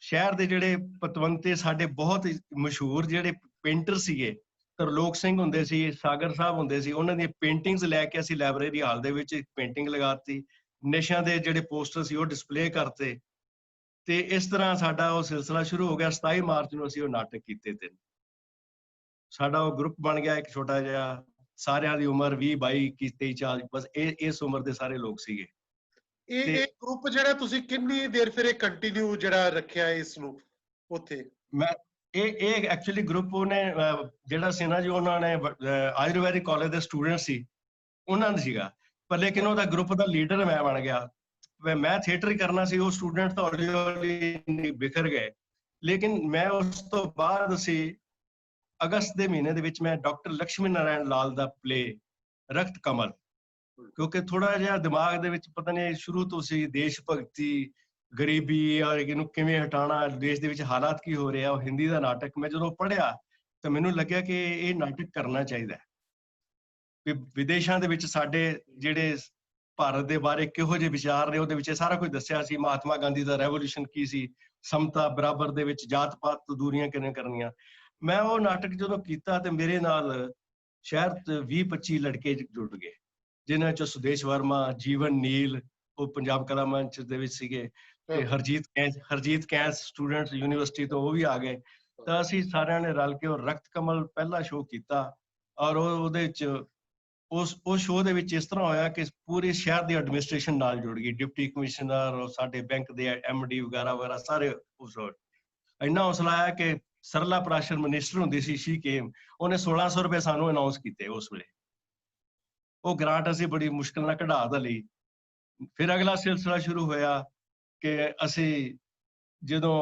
ਸ਼ਹਿਰ ਦੇ ਜਿਹੜੇ ਪਤਵੰਤੇ ਸਾਡੇ ਬਹੁਤ ਮਸ਼ਹੂਰ ਜਿਹੜੇ ਪੇਂਟਰ ਸੀਗੇ, ਤਰਲੋਕ ਸਿੰਘ ਹੁੰਦੇ ਸੀ, ਸਾਗਰ ਸਾਹਿਬ ਹੁੰਦੇ ਸੀ, ਉਹਨਾਂ ਦੀਆਂ ਪੇਂਟਿੰਗਸ ਲੈ ਕੇ ਅਸੀਂ ਲਾਇਬ੍ਰੇਰੀ ਹਾਲ ਦੇ ਵਿੱਚ ਪੇਂਟਿੰਗ ਲਗਾਤੀ। ਨਸ਼ਿਆਂ ਦੇ ਜਿਹੜੇ ਪੋਸਟਰ ਸੀ ਉਹ ਡਿਸਪਲੇ ਕਰਤੇ ਤੇ ਇਸ ਤਰ੍ਹਾਂ ਸਾਡਾ ਉਹ ਸਿਲਸਿਲਾ ਸ਼ੁਰੂ ਹੋ ਗਿਆ। 27 ਮਾਰਚ ਨੂੰ ਅਸੀਂ ਉਹ ਨਾਟਕ ਕੀਤੇ 3। ਸਾਡਾ ਉਹ ਗਰੁੱਪ ਬਣ ਗਿਆ ਇੱਕ ਛੋਟਾ ਜਿਹਾ, ਸਾਰਿਆਂ ਦੀ ਉਮਰ 20, 22, 21, 23, 24, ਬਸ ਇਸ ਉਮਰ ਦੇ ਸਾਰੇ ਲੋਕ ਸੀਗੇ। ਇਹ ਗਰੁੱਪ ਜਿਹੜਾ ਤੁਸੀਂ ਕਿੰਨੀ ਦੇਰ ਫਿਰ ਇਹ ਕੰਟੀਨਿਊ ਜਿਹੜਾ ਰੱਖਿਆ ਇਸ ਨੂੰ ਉੱਥੇ? ਮੈਂ ਇਹ ਐਕਚੁਅਲੀ ਗਰੁੱਪ ਉਹਨੇ ਜਿਹੜਾ ਸੀ ਨਾ ਜੀ, ਉਹਨਾਂ ਨੇ ਆਯੁਰਵੈਦਿਕ ਕਾਲਜ ਦੇ ਸਟੂਡੈਂਟ ਸੀ, ਉਹਨਾਂ ਦਾ ਸੀਗਾ, ਪਰ ਲੇਕਿਨ ਉਹਦਾ ਗਰੁੱਪ ਦਾ ਲੀਡਰ ਮੈਂ ਬਣ ਗਿਆ। ਮੈਂ ਥੀਏਟਰ ਹੀ ਕਰਨਾ ਸੀ, ਉਹ ਸਟੂਡੈਂਟ ਤਾਂ ਹੌਲੀ ਹੌਲੀ ਬਿਖਰ ਗਏ। ਲੇਕਿਨ ਮੈਂ ਉਸ ਤੋਂ ਬਾਅਦ ਅਸੀਂ ਅਗਸਤ ਦੇ ਮਹੀਨੇ ਦੇ ਵਿੱਚ ਮੈਂ ਡਾਕਟਰ ਲక్ష్ਮੀ ਨਾਰਾਇਣ ਲਾਲ ਦਾ ਪਲੇ ਰਕਤ ਕਮਲ, ਕਿਉਂਕਿ ਥੋੜਾ ਜਿਹਾ ਦਿਮਾਗ ਦੇ ਵਿੱਚ ਪਤਾ ਨਹੀਂ ਸ਼ੁਰੂ ਤੋਂ ਸੀ ਦੇਸ਼ ਭਗਤੀ, ਗਰੀਬੀ ਔਰ ਇਹਨੂੰ ਕਿਵੇਂ ਹਟਾਉਣਾ, ਦੇਸ਼ ਦੇ ਵਿੱਚ ਹਾਲਾਤ ਕੀ ਹੋ ਰਿਹਾ, ਉਹ ਹਿੰਦੀ ਦਾ ਨਾਟਕ ਮੈਂ ਜਦੋਂ ਪੜ੍ਹਿਆ ਤਾਂ ਮੈਨੂੰ ਲੱਗਿਆ ਕਿ ਇਹ ਨਾਟਕ ਕਰਨਾ ਚਾਹੀਦਾ ਹੈ। ਵਿਦੇਸ਼ਾਂ ਦੇ ਵਿੱਚ ਸਾਡੇ ਜਿਹੜੇ ਭਾਰਤ ਦੇ ਬਾਰੇ ਕਿਹੋ ਜਿਹੇ ਵਿਚਾਰ ਨੇ, ਉਹਦੇ ਵਿੱਚ ਸਾਰਾ ਕੁਝ ਦੱਸਿਆ ਸੀ। ਮਹਾਤਮਾ ਗਾਂਧੀ ਦਾ ਰੈਵੋਲੂਸ਼ਨ ਕੀ ਸੀ, ਸਮਤਾ ਬਰਾਬਰ ਦੇ ਵਿੱਚ ਜਾਤ ਪਾਤ ਤੋਂ ਦੂਰੀਆਂ ਕਿਵੇਂ ਕਰਨੀਆਂ। ਮੈਂ ਉਹ ਨਾਟਕ ਜਦੋਂ ਕੀਤਾ ਤੇ ਮੇਰੇ ਨਾਲ ਸ਼ਹਿਰ 'ਚ 20-25 ਲੜਕੇ ਜੁੜ ਗਏ, ਜਿਨ੍ਹਾਂ 'ਚੋਂ ਸੁਦੇਸ਼ ਵਰਮਾ, ਜੀਵਨ ਨੀਲ ਉਹ ਪੰਜਾਬ ਕਲਾ ਮੰਚ ਦੇ ਵਿੱਚ ਸੀਗੇ, ਤੇ ਹਰਜੀਤ ਕੈਂਸ ਸਟੂਡੈਂਟ ਯੂਨੀਵਰਸਿਟੀ ਤੋਂ ਉਹ ਵੀ ਆ ਗਏ। ਤਾਂ ਅਸੀਂ ਸਾਰਿਆਂ ਨੇ ਰਲ ਕੇ ਉਹ ਰਕਤ ਕਮਲ ਪਹਿਲਾ ਸ਼ੋਅ ਕੀਤਾ। ਔਰ ਉਹਦੇ 'ਚ ਉਸ ਸ਼ੋਅ ਦੇ ਵਿੱਚ ਇਸ ਤਰ੍ਹਾਂ ਹੋਇਆ ਕਿ ਪੂਰੇ ਸ਼ਹਿਰ ਦੀ ਐਡਮਿਨਿਸਟ੍ਰੇਸ਼ਨ ਨਾਲ ਜੁੜ ਗਈ, ਡਿਪਟੀ ਕਮਿਸ਼ਨਰ, ਸਾਡੇ ਬੈਂਕ ਦੇ MD ਵਗੈਰਾ ਸਾਰੇ। ਉਸ ਇੰਨਾ ਹੌਸਲਾ ਆਇਆ ਕਿ ਸਰਲਾ ਪ੍ਰਾਸ਼ਰ ਮਿਨਿਸਟਰ ਹੁੰਦੀ ਸੀ ਸ਼ੀਕੇਮ, ਉਹਨੇ 1600 ਰੁਪਏ ਸਾਨੂੰ ਅਨਾਉਂਸ ਕੀਤੇ ਉਸ ਵੇਲੇ। ਉਹ ਗ੍ਰਾਂਟ ਅਸੀਂ ਬੜੀ ਮੁਸ਼ਕਿਲ ਨਾਲ ਕਢਾ ਤਾਂ ਲਈ। ਫਿਰ ਅਗਲਾ ਸਿਲਸਿਲਾ ਸ਼ੁਰੂ ਹੋਇਆ ਕਿ ਅਸੀਂ ਜਦੋਂ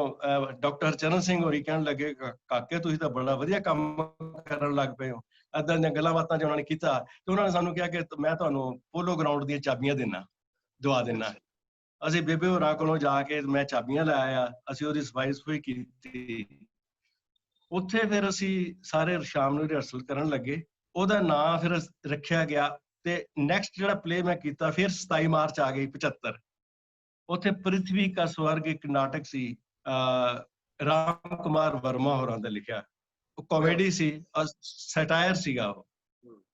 ਡਾਕਟਰ ਹਰਚਰਨ ਸਿੰਘ ਹੋਰੀ ਕਹਿਣ ਲੱਗੇ ਕਾਕੇ ਤੁਸੀਂ ਤਾਂ ਬੜਾ ਵਧੀਆ ਕੰਮ ਕਰਨ ਲੱਗ ਪਏ ਹੋ, ਏਦਾਂ ਦੀਆਂ ਗੱਲਾਂ ਬਾਤਾਂ 'ਚ ਉਹਨਾਂ ਨੇ ਕੀਤਾ ਤੇ ਉਹਨਾਂ ਨੇ ਸਾਨੂੰ ਕਿਹਾ ਕਿ ਮੈਂ ਤੁਹਾਨੂੰ ਪੋਲੋ ਗਰਾਊਂਡ ਦੀਆਂ ਚਾਬੀਆਂ ਦਵਾ ਦਿੰਨਾ। ਅਸੀਂ ਬੇਬੇ ਹੋਰਾਂ ਕੋਲੋਂ ਜਾ ਕੇ ਮੈਂ ਚਾਬੀਆਂ ਲੈ ਆਇਆ, ਅਸੀਂ ਉਹਦੀ ਸਫਾਈ ਕੀਤੀ। ਉੱਥੇ ਫਿਰ ਅਸੀਂ ਸਾਰੇ ਸ਼ਾਮ ਨੂੰ ਰਿਹਰਸਲ ਕਰਨ ਲੱਗੇ। ਉਹਦਾ ਨਾਂ ਫਿਰ ਰੱਖਿਆ ਗਿਆ ਤੇ ਨੈਕਸਟ ਜਿਹੜਾ ਪਲੇ ਮੈਂ ਕੀਤਾ ਫਿਰ 27 ਮਾਰਚ ਆ ਗਈ 75। ਉੱਥੇ ਪ੍ਰਿਥਵੀ ਕਾ ਸਵਰਗ ਇੱਕ ਨਾਟਕ ਸੀ, ਰਾਮ ਕੁਮਾਰ ਵਰਮਾ ਹੋਰਾਂ ਦਾ ਲਿਖਿਆ, ਉਹ ਕਾਮੇਡੀ ਸੀ, ਸੈਟਾਇਰ ਸੀਗਾ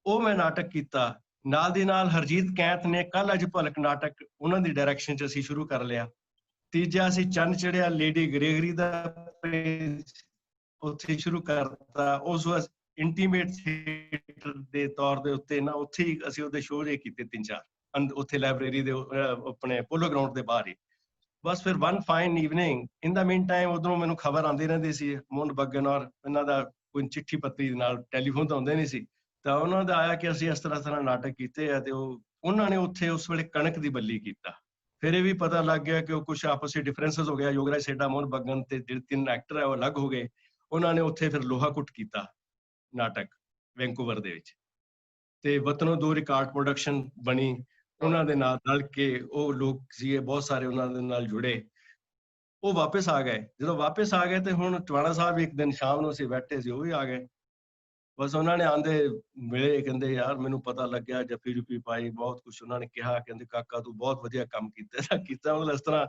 ਉਹ ਮੈਂ ਨਾਟਕ ਕੀਤਾ। ਨਾਲ ਦੀ ਨਾਲ ਹਰਜੀਤ ਕੈਂਥ ਨੇ ਕੱਲ ਅੱਜ ਭਲਕ ਨਾਟਕ ਉਹਨਾਂ ਦੀ ਡਾਇਰੈਕਸ਼ਨ 'ਚ ਅਸੀਂ ਸ਼ੁਰੂ ਕਰ ਲਿਆ। ਤੀਜਾ ਅਸੀਂ ਚੰਨ ਚੜਿਆ ਲੇਡੀ ਗ੍ਰੇਗਰੀ ਦਾ ਉੱਥੇ ਸ਼ੁਰੂ ਕਰਤਾ। ਉਸ ਵਾਰ ਇੰਟੀਮੇਟ ਥੀਏਟਰ ਦੇ ਤੌਰ ਦੇ ਉੱਤੇ ਨਾ, ਉੱਥੇ ਹੀ ਅਸੀਂ ਉਹਦੇ ਸ਼ੋਅ ਜੇ ਕੀਤੇ 3-4 ਉੱਥੇ ਲਾਇਬ੍ਰੇਰੀ ਦੇ ਆਪਣੇ ਪੋਲੋ ਗਰਾਊਂਡ ਦੇ ਬਾਹਰ ਹੀ। ਬਸ ਫਿਰ ਵਨ ਫਾਈਨ ਈਵਨਿੰਗ ਇਨ ਦਾ ਮੀਨ ਟਾਈਮ ਉਧਰੋਂ ਮੈਨੂੰ ਖਬਰ ਆਉਂਦੀ ਰਹਿੰਦੀ ਸੀ, ਮੁੰਡ ਬੱਗਨ ਔਰ ਇਹਨਾਂ ਦਾ ਕੋਈ ਚਿੱਠੀ ਪੱਤਰੀ ਦੇ ਨਾਲ, ਟੈਲੀਫੋਨ ਤਾਂ ਹੁੰਦੇ ਨਹੀਂ ਸੀ, ਤਾਂ ਉਹਨਾਂ ਦਾ ਆਇਆ ਕਿ ਅਸੀਂ ਇਸ ਤਰ੍ਹਾਂ ਨਾਟਕ ਕੀਤੇ ਆ। ਤੇ ਉਹਨਾਂ ਨੇ ਉੱਥੇ ਉਸ ਵੇਲੇ ਕਣਕ ਦੀ ਬੱਲੀ ਕੀਤਾ। ਫਿਰ ਇਹ ਵੀ ਪਤਾ ਲੱਗ ਗਿਆ ਕਿ ਉਹ ਕੁਛ ਆਪਸ ਵਿੱਚ ਡਿਫਰੈਂਸਸ ਹੋ ਗਿਆ, ਯੋਗਰਾਜ ਸੇਠਾ, ਮੁੰਡ ਬੱਗਨ ਤੇ ਜਿਹੜੇ 3 ਐਕਟਰ ਹੈ ਉਹ ਅਲੱਗ ਹੋ ਗਏ। ਉਹਨਾਂ ਨੇ ਉੱਥੇ ਫਿਰ ਲੋਹਾ ਕੁੱਟ ਕੀਤਾ ਨਾਟਕ ਵੈਂਕੂਵਰ ਦੇ ਵਿੱਚ, ਤੇ ਵਤਨੋਂ ਦੂਰ ਰਿਕਾਰਡ ਪ੍ਰੋਡਕਸ਼ਨ ਬਣੀ। ਉਹਨਾਂ ਦੇ ਨਾਲ ਰਲ ਕੇ ਉਹ ਲੋਕ ਸੀਗੇ ਬਹੁਤ ਸਾਰੇ, ਉਹਨਾਂ ਦੇ ਨਾਲ ਜੁੜੇ। ਉਹ ਵਾਪਸ ਆ ਗਏ। ਜਦੋਂ ਵਾਪਸ ਆ ਗਏ ਤੇ ਹੁਣ ਟਵਾਣਾ ਸਾਹਿਬ ਇੱਕ ਦਿਨ ਸ਼ਾਮ ਨੂੰ ਅਸੀਂ ਬੈਠੇ ਸੀ, ਉਹ ਵੀ ਆ ਗਏ। ਬਸ ਉਹਨਾਂ ਨੇ ਆਂਦੇ ਮਿਲੇ, ਕਹਿੰਦੇ ਯਾਰ ਮੈਨੂੰ ਪਤਾ ਲੱਗਿਆ, ਜੱਫੀ ਜੁੱਫੀ ਪਾਈ, ਬਹੁਤ ਕੁਛ ਉਹਨਾਂ ਨੇ ਕਿਹਾ, ਕਹਿੰਦੇ ਕਾਕਾ ਤੂੰ ਬਹੁਤ ਵਧੀਆ ਕੰਮ ਕੀਤਾ ਮਤਲਬ ਇਸ ਤਰ੍ਹਾਂ।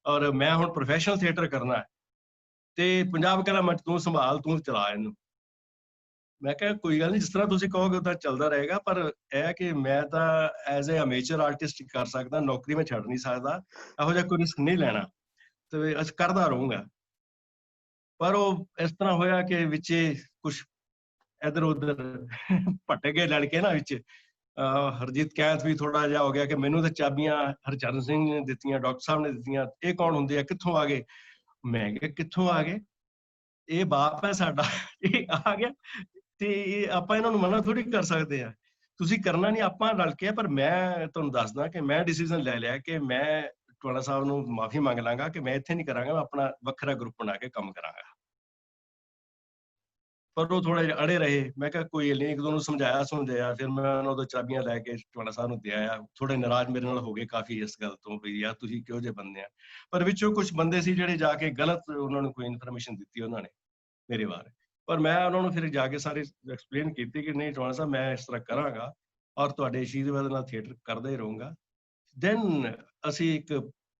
ਔਰ ਮੈਂ ਹੁਣ ਪ੍ਰੋਫੈਸ਼ਨਲ ਥੀਏਟਰ ਕਰਨਾ ਹੈ ਤੇ ਪੰਜਾਬ ਕਲਾ ਮੰਚ ਤੂੰ ਸੰਭਾਲ, ਤੂੰ ਚਲਾ ਇਹਨੂੰ। ਮੈਂ ਕਿਹਾ ਕੋਈ ਗੱਲ ਨਹੀਂ, ਜਿਸ ਤਰ੍ਹਾਂ ਤੁਸੀਂ ਕਹੋਗੇ ਉਦਾਂ ਚੱਲਦਾ ਰਹੇਗਾ, ਪਰ ਇਹ ਕਿ ਮੈਂ ਤਾਂ ਐਜ਼ ਏ ਅਮੇਚਰ ਆਰਟਿਸਟ ਕਰ ਸਕਦਾ, ਨੌਕਰੀ ਮੈਂ ਛੱਡ ਨਹੀਂ ਸਕਦਾ, ਇਹੋ ਜਿਹਾ ਕੋਈ ਰਿਸਕ ਨਹੀਂ ਲੈਣਾ, ਤੇ ਅਸੀਂ ਕਰਦਾ ਰਹੂੰਗਾ। ਪਰ ਉਹ ਇਸ ਤਰ੍ਹਾਂ ਹੋਇਆ ਕਿ ਵਿੱਚੇ ਕੁਛ ਇੱਧਰ ਉੱਧਰ ਭਟਕ ਗਏ ਲੜਕੇ ਨਾ ਵਿੱਚ। ਹਰਜੀਤ ਕੈਂਥ ਵੀ ਥੋੜਾ ਜਿਹਾ ਹੋ ਗਿਆ ਕਿ ਮੈਨੂੰ ਤਾਂ ਚਾਬੀਆਂ ਹਰਚਰਨ ਸਿੰਘ ਨੇ ਦਿੱਤੀਆਂ, ਡਾਕਟਰ ਸਾਹਿਬ ਨੇ ਦਿੱਤੀਆਂ, ਇਹ ਕੌਣ ਹੁੰਦੇ ਆ, ਕਿੱਥੋਂ ਆ ਗਏ? ਮੈਂ ਕਿਹਾ ਕਿੱਥੋਂ ਆ ਗਏ, ਇਹ ਬਾਪ ਹੈ ਸਾਡਾ, ਇਹ ਆ ਗਿਆ, ਤੇ ਇਹ ਆਪਾਂ ਇਹਨਾਂ ਨੂੰ ਮਨਾ ਥੋੜੀ ਕਰ ਸਕਦੇ ਆ, ਤੁਸੀਂ ਕਰਨਾ ਨਹੀਂ, ਆਪਾਂ ਰਲ ਕੇ। ਪਰ ਮੈਂ ਤੁਹਾਨੂੰ ਦੱਸਦਾ ਕਿ ਮੈਂ ਡਿਸੀਜਨ ਲੈ ਲਿਆ ਕਿ ਮੈਂ ਟਵਾਣਾ ਸਾਹਿਬ ਨੂੰ ਮਾਫੀ ਮੰਗ ਲਾਂਗਾ ਕਿ ਮੈਂ ਇੱਥੇ ਨਹੀਂ ਕਰਾਂਗਾ, ਮੈਂ ਆਪਣਾ ਵੱਖਰਾ ਗਰੁੱਪ ਬਣਾ ਕੇ ਕੰਮ ਕਰਾਂਗਾ। ਪਰ ਉਹ ਥੋੜਾ ਜਿਹਾ ਅੜੇ ਰਹੇ। ਮੈਂ ਕਿਹਾ ਕੋਈ ਨਹੀਂ, ਇੱਕ ਦੋ ਨੂੰ ਸਮਝਾਇਆ, ਫਿਰ ਮੈਂ ਉਹਨਾਂ ਤੋਂ ਚਾਬੀਆਂ ਲੈ ਕੇ ਟਵਾਣਾ ਸਾਹਿਬ ਨੂੰ ਦੇ ਆਇਆ। ਥੋੜੇ ਨਾਰਾਜ਼ ਮੇਰੇ ਨਾਲ ਹੋ ਗਏ ਕਾਫੀ ਇਸ ਗੱਲ ਤੋਂ ਵੀ ਯਾਰ ਤੁਸੀਂ ਕਿਹੋ ਜਿਹੇ ਬੰਦੇ ਆ। ਪਰ ਵਿੱਚੋਂ ਕੁਝ ਬੰਦੇ ਸੀ ਜਿਹੜੇ ਜਾ ਕੇ ਗਲਤ ਉਹਨਾਂ ਨੂੰ ਕੋਈ ਇਨਫੋਰਮੇਸ਼ਨ ਦਿੱਤੀ ਉਹਨਾਂ ਨੇ ਮੇਰੇ ਬਾਰੇ। ਪਰ ਮੈਂ ਉਹਨਾਂ ਨੂੰ ਫਿਰ ਜਾ ਕੇ ਸਾਰੇ ਐਕਸਪਲੇਨ ਕੀਤੀ ਕਿ ਨਹੀਂ ਟਵਾਣਾ ਸਾਹਿਬ, ਮੈਂ ਇਸ ਤਰ੍ਹਾਂ ਕਰਾਂਗਾ ਔਰ ਤੁਹਾਡੇ ਆਸ਼ੀਰਵਾਦ ਨਾਲ ਥੀਏਟਰ ਕਰਦਾ ਹੀ ਰਹੂੰਗਾ। ਦੈਨ ਅਸੀਂ ਇੱਕ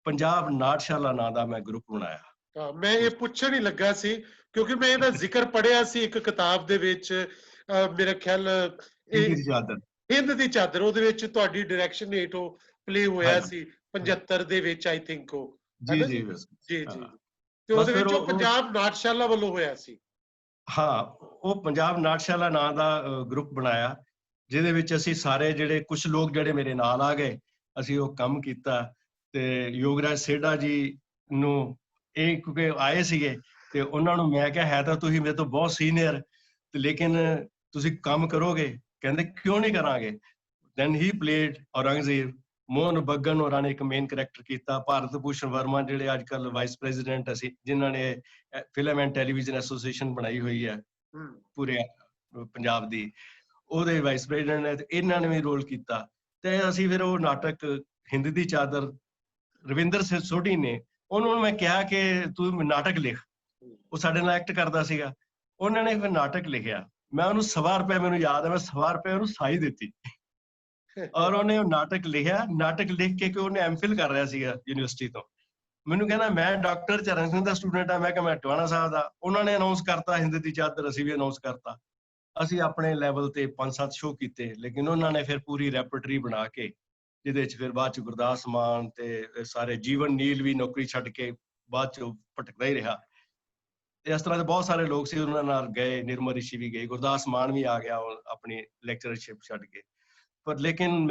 ਪੰਜਾਬ ਨਾਟਸ਼ਾਲਾ ਨਾਂ ਦਾ ਮੈਂ ਗਰੁੱਪ ਬਣਾਇਆ। ਮੈਂ ਇਹ ਪੁੱਛਣ ਹੀ ਲੱਗਾ ਸੀ ਕਿਉਂਕਿ ਮੈਂ ਇਹਦਾ ਜ਼ਿਕਰ ਪੜਿਆ ਸੀ ਇੱਕ ਕਿਤਾਬ ਦੇ ਵਿੱਚ, ਮੇਰਾ ਖਿਆਲ ਹਿੰਦ ਦੀ ਚਾਦਰ, ਉਹਦੇ ਵਿੱਚ ਤੁਹਾਡੀ ਡਾਇਰੈਕਸ਼ਨ ਹੇਠ ਉਹ ਪਲੇ ਹੋਇਆ ਸੀ 75 ਦੇ ਵਿੱਚ, ਆਈ ਥਿੰਕ ਉਹ ਜੀ ਜੀ ਜੀ ਜੀ, ਤੇ ਉਹਦੇ ਵਿੱਚ ਉਹ ਪੰਜਾਬ ਨਾਟਸ਼ਾਲਾ ਵੱਲੋਂ ਹੋਇਆ ਸੀ। ਹਾਂ, ਉਹ ਪੰਜਾਬ ਨਾਟਸ਼ਾਲਾ ਨਾਂ ਦਾ ਗਰੁੱਪ ਬਣਾਇਆ, ਜਿਹਦੇ ਵਿੱਚ ਅਸੀਂ ਸਾਰੇ ਜਿਹੜੇ ਕੁਝ ਲੋਕ ਜਿਹੜੇ ਮੇਰੇ ਨਾਲ ਆ ਗਏ, ਅਸੀਂ ਉਹ ਕੰਮ ਕੀਤਾ। ਤੇ ਯੋਗਰਾਜ ਸੇਠਾ ਜੀ ਨੂੰ ਇਹ ਕਿਉਂਕਿ ਆਏ ਸੀਗੇ ਤੇ ਉਹਨਾਂ ਨੂੰ ਮੈਂ ਕਿਹਾ ਹੈ ਤਾਂ ਤੁਸੀਂ ਮੇਰੇ ਤੋਂ ਬਹੁਤ ਸੀਨੀਅਰ, ਤੇ ਲੇਕਿਨ ਤੁਸੀਂ ਕੰਮ ਕਰੋਗੇ? ਕਹਿੰਦੇ ਕਿਉਂ ਨਹੀਂ ਕਰਾਂਗੇ। Then he played Aurangzeb. Mohun Bagan ਹੋਰਾਂ ਨੇ ਇੱਕ ਮੇਨ ਕਰੈਕਟਰ ਕੀਤਾ। ਭਾਰਤ ਭੂਸ਼ਣ ਵਰਮਾ ਜਿਹੜੇ ਅੱਜ ਕੱਲ੍ਹ ਵਾਈਸ ਪ੍ਰੈਜ਼ੀਡੈਂਟ ਅਸੀਂ, ਜਿਨ੍ਹਾਂ ਨੇ ਫਿਲਮ ਐਂਡ ਟੈਲੀਵਿਜ਼ਨ ਐਸੋਸੀਏਸ਼ਨ ਬਣਾਈ ਹੋਈ ਹੈ ਪੂਰੇ ਪੰਜਾਬ ਦੀ, ਉਹਦੇ ਵਾਈਸ ਪ੍ਰੈਜ਼ੀਡੈਂਟ ਨੇ, ਤੇ ਇਹਨਾਂ ਨੇ ਵੀ ਰੋਲ ਕੀਤਾ। ਤੇ ਅਸੀਂ ਫਿਰ ਉਹ ਨਾਟਕ ਹਿੰਦ ਦੀ ਚਾਦਰ, ਰਵਿੰਦਰ ਸਿੰਘ ਸੋਢੀ ਨੇ, ਉਹਨੂੰ ਮੈਂ ਕਿਹਾ ਕਿ ਤੂੰ ਨਾਟਕ ਲਿਖ। ਉਹ ਸਾਡੇ ਨਾਲ ਐਕਟ ਕਰਦਾ ਸੀਗਾ। ਉਹਨਾਂ ਨੇ ਫਿਰ ਨਾਟਕ ਲਿਖਿਆ। ਮੈਂ ਉਹਨੂੰ ₹1.25, ਮੈਨੂੰ ਯਾਦ ਹੈ, ਮੈਂ ₹1.25 ਉਹਨੂੰ ਸਾਈ ਦਿੱਤੀ ਔਰ ਉਹਨੇ ਉਹ ਨਾਟਕ ਲਿਖਿਆ। ਨਾਟਕ ਲਿਖ ਕੇ ਕਿ ਉਹਨੇ ਐਮਫਿਲ ਕਰ ਰਿਹਾ ਸੀਗਾ ਯੂਨੀਵਰਸਿਟੀ ਤੋਂ, ਮੈਨੂੰ ਕਹਿੰਦਾ ਮੈਂ ਡਾਕਟਰ ਚਰਨ ਸਿੰਘ ਦਾ ਸਟੂਡੈਂਟ ਆ। ਮੈਂ ਕਿਹਾ ਮੈਂ ਟਵਾਣਾ ਸਾਹਿਬ ਦਾ। ਉਹਨਾਂ ਨੇ ਅਨਾਉਂਸ ਕਰਤਾ ਹਿੰਦ ਦੀ ਚਾਦਰ, ਅਸੀਂ ਵੀ ਅਨਾਉਂਸ ਕਰਤਾ। ਅਸੀਂ ਆਪਣੇ ਲੈਵਲ ਤੇ 5-7 ਸ਼ੋਅ ਕੀਤੇ, ਲੇਕਿਨ ਉਹਨਾਂ ਨੇ ਫਿਰ ਪੂਰੀ ਰੈਪਰਟਰੀ ਬਣਾ ਕੇ, ਜਿਹਦੇ ਚ ਫਿਰ ਬਾਅਦ ਚ ਗੁਰਦਾਸ ਮਾਨ ਤੇ ਸਾਰੇ, ਜੀਵਨ ਨੀਲ ਵੀ ਨੌਕਰੀ ਛੱਡ ਕੇ ਬਾਅਦ ਚ ਭਟਕਦਾ ਹੀ ਰਿਹਾ। ਇਸ ਤਰ੍ਹਾਂ ਦੇ ਬਹੁਤ ਸਾਰੇ ਲੋਕ ਸੀ, ਉਹਨਾਂ ਨਾਲ ਗਏ। ਨਿਰਮਲ ਰਿਸ਼ੀ ਵੀ ਗਏ, ਗੁਰਦਾਸ ਮਾਨ ਵੀ ਆ ਗਿਆ ਆਪਣੀ ਲੈਕਚਰਸ਼ਿਪ ਛੱਡ ਕੇ। ਪਰ ਲੇਕਿਨ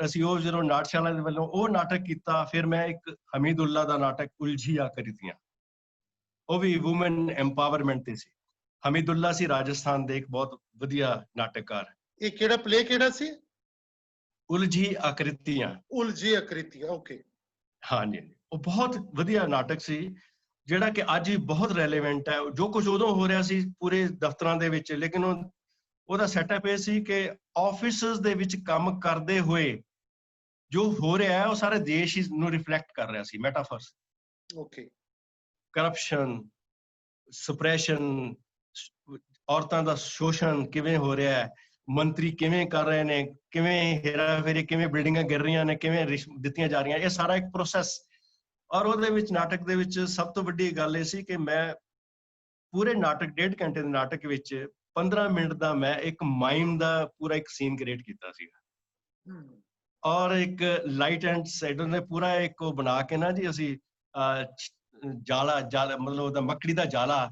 ਅਸੀਂ ਉਹ ਜਦੋਂ ਨਾਟਸ਼ਾਲਾ ਦੇ ਵੱਲੋਂ ਉਹ ਨਾਟਕ ਕੀਤਾ। ਫਿਰ ਮੈਂ ਇੱਕ ਹਮੀਦੁੱਲਾ ਦਾ ਨਾਟਕ ਉਲਝੀ ਆਕ੍ਰਿਤੀਆਂ, ਉਹ ਵੀ ਵੂਮਨ ਐਮਪਾਵਰਮੈਂਟ ਤੇ ਸੀ। ਹਮੀਦੁੱਲਾ ਸੀ ਰਾਜਸਥਾਨ ਦੇ ਇੱਕ ਬਹੁਤ ਵਧੀਆ ਨਾਟਕਕਾਰ। ਇਹ ਕਿਹੜਾ ਪਲੇ ਕਿਹੜਾ ਸੀ? ਉਲਝੀ ਆਕ੍ਰਿਤੀਆਂ। ਉਲਝੀ ਆਕ੍ਰਿਤੀਆਂ, ਓਕੇ। ਹਾਂਜੀ, ਉਹ ਬਹੁਤ ਵਧੀਆ ਨਾਟਕ ਸੀ, ਜਿਹੜਾ ਕਿ ਅੱਜ ਵੀ ਬਹੁਤ ਰੈਲੇਵੈਂਟ ਹੈ। ਜੋ ਕੁਝ ਉਦੋਂ ਹੋ ਰਿਹਾ ਸੀ ਪੂਰੇ ਦਫ਼ਤਰਾਂ ਦੇ ਵਿੱਚ, ਲੇਕਿਨ ਉਹਦਾ ਸੈਟਅਪ ਇਹ ਸੀ ਕਿ ਆਫਿਸਸ ਦੇ ਵਿੱਚ ਕੰਮ ਕਰਦੇ ਹੋਏ ਜੋ ਹੋ ਰਿਹਾ ਹੈ ਉਹ ਸਾਰੇ ਦੇਸ਼ ਨੂੰ ਰਿਫਲੈਕਟ ਕਰ ਰਿਹਾ ਸੀ। ਮੈਟਾਫਰਸ, ਓਕੇ। ਕਰਪਸ਼ਨ, ਸਪਰੈਸ਼ਨ, ਔਰਤਾਂ ਦਾ ਸ਼ੋਸ਼ਣ ਕਿਵੇਂ ਹੋ ਰਿਹਾ ਹੈ, ਮੰਤਰੀ ਕਿਵੇਂ ਕਰ ਰਹੇ ਨੇ, ਕਿਵੇਂ ਹੇਰਾਫੇਰੀ, ਕਿਵੇਂ ਬਿਲਡਿੰਗਾਂ ਗਿਰ ਰਹੀਆਂ ਨੇ, ਕਿਵੇਂ ਦਿੱਤੀਆਂ ਜਾ ਰਹੀਆਂ, ਇਹ ਸਾਰਾ ਇੱਕ ਪ੍ਰੋਸੈਸ। ਔਰ ਉਹਦੇ ਵਿੱਚ ਨਾਟਕ ਦੇ ਵਿੱਚ ਸਭ ਤੋਂ ਵੱਡੀ ਗੱਲ ਇਹ ਸੀ ਕਿ ਮੈਂ ਪੂਰੇ ਨਾਟਕ 1.5 ਘੰਟੇ ਦੇ ਨਾਟਕ ਵਿੱਚ 15 ਮਿੰਟ ਦਾ ਮੈਂ ਇੱਕ ਮਾਈਮ ਦਾ ਪੂਰਾ ਇੱਕ ਸੀਨ ਕ੍ਰੀਏਟ ਕੀਤਾ ਸੀਗਾ। ਔਰ ਇੱਕ ਲਾਈਟ ਐਂਡ ਸ਼ੈਡੋ ਨੇ ਪੂਰਾ ਇੱਕ ਉਹ ਬਣਾ ਕੇ ਨਾ ਜੀ, ਅਸੀਂ ਜਾਲਾ ਮਤਲਬ ਉਹਦਾ ਮੱਕੜੀ ਦਾ ਜਾਲਾ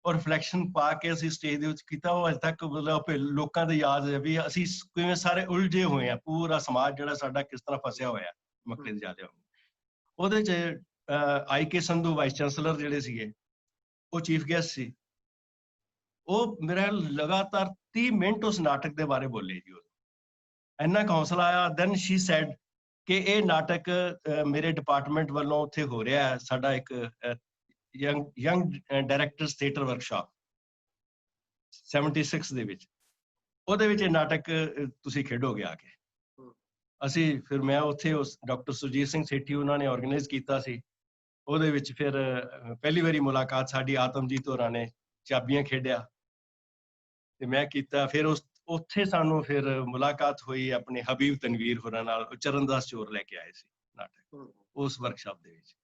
ਔਰ ਰਿਫਲੈਕਸ਼ਨ ਪਾ ਕੇ ਅਸੀਂ ਸਟੇਜ ਦੇ ਵਿੱਚ ਕੀਤਾ। ਉਹ ਅਜੇ ਤੱਕ ਮਤਲਬ ਲੋਕਾਂ ਦੇ ਯਾਦ ਹੈ ਵੀ ਅਸੀਂ ਕਿਵੇਂ ਸਾਰੇ ਉਲਝੇ ਹੋਏ ਆ, ਪੂਰਾ ਸਮਾਜ ਜਿਹੜਾ ਸਾਡਾ ਕਿਸ ਤਰ੍ਹਾਂ ਫਸਿਆ ਹੋਇਆ ਮੱਕੜੀ ਦੇ ਜਾਲੇ। ਉਹਦੇ ਚ IK ਸੰਧੂ ਵਾਈਸ ਚਾਂਸਲਰ ਜਿਹੜੇ ਸੀਗੇ, ਉਹ ਚੀਫ ਗੈਸਟ ਸੀ। ਉਹ ਮੇਰਾ ਲਗਾਤਾਰ 30 ਮਿੰਟ ਉਸ ਨਾਟਕ ਦੇ ਬਾਰੇ ਬੋਲੇ ਜੀ। ਇੰਨਾ ਹੌਸਲਾ ਆਇਆ। ਦੈਨ ਸ਼ੀ ਸੈਡ ਕਿ ਇਹ ਨਾਟਕ ਮੇਰੇ ਡਿਪਾਰਟਮੈਂਟ ਵੱਲੋਂ ਉੱਥੇ ਹੋ ਰਿਹਾ ਹੈ, ਸਾਡਾ ਇੱਕ ਯੰਗ ਡਾਇਰੈਕਟਰਸ ਥੀਏਟਰ ਵਰਕਸ਼ਾਪ 76 ਦੇ ਵਿੱਚ। ਉਹਦੇ ਵਿੱਚ ਇਹ ਨਾਟਕ ਤੁਸੀਂ ਖੇਡੋਗੇ ਆ ਕੇ। ਅਸੀਂ ਫਿਰ ਮੈਂ ਉੱਥੇ ਉਸ ਡਾਕਟਰ ਸੁਰਜੀਤ ਸਿੰਘ ਸੇਠੀ ਉਹਨਾਂ ਨੇ ਆਰਗੇਨਾਈਜ਼ ਕੀਤਾ ਸੀ। ਉਹਦੇ ਵਿੱਚ ਫਿਰ ਪਹਿਲੀ ਵਾਰੀ ਮੁਲਾਕਾਤ ਸਾਡੀ ਆਤਮਜੀਤ ਹੋਰਾਂ ਨੇ ਚਾਬੀਆਂ ਖੇਡਿਆ ਤੇ ਮੈਂ ਕੀਤਾ। ਫਿਰ ਉੱਥੇ ਸਾਨੂੰ ਫਿਰ ਮੁਲਾਕਾਤ ਹੋਈ ਆਪਣੇ ਹਬੀਬ ਤਨਵੀਰ ਹੋਰਾਂ ਨਾਲ। ਚਰਨਦਾਸ ਚੋਰ ਲੈ ਕੇ ਆਏ ਸੀ ਨਾਟਕ ਉਸ ਵਰਕਸ਼ਾਪ ਦੇ ਵਿੱਚ।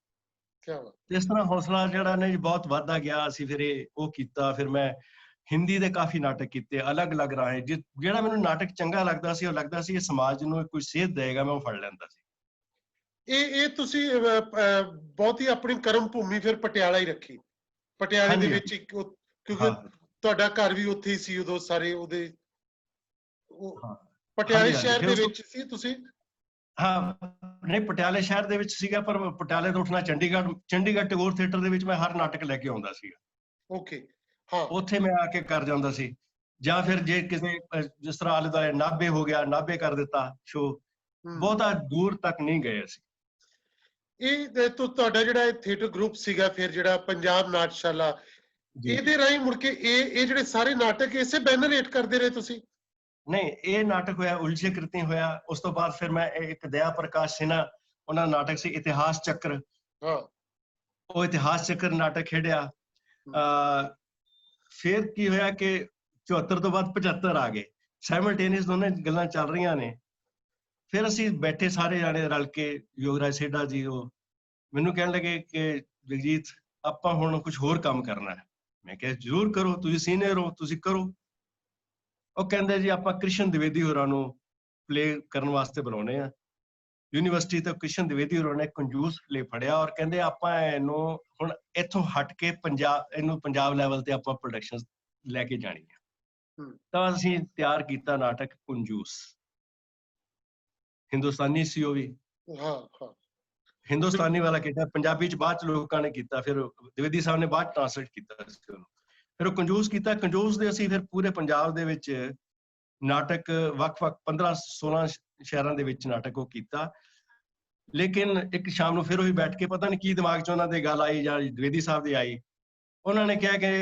ਤੇ ਇਸ ਤਰ੍ਹਾਂ ਹੌਸਲਾ ਜਿਹੜਾ ਨੇ ਬਹੁਤ ਵੱਧਦਾ ਗਿਆ। ਅਸੀਂ ਫਿਰ ਉਹ ਕੀਤਾ। ਫਿਰ ਮੈਂ ਹਿੰਦੀ ਦੇ ਕਾਫੀ ਨਾਟਕ ਕੀਤੇ, ਅਲੱਗ-ਅਲੱਗ ਰਾਹੇ। ਜਿਹੜਾ ਮੈਨੂੰ ਨਾਟਕ ਚੰਗਾ ਲੱਗਦਾ ਸੀ, ਉਹ ਲੱਗਦਾ ਸੀ ਇਹ ਸਮਾਜ ਨੂੰ ਕੋਈ ਸੇਧ ਦੇਗਾ, ਮੈਂ ਉਹ ਫੜ ਲੈਂਦਾ ਸੀ। ਇਹ ਤੁਸੀਂ ਬਹੁਤ ਹੀ ਆਪਣੀ ਕਰਮ ਭੂਮੀ ਫਿਰ ਪਟਿਆਲਾ ਹੀ ਰੱਖੀ। ਪਟਿਆਲੇ ਦੇ ਵਿੱਚ ਕਿਉਂਕਿ ਤੁਹਾਡਾ ਘਰ ਵੀ ਉੱਥੇ ਹੀ ਸੀ ਉਦੋਂ, ਸਾਰੇ ਉਹਦੇ ਪਟਿਆਲੇ ਸ਼ਹਿਰ ਦੇ ਵਿੱਚ ਸੀ ਤੁਸੀਂ? ਹਾਂ, ਨਹੀਂ ਪਟਿਆਲੇ ਸ਼ਹਿਰ ਦੇ ਵਿੱਚ ਸੀਗਾ, ਪਰ ਪਟਿਆਲੇ ਤੋਂ ਉੱਠਣਾ ਚੰਡੀਗੜ੍ਹ ਟੈਗੋਰ ਥੀਏਟਰ ਦੇ ਵਿੱਚ ਮੈਂ ਹਰ ਨਾਟਕ ਲੈ ਕੇ ਆਉਂਦਾ ਸੀਗਾ। ਓਕੇ, ਹਾਂ, ਉੱਥੇ ਮੈਂ ਆ ਕੇ ਕਰ ਜਾਂਦਾ ਸੀ। ਜਾਂ ਫਿਰ ਜੇ ਕਿਸੇ ਜਿਸ ਤਰ੍ਹਾਂ ਆਲੇ ਦੁਆਲੇ ਨਾਭੇ ਹੋ ਗਿਆ, ਨਾਭੇ ਕਰ ਦਿੱਤਾ ਸ਼ੋ। ਬਹੁਤਾ ਦੂਰ ਤੱਕ ਨਹੀਂ ਗਏ ਅਸੀਂ। ਇਹ ਤੁਹਾਡਾ ਜਿਹੜਾ ਥੀਏਟਰ ਗਰੁੱਪ ਸੀਗਾ ਫਿਰ, ਜਿਹੜਾ ਪੰਜਾਬ ਨਾਟਸ਼ਾਲਾ, ਇਹਦੇ ਰਾਹੀਂ ਮੁੜ ਕੇ ਇਹ ਜਿਹੜੇ ਸਾਰੇ ਨਾਟਕ ਇਸੇ ਬੈਨਰ ਹੇਠ ਕਰਦੇ ਰਹੇ ਤੁਸੀਂ? ਨਹੀਂ, ਇਹ ਨਾਟਕ ਹੋਇਆ ਉਲਝੇ ਕ੍ਰਿਤੀ ਹੋਇਆ। ਉਸ ਤੋਂ ਬਾਅਦ ਫਿਰ ਮੈਂ ਇੱਕ ਦਇਆ ਪ੍ਰਕਾਸ਼ ਸਿਨਹਾ, ਉਹਨਾਂ ਦਾ ਨਾਟਕ ਸੀ ਇਤਿਹਾਸ ਚੱਕਰ। ਉਹ ਇਤਿਹਾਸ ਚੱਕਰ ਨਾਟਕ ਖੇਡਿਆ। ਫਿਰ ਕੀ ਹੋਇਆ ਕਿ 74 ਤੋਂ ਬਾਅਦ 75 ਆ ਗਏ, ਸਾਈਮਲਟੇਨੀਅਸ ਦੋਨੇ ਗੱਲਾਂ ਚੱਲ ਰਹੀਆਂ ਨੇ। ਫਿਰ ਅਸੀਂ ਬੈਠੇ ਸਾਰੇ ਜਾਣੇ ਰਲ ਕੇ, ਯੋਗਰਾਜ ਸੇਠਾ ਜੀ ਉਹ ਮੈਨੂੰ ਕਹਿਣ ਲੱਗੇ ਕਿ ਜਗਜੀਤ ਆਪਾਂ ਹੁਣ ਕੁਝ ਹੋਰ ਕੰਮ ਕਰਨਾ ਹੈ। ਮੈਂ ਕਿਹਾ ਜ਼ਰੂਰ ਕਰੋ, ਤੁਸੀਂ ਸੀਨੀਅਰ ਹੋ, ਤੁਸੀਂ ਕਰੋ। ਉਹ ਕਹਿੰਦੇ ਜੀ ਆਪਾਂ ਕ੍ਰਿਸ਼ਨ ਦਿਵੇਦੀ ਹੋਰਾਂ ਨੂੰ ਪਲੇ ਕਰਨ ਵਾਸਤੇ ਬੁਲਾਉਣੇ ਆ। ਯੂਨੀਵਰਸਿਟੀ ਤੋਂ ਕ੍ਰਿਸ਼ਨ ਦਿਵੇਦੀ ਹੋਰਾਂ ਨੇ ਕੰਜੂਸ ਪਲੇ ਫੜਿਆ ਔਰ ਕਹਿੰਦੇ ਆਪਾਂ ਇਹਨੂੰ ਹੁਣ ਇੱਥੋਂ ਹਟ ਕੇ ਇਹਨੂੰ ਪੰਜਾਬ ਲੈਵਲ ਤੇ ਆਪਾਂ ਪ੍ਰੋਡਕਸ਼ਨ ਲੈ ਕੇ ਜਾਣੀ ਹੈ। ਤਾਂ ਅਸੀਂ ਤਿਆਰ ਕੀਤਾ ਨਾਟਕ ਕੰਜੂਸ। ਹਿੰਦੁਸਤਾਨੀ ਸੀ ਉਹ ਵੀ, ਹਿੰਦੁਸਤਾਨੀ ਵਾਲਾ ਕੀਤਾ, ਪੰਜਾਬੀ ਚ ਬਾਅਦ ਚ ਲੋਕਾਂ ਨੇ ਕੀਤਾ, ਫਿਰ ਦਿਵੇਦੀ ਸਾਹਿਬ ਨੇ ਬਾਅਦ ਟ੍ਰਾਂਸਲੇਟ ਕੀਤਾ ਸੀ ਉਹਨੂੰ। ਫਿਰ ਉਹ ਕੰਜੂਸ ਕੀਤਾ। ਕੰਜੂਸ ਦੇ ਅਸੀਂ ਫਿਰ ਪੂਰੇ ਪੰਜਾਬ ਦੇ ਵਿੱਚ ਨਾਟਕ ਵੱਖ-ਵੱਖ 15-16 ਸ਼ਹਿਰਾਂ ਦੇ ਵਿੱਚ ਨਾਟਕ ਉਹ ਕੀਤਾ। ਲੇਕਿਨ ਇੱਕ ਸ਼ਾਮ ਨੂੰ ਫਿਰ ਉਹੀ ਬੈਠ ਕੇ ਪਤਾ ਨਹੀਂ ਕੀ ਦਿਮਾਗ 'ਚ ਉਹਨਾਂ ਦੇ ਗੱਲ ਆਈ ਜਾਂ ਦਿਵੇਦੀ ਸਾਹਿਬ ਦੀ ਆਈ, ਉਹਨਾਂ ਨੇ ਕਿਹਾ ਕਿ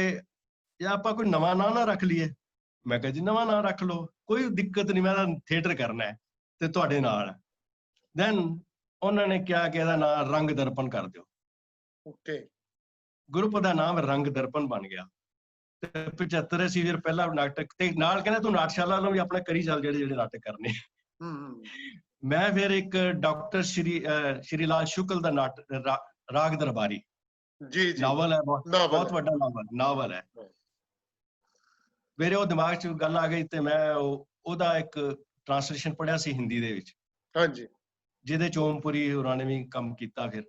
ਜਾਂ ਆਪਾਂ ਕੋਈ ਨਵਾਂ ਨਾਂ ਨਾ ਰੱਖ ਲਈਏ। ਮੈਂ ਕਿਹਾ ਜੀ ਨਵਾਂ ਨਾਂ ਰੱਖ ਲਓ, ਕੋਈ ਦਿੱਕਤ ਨਹੀਂ, ਮੈਂ ਤਾਂ ਥੀਏਟਰ ਕਰਨਾ ਹੈ ਤੇ ਤੁਹਾਡੇ ਨਾਲ। ਦੈਨ ਉਹਨਾਂ ਨੇ ਕਿਹਾ ਕਿ ਇਹਦਾ ਨਾਂ ਰੰਗ ਦਰਪਣ ਕਰ ਦਿਓ। ਓਕੇ, ਗਰੁੱਪ ਦਾ ਨਾਮ ਰੰਗ ਦਰਪਣ ਬਣ ਗਿਆ। ਤੇ 75 ਅਸੀਂ ਫਿਰ ਪਹਿਲਾ ਨਾਟਕ ਤੇ ਨਾਲ ਕਹਿੰਦਾ ਤੂੰ ਨਾਟਸ਼ਾਲਾ ਨੂੰ ਵੀ ਆਪਣਾ ਕਰੀ ਚੱਲ, ਜਿਹੜੇ ਨਾਟਕ ਕਰਨੇ। ਮੈਂ ਫਿਰ ਇੱਕ ਡਾਕਟਰ ਸ਼੍ਰੀ ਲਾਲ ਸ਼ੁਕਲ ਦਾ ਰਾਗ ਦਰਬਾਰੀ ਨਾਵਲ ਹੈ, ਬਹੁਤ ਵੱਡਾ ਨਾਵਲ ਹੈ। ਮੇਰੇ ਉਹ ਦਿਮਾਗ 'ਚ ਗੱਲ ਆ ਗਈ ਤੇ ਮੈਂ ਉਹਦਾ ਇੱਕ ਟ੍ਰਾਂਸਲੇਸ਼ਨ ਪੜ੍ਹਿਆ ਸੀ ਹਿੰਦੀ ਦੇ ਵਿੱਚ, ਜਿਹਦੇ 'ਚ ਓਮਪੁਰੀ ਹੋਰਾਂ ਨੇ ਵੀ ਕੰਮ ਕੀਤਾ। ਫਿਰ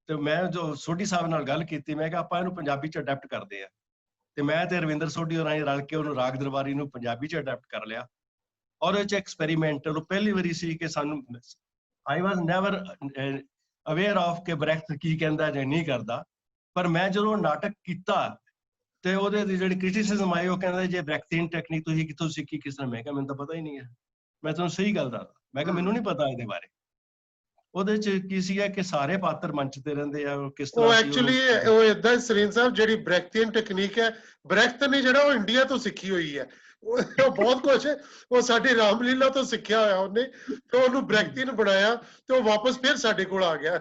ਤੇ ਮੈਂ ਜੋ ਸੋਢੀ ਸਾਹਿਬ ਨਾਲ ਗੱਲ ਕੀਤੀ, ਮੈਂ ਕਿਹਾ ਆਪਾਂ ਇਹਨੂੰ ਪੰਜਾਬੀ 'ਚ ਅਡੈਪਟ ਕਰਦੇ ਆ। ਤੇ ਮੈਂ ਤੇ ਰਵਿੰਦਰ ਸੋਢੀ ਹੋਰਾਂ ਨੇ ਰਲ ਕੇ ਉਹਨੂੰ ਰਾਗ ਦਰਬਾਰੀ ਨੂੰ ਪੰਜਾਬੀ 'ਚ ਅਡੈਪਟ ਕਰ ਲਿਆ। ਔਰ ਉਹ 'ਚ ਐਕਸਪੈਰੀਮੈਂਟਲ ਪਹਿਲੀ ਵਾਰੀ ਸੀ ਕਿ ਸਾਨੂੰ, ਆਈ ਵਾਜ਼ ਨੈਵਰ ਅਵੇਅਰ ਆਫ ਕਿ ਬ੍ਰੈਖਟ ਕੀ ਕਹਿੰਦਾ ਜਾਂ ਨਹੀਂ ਕਰਦਾ। ਪਰ ਮੈਂ ਜਦੋਂ ਨਾਟਕ ਕੀਤਾ ਤੇ ਉਹਦੇ ਦੀ ਜਿਹੜੀ ਕ੍ਰਿਟਿਸਿਜ਼ਮ ਆਈ, ਉਹ ਕਹਿੰਦੇ ਜੇ ਬ੍ਰੈਖਟੀਅਨ ਟੈਕਨੀਕ ਤੁਸੀਂ ਕਿੱਥੋਂ ਸਿੱਖੀ, ਕਿਸ ਤਰ੍ਹਾਂ? ਮੈਂ ਕਿਹਾ ਮੈਨੂੰ ਤਾਂ ਪਤਾ ਹੀ ਨਹੀਂ ਹੈ, ਮੈਂ ਤੁਹਾਨੂੰ ਸਹੀ ਗੱਲ ਦੱਸਦਾ। ਮੈਂ ਕਿਹਾ ਮੈਨੂੰ ਨਹੀਂ ਪਤਾ ਇਹਦੇ ਬਾਰੇ। ਉਹਦੇ 'ਚ ਕੀ ਸੀਗਾ ਕਿ ਸਾਰੇ ਪਾਤਰ ਮੰਚ ਤੇ ਰਹਿੰਦੇ ਆ, ਕਿਸ ਤਰ੍ਹਾਂ ਉਹ ਐਕਚੁਅਲੀ ਉਹ ਏਦਾਂ ਸਰੀਨ ਸਾਹਿਬ, ਜਿਹੜੀ ਬ੍ਰੈਖਟੀਅਨ ਟੈਕਨੀਕ ਹੈ, ਬ੍ਰੈਖਟ ਨੇ ਜਿਹੜਾ ਉਹ ਇੰਡੀਆ ਤੋਂ ਸਿੱਖੀ ਹੋਈ ਹੈ। ਉਹ ਬਹੁਤ ਕੁਝ ਉਹ ਸਾਡੀ ਰਾਮਲੀਲਾ ਤੋਂ ਸਿੱਖਿਆ ਹੋਇਆ ਉਹਨੇ, ਤੇ ਉਹਨੂੰ ਬ੍ਰੈਖਟੀਅਨ ਬਣਾਇਆ ਤੇ ਉਹ ਵਾਪਸ ਫਿਰ ਸਾਡੇ ਕੋਲ ਆ ਗਿਆ।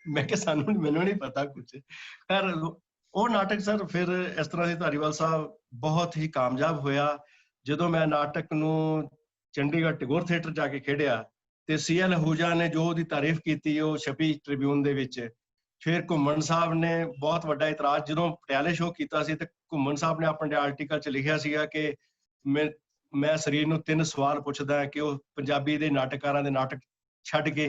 ਮੈਂ ਕਿਹਾ ਮੈਨੂੰ ਨਹੀਂ ਪਤਾ ਕੁਝ। ਖੈਰ ਉਹ ਨਾਟਕ ਸਰ ਫਿਰ ਇਸ ਤਰ੍ਹਾਂ ਦੀ ਧਾਰੀਵਾਲ ਸਾਹਿਬ ਬਹੁਤ ਹੀ ਕਾਮਯਾਬ ਹੋਇਆ। ਜਦੋਂ ਮੈਂ ਨਾਟਕ ਨੂੰ ਚੰਡੀਗੜ੍ਹ ਟੈਗੋਰ ਥੀਏਟਰ ਜਾ ਕੇ ਖੇਡਿਆ ਤੇ CL ਅਹੂਜਾ ਨੇ ਜੋ ਉਹਦੀ ਤਾਰੀਫ ਕੀਤੀ, ਉਹ ਛਪੀ ਟ੍ਰਿਬਿਊਨ ਦੇ ਵਿੱਚ। ਫਿਰ ਘੁੰਮਣ ਸਾਹਿਬ ਨੇ ਬਹੁਤ ਵੱਡਾ ਇਤਰਾਜ਼, ਜਦੋਂ ਪਟਿਆਲੇ ਸ਼ੋਅ ਕੀਤਾ ਸੀ ਤੇ ਘੁੰਮਣ ਸਾਹਿਬ ਨੇ ਆਪਣੇ ਆਰਟੀਕਲ 'ਚ ਲਿਖਿਆ ਸੀਗਾ ਕਿ ਮੈਂ ਸਰੀਰ ਨੂੰ 3 ਸਵਾਲ ਪੁੱਛਦਾ ਕਿ ਉਹ ਪੰਜਾਬੀ ਦੇ ਨਾਟਕਕਾਰਾਂ ਦੇ ਨਾਟਕ ਛੱਡ ਕੇ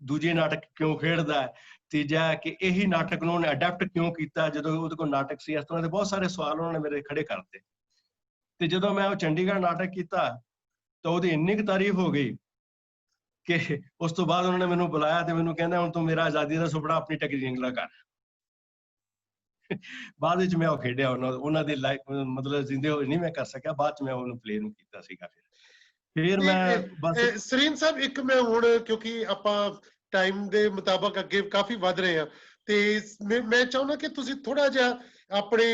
ਦੂਜੇ ਨਾਟਕ ਕਿਉਂ ਖੇਡਦਾ। ਤੀਜਾ ਕਿ ਇਹੀ ਨਾਟਕ ਨੂੰ ਉਹਨੇ ਅਡੈਪਟ ਕਿਉਂ ਕੀਤਾ ਜਦੋਂ ਉਹਦੇ ਕੋਲ ਨਾਟਕ ਸੀ। ਇਸ ਤਰ੍ਹਾਂ ਦੇ ਬਹੁਤ ਸਾਰੇ ਸਵਾਲ ਉਹਨਾਂ ਨੇ ਮੇਰੇ ਖੜੇ ਕਰਤੇ। ਤੇ ਜਦੋਂ ਮੈਂ ਉਹ ਚੰਡੀਗੜ੍ਹ ਨਾਟਕ ਕੀਤਾ ਤਾਂ ਉਹਦੀ ਇੰਨੀ ਕੁ ਤਾਰੀਫ ਹੋ ਗਈ ਕਿ ਉਸ ਤੋਂ ਬਾਅਦ ਉਹਨਾਂ ਨੇ ਮੈਨੂੰ ਬੁਲਾਇਆ ਤੇ ਮੈਨੂੰ ਕਹਿੰਦਾ ਹੁਣ ਤੂੰ ਮੇਰਾ ਆਜ਼ਾਦੀ ਦਾ ਸੁਪਨਾ ਆਪਣੀ ਟੈਕਨੀਕ ਨਾਲ ਕਰ। ਬਾਅਦ ਵਿੱਚ ਮੈਂ ਉਹ ਖੇਡਿਆ ਉਹਨਾਂ ਦੇ ਲਾਈਫ, ਮਤਲਬ ਜ਼ਿੰਦੇ ਹੋਏ ਨਹੀਂ ਮੈਂ ਕਰ ਸਕਿਆ। ਬਾਅਦ ਚ ਮੈਂ ਉਹਨੂੰ ਪਲੇ ਨੂੰ ਕੀਤਾ ਸੀਗਾ। ਫਿਰ ਮੈਂ ਬਸ ਸਰੀਨ ਸਾਹਿਬ, ਇੱਕ ਮੈਂ ਹੁਣ ਕਿਉਂਕਿ ਆਪਾਂ ਟਾਈਮ ਦੇ ਮੁਤਾਬਕ ਅੱਗੇ ਕਾਫੀ ਵੱਧ ਰਹੇ ਹਾਂ, ਤੇ ਮੈਂ ਚਾਹੁੰਦਾ ਕਿ ਤੁਸੀਂ ਥੋੜਾ ਜਿਹਾ ਆਪਣੇ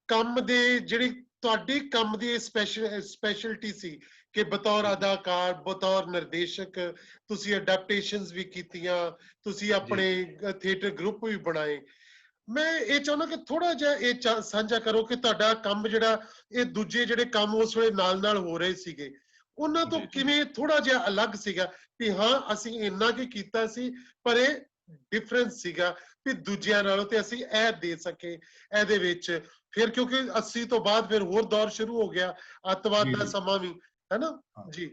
ਕੰਮ ਦੇ, ਜਿਹੜੀ ਤੁਹਾਡੀ ਕੰਮ ਦੀ ਸਪੈਸ਼ਲਟੀ ਸੀ ਕਿ ਬਤੌਰ ਅਦਾਕਾਰ, ਬਤੌਰ ਨਿਰਦੇਸ਼ਕ ਤੁਸੀਂ ਅਡੈਪਟੇਸ਼ਨਸ ਵੀ ਕੀਤੀਆਂ, ਤੁਸੀਂ ਆਪਣੇ ਥੀਏਟਰ ਗਰੁੱਪ ਵੀ ਬਣਾਏ। ਮੈਂ ਇਹ ਚਾਹੁੰਦਾ ਕਿ ਥੋੜਾ ਜਿਹਾ ਇਹ ਸਾਂਝਾ ਕਰੋ ਕਿ ਤੁਹਾਡਾ ਕੰਮ ਜਿਹੜਾ, ਇਹ ਦੂਜੇ ਜਿਹੜੇ ਕੰਮ ਉਸ ਵੇਲੇ ਨਾਲ ਹੋ ਰਹੇ ਸੀਗੇ, ਉਹਨਾਂ ਤੋਂ ਕਿਵੇਂ ਥੋੜਾ ਜਿਹਾ ਅਲੱਗ ਸੀਗਾ ਵੀ ਹਾਂ ਅਸੀਂ ਇੰਨਾ ਕੀ ਕੀਤਾ ਸੀ, ਪਰ ਇਹ ਡਿਫਰੈਂਸ ਸੀਗਾ ਵੀ ਦੂਜਿਆਂ ਨਾਲੋਂ ਤੇ ਅਸੀਂ ਇਹ ਦੇ ਸਕੇ ਇਹਦੇ ਵਿੱਚ। ਫਿਰ ਕਿਉਂਕਿ 80 ਤੋਂ ਬਾਅਦ ਫਿਰ ਹੋਰ ਦੌਰ ਸ਼ੁਰੂ ਹੋ ਗਿਆ, ਅੱਤਵਾਦ ਜੀ ਦਾ ਜੀ ਸਮਾਂ ਵੀ, ਹੈ ਨਾ? ਹਾਂ ਜੀ।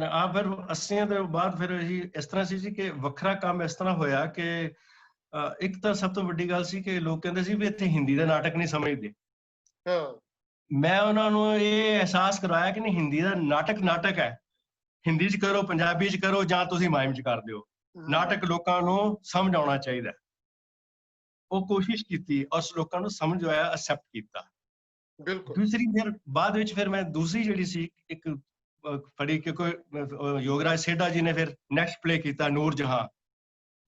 ਆ ਫਿਰ 80 ਦੇ ਬਾਅਦ ਫਿਰ ਅਸੀਂ ਇਸ ਤਰ੍ਹਾਂ ਸੀ ਜੀ ਕਿ ਵੱਖਰਾ ਕੰਮ ਇਸ ਤਰ੍ਹਾਂ ਹੋਇਆ ਕਿ ਇੱਕ ਤਾਂ ਸਭ ਤੋਂ ਵੱਡੀ ਗੱਲ ਸੀ ਕਿ ਲੋਕ ਕਹਿੰਦੇ ਸੀ ਵੀ ਇੱਥੇ ਹਿੰਦੀ ਦਾ ਨਾਟਕ ਨਹੀਂ ਸਮਝਦੇ। ਹਾਂ। ਮੈਂ ਉਹਨਾਂ ਨੂੰ ਇਹ ਅਹਿਸਾਸ ਕਰਵਾਇਆ ਕਿ ਨਹੀਂ, ਹਿੰਦੀ ਦਾ ਨਾਟਕ ਨਾਟਕ ਹੈ, ਹਿੰਦੀ 'ਚ ਕਰੋ, ਪੰਜਾਬੀ 'ਚ ਕਰੋ, ਜਾਂ ਤੁਸੀਂ ਮਾਈਮ 'ਚ ਕਰ ਦਿਓ, ਨਾਟਕ ਲੋਕਾਂ ਨੂੰ ਸਮਝ ਆਉਣਾ ਚਾਹੀਦਾ। ਉਹ ਕੋਸ਼ਿਸ਼ ਕੀਤੀ, ਉਸ ਲੋਕਾਂ ਨੂੰ ਸਮਝ ਆਇਆ, ਅਸੈਪਟ ਕੀਤਾ। ਬਿਲਕੁਲ। ਦੂਸਰੀ ਫਿਰ ਬਾਅਦ ਵਿੱਚ ਫਿਰ ਮੈਂ ਦੂਸਰੀ ਜਿਹੜੀ ਸੀ ਇੱਕ ਫੜੀ, ਕਿਉਂਕਿ ਯੋਗਰਾਜ ਸੇਠਾ ਜੀ ਨੇ ਫਿਰ ਨੈਕਸਟ ਪਲੇ ਕੀਤਾ ਨੂਰ ਜਹਾਂ।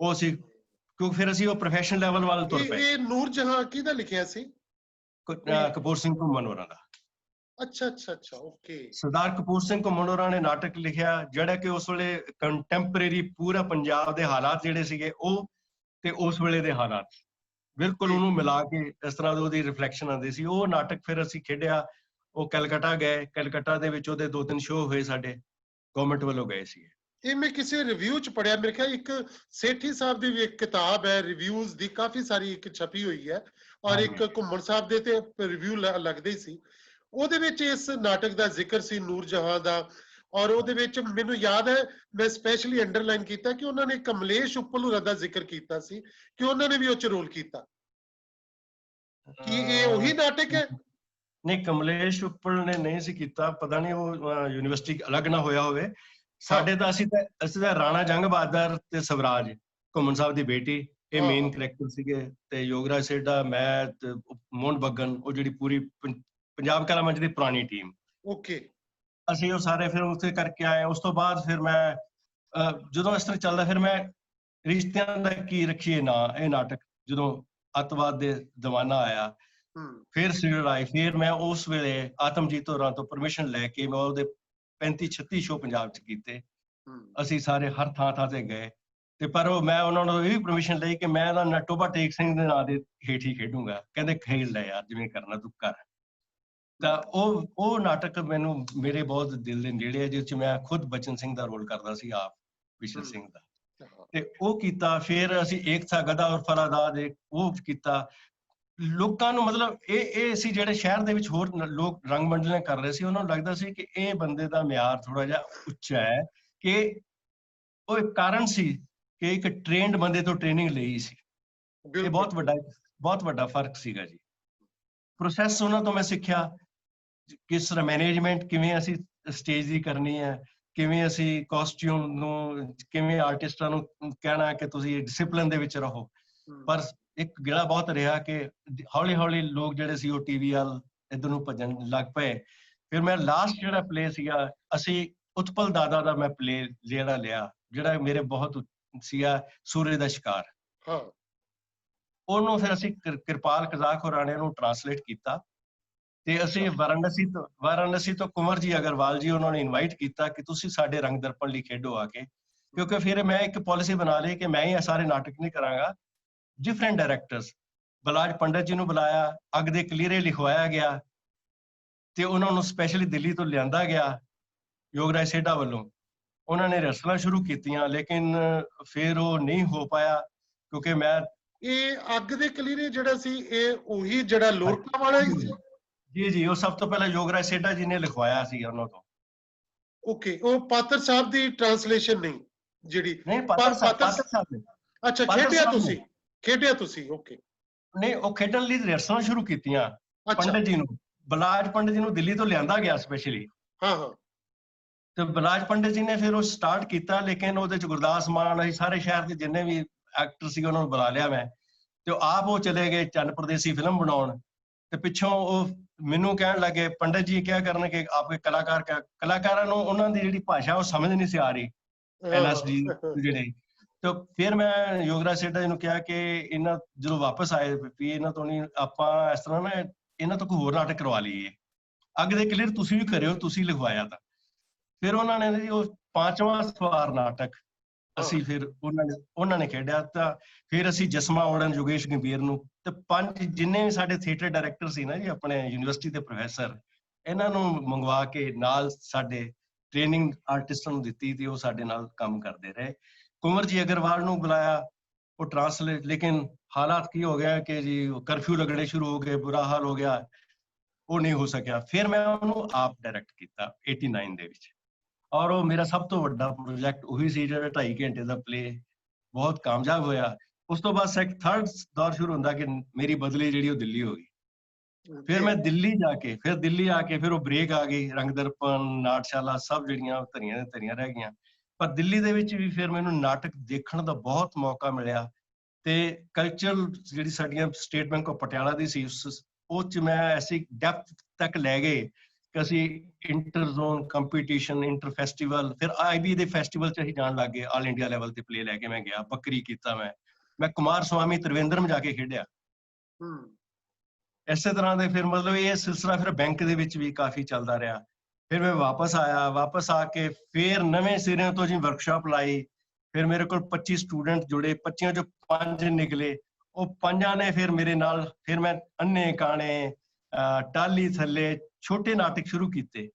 ਉਹ ਸੀ ਕਿਉਂਕਿ ਫਿਰ ਅਸੀਂ ਉਹ ਪ੍ਰੋਫੈਸ਼ਨਲ ਲੈਵਲ ਵੱਲ ਤੁਰ ਪਏ। ਇਹ ਨੂਰ ਜਹਾਂ ਕਿਹਦਾ ਲਿਖਿਆ ਸੀ? ਕਪੂਰ ਸਿੰਘ ਘੁੰਮਣ ਹੋਰਾਂ ਦਾ। ਅੱਛਾ ਅੱਛਾ ਅੱਛਾ, ਓਕੇ। ਸਰਦਾਰ ਕਪੂਰ ਸਿੰਘ ਘੁੰਮਣ ਹੋਰਾਂ ਨੇ ਨਾਟਕ ਲਿਖਿਆ ਜਿਹੜਾ ਕਿ ਉਸ ਵੇਲੇ ਕੰਟੈਂਪਰੇਰੀ ਪੂਰਾ ਪੰਜਾਬ ਦੇ ਹਾਲਾਤ ਜਿਹੜੇ ਸੀਗੇ ਉਹ ਤੇ ਉਸ ਵੇਲੇ ਦੇ ਹਾਲਾਤ ਬਿਲਕੁਲ ਉਹਨੂੰ ਮਿਲਾ ਕੇ ਇਸ ਤਰ੍ਹਾਂ ਉਹਦੀ ਰਿਫਲੈਕਸ਼ਨ ਆਉਂਦੀ ਸੀ। ਉਹ ਨਾਟਕ ਫਿਰ ਅਸੀਂ ਖੇਡਿਆ, ਉਹ ਕਲਕੱਤਾ ਗਏ, ਕਲਕੱਤਾ ਦੇ ਵਿੱਚ ਉਹਦੇ 2-3 ਸ਼ੋਅ ਹੋਏ ਸਾਡੇ, ਗਵਰਨਮੈਂਟ ਵੱਲੋਂ ਗਏ ਸੀ। ਇਹ ਮੈਂ ਕਿਸੇ ਰਿਵਿਊ ਚ ਪੜਿਆ, ਮੇਰੇ ਖਿਆਲ ਇੱਕ ਸੇਠੀ ਸਾਹਿਬ ਦੀ ਵੀ ਇੱਕ ਕਿਤਾਬ ਹੈ ਰਿਵਿਊਜ਼ ਦੀ, ਕਾਫੀ ਸਾਰੀ ਇੱਕ ਛਪੀ ਹੋਈ ਹੈ, ਔਰ ਇੱਕ ਘੁੰਮਣ ਸਾਹਿਬ ਦੇ ਤੇ ਰਿਵਿਊ ਲੱਗਦੇ ਹੀ ਸੀ, ਉਹਦੇ ਵਿੱਚ ਇਸ ਨਾਟਕ ਦਾ ਜ਼ਿਕਰ ਸੀ ਨੂਰ ਜਹਾਂ ਦਾ। ਔਰ ਉਹਦੇ ਵਿੱਚ ਮੈਨੂੰ ਯਾਦ ਹੈ, ਮੈਂ ਸਪੈਸ਼ਲੀ ਅੰਡਰਲਾਈਨ ਕੀਤਾ ਕਿ ਉਹਨਾਂ ਨੇ ਕਮਲੇਸ਼ ਉੱਪਲ ਹੋਰਾਂ ਦਾ ਜ਼ਿਕਰ ਕੀਤਾ ਸੀ ਕਿ ਉਹਨਾਂ ਨੇ ਵੀ ਉਹ ਚ ਰੋਲ ਕੀਤਾ। ਕੀ ਇਹ ਉਹੀ ਨਾਟਕ ਹੈ? ਨਹੀਂ, ਕਮਲੇਸ਼ ਉੱਪਲ ਨੇ ਨਹੀਂ ਸੀ ਕੀਤਾ, ਪਤਾ ਨਹੀਂ ਉਹ ਯੂਨੀਵਰਸਿਟੀ ਅਲੱਗ ਨਾ ਹੋਇਆ ਹੋਵੇ। ਸਾਡੇ ਤਾਂ ਅਸੀਂ ਤਾਂ ਰਾਣਾ ਜੰਗ ਬਹਾਦਰ ਤੇ ਸਵਰਾਜ ਘੁੰਮਣ ਸਾਹਿਬ ਦੀ ਬੇਟੀ, ਇਹ ਮੇਨ ਕਰੈਕਟਰ ਸੀਗੇ, ਤੇ ਯੋਗਰਾਜ ਸੇਠਾ, ਮੈਂ ਤੇ ਮੋਹਨ ਬੱਗਨ, ਉਹ ਜਿਹੜੀ ਪੂਰੀ ਪੰਜਾਬ ਕਲਾ ਮੰਚ ਦੀ ਪੁਰਾਣੀ ਟੀਮ, ਓਕੇ। ਅਸੀਂ ਉਹ ਸਾਰੇ ਫਿਰ ਉੱਥੇ ਕਰਕੇ ਆਏ। ਉਸ ਤੋਂ ਬਾਅਦ ਫਿਰ ਮੈਂ ਜਦੋਂ ਇਸ ਤਰ੍ਹਾਂ ਚੱਲਦਾ, ਫਿਰ ਮੈਂ ਰਿਸ਼ਤਿਆਂ ਦਾ ਕੀ ਰੱਖੀਏ ਨਾ, ਇਹ ਨਾਟਕ ਜਦੋਂ ਅੱਤਵਾਦ ਦੇ ਜ਼ਮਾਨਾ ਆਇਆ, ਫਿਰ ਸੀਰੀਅਲ ਆਏ, ਫਿਰ ਮੈਂ ਉਸ ਵੇਲੇ ਆਤਮਜੀਤ ਹੋਰਾਂ ਤੋਂ ਪਰਮਿਸ਼ਨ ਲੈ ਕੇ ਮੈਂ ਉਹਦੇ 35-36 ਸ਼ੋਅ ਪੰਜਾਬ 'ਚ ਕੀਤੇ। ਅਸੀਂ ਸਾਰੇ ਹਰ ਥਾਂ ਤੇ ਗਏ, ਤੇ ਪਰ ਮੈਂ ਉਹਨਾਂ ਨੂੰ ਇਹ ਵੀ ਪਰਮਿਸ਼ਨ ਲਈ ਕਿ ਮੈਂ ਨਾ ਟੋਭਾ ਟੇਕ ਸਿੰਘ ਦੇ ਨਾਂ ਦੇ ਹੇਠ ਹੀ ਖੇਡੂੰਗਾ। ਕਹਿੰਦੇ ਖੇਡ ਲੈ ਯਾਰ, ਜਿਵੇਂ ਕਰਨਾ ਤੂੰ ਕਰ। ਤਾਂ ਉਹ ਨਾਟਕ ਮੈਨੂੰ ਮੇਰੇ ਬਹੁਤ ਦਿਲ ਦੇ ਨੇੜੇ ਹੈ, ਜਿਸ 'ਚ ਮੈਂ ਖੁਦ ਬਚਨ ਸਿੰਘ ਦਾ ਰੋਲ ਕਰਦਾ ਸੀ, ਆਪ ਵਿਸ਼ਲ ਸਿੰਘ ਦਾ, ਤੇ ਉਹ ਕੀਤਾ। ਫਿਰ ਅਸੀਂ ਏਕਤਾ ਗਦਾ ਔਰ ਫਰਾਦਾਦ ਉਹ ਕੀਤਾ। ਲੋਕਾਂ ਨੂੰ ਮਤਲਬ ਇਹ ਸੀ ਜਿਹੜੇ ਸ਼ਹਿਰ ਦੇ ਵਿੱਚ ਹੋਰ ਲੋਕ ਰੰਗ ਮੰਡਲਾਂ ਕਰ ਰਹੇ ਸੀ, ਉਹਨਾਂ ਨੂੰ ਲੱਗਦਾ ਸੀ ਕਿ ਇਹ ਬੰਦੇ ਦਾ ਮਿਆਰ ਥੋੜਾ ਜਿਹਾ ਉੱਚਾ ਹੈ, ਕਿ ਉਹ ਇੱਕ ਕਾਰਨ ਸੀ ਕਿ ਇੱਕ ਟ੍ਰੇਨਡ ਬੰਦੇ ਤੋਂ ਟ੍ਰੇਨਿੰਗ ਲਈ ਸੀ। ਇਹ ਬਹੁਤ ਵੱਡਾ ਫਰਕ ਸੀਗਾ ਜੀ। ਪ੍ਰੋਸੈਸ ਉਹਨਾਂ ਤੋਂ ਮੈਂ ਸਿੱਖਿਆ, ਕਿਸ ਤਰ੍ਹਾਂ ਮੈਨੇਜਮੈਂਟ, ਕਿਵੇਂ ਅਸੀਂ ਸਟੇਜ ਦੀ ਕਰਨੀ ਹੈ, ਕਿਵੇਂ ਅਸੀਂ ਕਾਸਟਿਊਮ ਨੂੰ, ਕਿਵੇਂ ਆਰਟਿਸਟਾਂ ਨੂੰ ਕਹਿਣਾ ਕਿ ਤੁਸੀਂ ਡਿਸਿਪਲਿਨ ਦੇ ਵਿੱਚ ਰਹੋ। ਪਰ ਇੱਕ ਗੇੜਾ ਬਹੁਤ ਰਿਹਾ ਕਿ ਹੌਲੀ ਹੌਲੀ ਲੋਕ ਜਿਹੜੇ ਸੀ ਉਹ ਟੀਵੀ ਵੱਲ ਇੱਧਰ ਨੂੰ ਭੱਜਣ ਲੱਗ ਪਏ। ਫਿਰ ਮੈਂ ਲਾਸਟ ਜਿਹੜਾ ਪਲੇ ਸੀਗਾ, ਅਸੀਂ ਉਤਪਲ ਦਾਦਾ ਦਾ ਮੈਂ ਪਲੇ ਜਿਹੜਾ ਲਿਆ, ਜਿਹੜਾ ਮੇਰੇ ਬਹੁਤ ਸੀਗਾ, ਸੂਰਜ ਦਾ ਸ਼ਿਕਾਰ। ਉਹਨੂੰ ਫਿਰ ਅਸੀਂ ਕਿਰਪਾਲ ਕਜ਼ਾਕ ਹੋਰਾਂ ਨੇ ਉਹਨੂੰ ਟਰਾਂਸਲੇਟ ਕੀਤਾ, ਤੇ ਅਸੀਂ ਵਾਰਾਣਸੀ ਤੋਂ ਕੁੰਵਰ ਜੀ ਅਗਰਵਾਲ ਜੀ, ਉਹਨਾਂ ਨੇ ਇਨਵਾਈਟ ਕੀਤਾ ਕਿ ਤੁਸੀਂ ਸਾਡੇ ਰੰਗ ਦਰਪਣ ਲਈ ਖੇਡੋ ਆ ਕੇ। ਕਿਉਂਕਿ ਫਿਰ ਮੈਂ ਇੱਕ ਪਾਲਿਸੀ ਬਣਾ ਲਈ ਕਿ ਮੈਂ ਹੀ ਇਹ ਸਾਰੇ ਨਾਟਕ ਨਹੀਂ ਕਰਾਂਗਾ, ਡਿਫਰੈਂਟ ਡਾਇਰੈਕਟਰਸ। ਬਲਾਜ ਪੰਡਤ ਜੀ ਨੂੰ ਬੁਲਾਇਆ, ਅੱਗ ਦੇ ਕਲੀਰੇ ਲਿਖਵਾਇਆ ਗਿਆ, ਤੇ ਉਹਨਾਂ ਨੂੰ ਸਪੈਸ਼ਲੀ ਦਿੱਲੀ ਤੋਂ ਲਿਆਂਦਾ ਗਿਆ ਯੋਗਰਾਜ ਸੇਠਾ ਵੱਲੋਂ। ਉਹਨਾਂ ਨੇ ਰਿਹਰਸਲਾਂ ਸ਼ੁਰੂ ਕੀਤੀਆਂ, ਲੇਕਿਨ ਫਿਰ ਉਹ ਨਹੀਂ ਹੋ ਪਾਇਆ, ਕਿਉਂਕਿ ਮੈਂ ਇਹ ਅੱਗ ਦੇ ਕਲੀਰੇ ਜਿਹੜਾ ਸੀ, ਇਹ ਉਹੀ ਜਿਹੜਾ ਲੋਰਕਾ ਵਾਲਾ ਹੀ ਸੀ? ਜੀ, ਉਹ ਸਭ ਤੋਂ ਪਹਿਲਾਂ ਯੋਗਰਾਜ ਸੇਠਾ ਜੀ ਨੇ ਲਿਖਵਾਇਆ ਸੀ ਉਹਨਾਂ ਤੋਂ। ਓਕੇ, ਉਹ ਪਾਤਰ ਸਾਹਿਬ ਦੀ ਟ੍ਰਾਂਸਲੇਸ਼ਨ ਨਹੀਂ ਜਿਹੜੀ? ਨਹੀਂ, ਪਾਤਰ ਸਾਹਿਬ ਨੇ। ਅੱਛਾ, ਖੇਡਿਆ ਤੁਸੀਂ? ਓਕੇ। ਨਹੀਂ, ਉਹ ਖੇਡਣ ਲਈ ਰਿਹਰਸਲਾਂ ਸ਼ੁਰੂ ਕੀਤੀਆਂ। ਪੰਡਤ ਜੀ ਨੂੰ, ਬਲਾਜ ਪੰਡਤ ਜੀ ਨੂੰ ਦਿੱਲੀ ਤੋਂ ਲਿਆਂਦਾ ਗਿਆ ਸਪੈਸ਼ਲੀ। ਤੇ ਬਲਾਜ ਪੰਡਤ ਜੀ ਨੇ ਫਿਰ ਉਹ ਸਟਾਰਟ ਕੀਤਾ, ਲੇਕਿਨ ਉਹਦੇ ਚ ਗੁਰਦਾਸ ਮਾਨ, ਅਸੀਂ ਸਾਰੇ ਸ਼ਹਿਰ ਦੇ ਜਿੰਨੇ ਵੀ ਐਕਟਰ ਸੀ ਉਹਨਾਂ ਨੂੰ ਬੁਲਾ ਲਿਆ ਮੈਂ, ਤੇ ਆਪ ਉਹ ਚਲੇ ਗਏ ਚੰਨ ਪ੍ਰਦੇਸੀ ਫਿਲਮ ਬਣਾਉਣ। ਤੇ ਪਿੱਛੋਂ ਉਹ ਮੈਨੂੰ ਕਹਿਣ ਲੱਗੇ, ਪੰਡਤ ਜੀ ਕਿਆ ਕਰਨ ਕਿ ਆਪਕੇ ਕਲਾਕਾਰਾਂ ਨੂੰ ਉਹਨਾਂ ਦੀ ਜਿਹੜੀ ਭਾਸ਼ਾ ਉਹ ਸਮਝ ਨਹੀਂ ਸੀ ਆ ਰਹੀ, LSD ਜਿਹੜੇ। ਤੇ ਫਿਰ ਮੈਂ ਯੋਗਰਾਜ ਸੇਠਾ ਜੀ ਨੂੰ ਕਿਹਾ ਕਿ ਇਹਨਾਂ ਜਦੋਂ ਵਾਪਸ ਆਏ ਵੀ ਇਹਨਾਂ ਤੋਂ ਨਹੀਂ, ਆਪਾਂ ਇਸ ਤਰ੍ਹਾਂ ਨਾ ਇਹਨਾਂ ਤੋਂ ਕੋਈ ਹੋਰ ਨਾਟਕ ਕਰਵਾ ਲਈਏ। ਅੱਗ ਦੇ ਕਲੀਅਰ ਤੁਸੀਂ ਵੀ ਕਰਿਓ, ਤੁਸੀਂ ਲਿਖਵਾਇਆ ਤਾਂ। ਫਿਰ ਉਹਨਾਂ ਨੇ ਜੀ ਉਹ 5ਵਾਂ ਸਵਾਰ ਨਾਟਕ ਅਸੀਂ ਫਿਰ ਉਹਨਾਂ ਨੇ ਖੇਡਿਆ। ਤਾਂ ਫਿਰ ਅਸੀਂ ਜਸਮਾ ਔੜਨ, ਯੋਗੇਸ਼ ਗੰਭੀਰ ਨੂੰ, ਤੇ 5 ਜਿੰਨੇ ਵੀ ਸਾਡੇ ਥੀਏਟਰ ਡਾਇਰੈਕਟਰ ਸੀ ਨਾ ਜੀ, ਆਪਣੇ ਯੂਨੀਵਰਸਿਟੀ ਦੇ ਪ੍ਰੋਫੈਸਰ, ਇਹਨਾਂ ਨੂੰ ਮੰਗਵਾ ਕੇ ਨਾਲ ਸਾਡੇ ਟ੍ਰੇਨਿੰਗ ਆਰਟਿਸਟਾਂ ਨੂੰ ਦਿੱਤੀ, ਤੇ ਉਹ ਸਾਡੇ ਨਾਲ ਕੰਮ ਕਰਦੇ ਰਹੇ। ਕੁੰਵਰ ਜੀ ਅਗਰਵਾਲ ਨੂੰ ਬੁਲਾਇਆ, ਉਹ ਟ੍ਰਾਂਸਲੇਟ, ਲੇਕਿਨ ਹਾਲਾਤ ਕੀ ਹੋ ਗਿਆ ਕਿ ਜੀ ਕਰਫਿਊ ਲੱਗਣੇ ਸ਼ੁਰੂ ਹੋ ਗਏ, ਬੁਰਾ ਹਾਲ ਹੋ ਗਿਆ, ਉਹ ਨਹੀਂ ਹੋ ਸਕਿਆ। ਫਿਰ ਮੈਂ ਉਹਨੂੰ ਆਪ ਡਾਇਰੈਕਟ ਕੀਤਾ 89 ਦੇ ਵਿੱਚ, ਔਰ ਉਹ ਮੇਰਾ ਸਭ ਤੋਂ ਵੱਡਾ ਪ੍ਰੋਜੈਕਟ ਉਹੀ ਸੀ ਜਿਹੜਾ 2.5 ਘੰਟੇ ਦਾ ਪਲੇ ਬਹੁਤ ਕਾਮਯਾਬ ਹੋਇਆ। ਉਸ ਤੋਂ ਬਾਅਦ ਥਰਡ ਦੌਰ ਸ਼ੁਰੂ ਹੁੰਦਾ ਕਿ ਮੇਰੀ ਬਦਲੀ ਜਿਹੜੀ ਉਹ ਦਿੱਲੀ ਹੋ ਗਈ। ਫਿਰ ਮੈਂ ਦਿੱਲੀ ਜਾ ਕੇ ਫਿਰ ਉਹ ਬ੍ਰੇਕ ਆ ਗਈ, ਰੰਗ ਦਰਪਣ, ਨਾਟਸ਼ਾਲਾ ਸਭ ਜਿਹੜੀਆਂ ਧਰੀਆਂ ਰਹਿ ਗਈਆਂ। ਪਰ ਦਿੱਲੀ ਦੇ ਵਿੱਚ ਵੀ ਫਿਰ ਮੈਨੂੰ ਨਾਟਕ ਦੇਖਣ ਦਾ ਬਹੁਤ ਮੌਕਾ ਮਿਲਿਆ, ਤੇ ਕਲਚਰਲ ਜਿਹੜੀ ਸਾਡੀਆਂ ਸਟੇਟ ਬੈਂਕ ਆਫ ਪਟਿਆਲਾ ਦੀ ਸੀ ਉਹ 'ਚ ਮੈਂ ਐਸੀ ਡੈਪਥ ਤੱਕ ਲੈ ਗਏ ਕਿ ਅਸੀਂ inter zone competition, inter festival, ਫਿਰ IB ਦੇ ਫੈਸਟੀਵਲ 'ਚ ਅਸੀਂ ਜਾਣ ਲੱਗ ਗਏ। ਆਲ ਇੰਡੀਆ ਲੈਵਲ ਤੇ ਪਲੇ ਲੈ ਕੇ ਮੈਂ ਗਿਆ, ਬੱਕਰੀ ਕੀਤਾ ਮੈਂ ਕੁਮਾਰ ਸਵਾਮੀ ਤ੍ਰਿਵੇਂਦਰਮ ਜਾ ਕੇ ਖੇਡਿਆ। ਇਸੇ ਤਰ੍ਹਾਂ ਦੇ ਫਿਰ ਮਤਲਬ ਇਹ ਸਿਲਸਿਲਾ ਫਿਰ ਬੈਂਕ ਦੇ ਵਿੱਚ ਵੀ ਕਾਫੀ ਚੱਲਦਾ ਰਿਹਾ। ਫਿਰ ਮੈਂ ਵਾਪਸ ਆ ਕੇ ਫਿਰ ਨਵੇਂ ਸਿਰਿਓਂ ਤੋਂ ਜੀ ਵਰਕਸ਼ਾਪ ਲਾਈ। ਫਿਰ ਮੇਰੇ ਕੋਲ 25 ਸਟੂਡੈਂਟ ਜੁੜੇ, 25 ਚੋਂ 5 ਨਿਕਲੇ। ਉਹ 5 ਨੇ ਫਿਰ ਮੇਰੇ ਨਾਲ ਫਿਰ ਮੈਂ ਅੰਨੇ ਕਾਣੇ, ਟਾਲੀ ਥੱਲੇ ਛੋਟੇ ਨਾਟਕ ਸ਼ੁਰੂ ਕੀਤੇ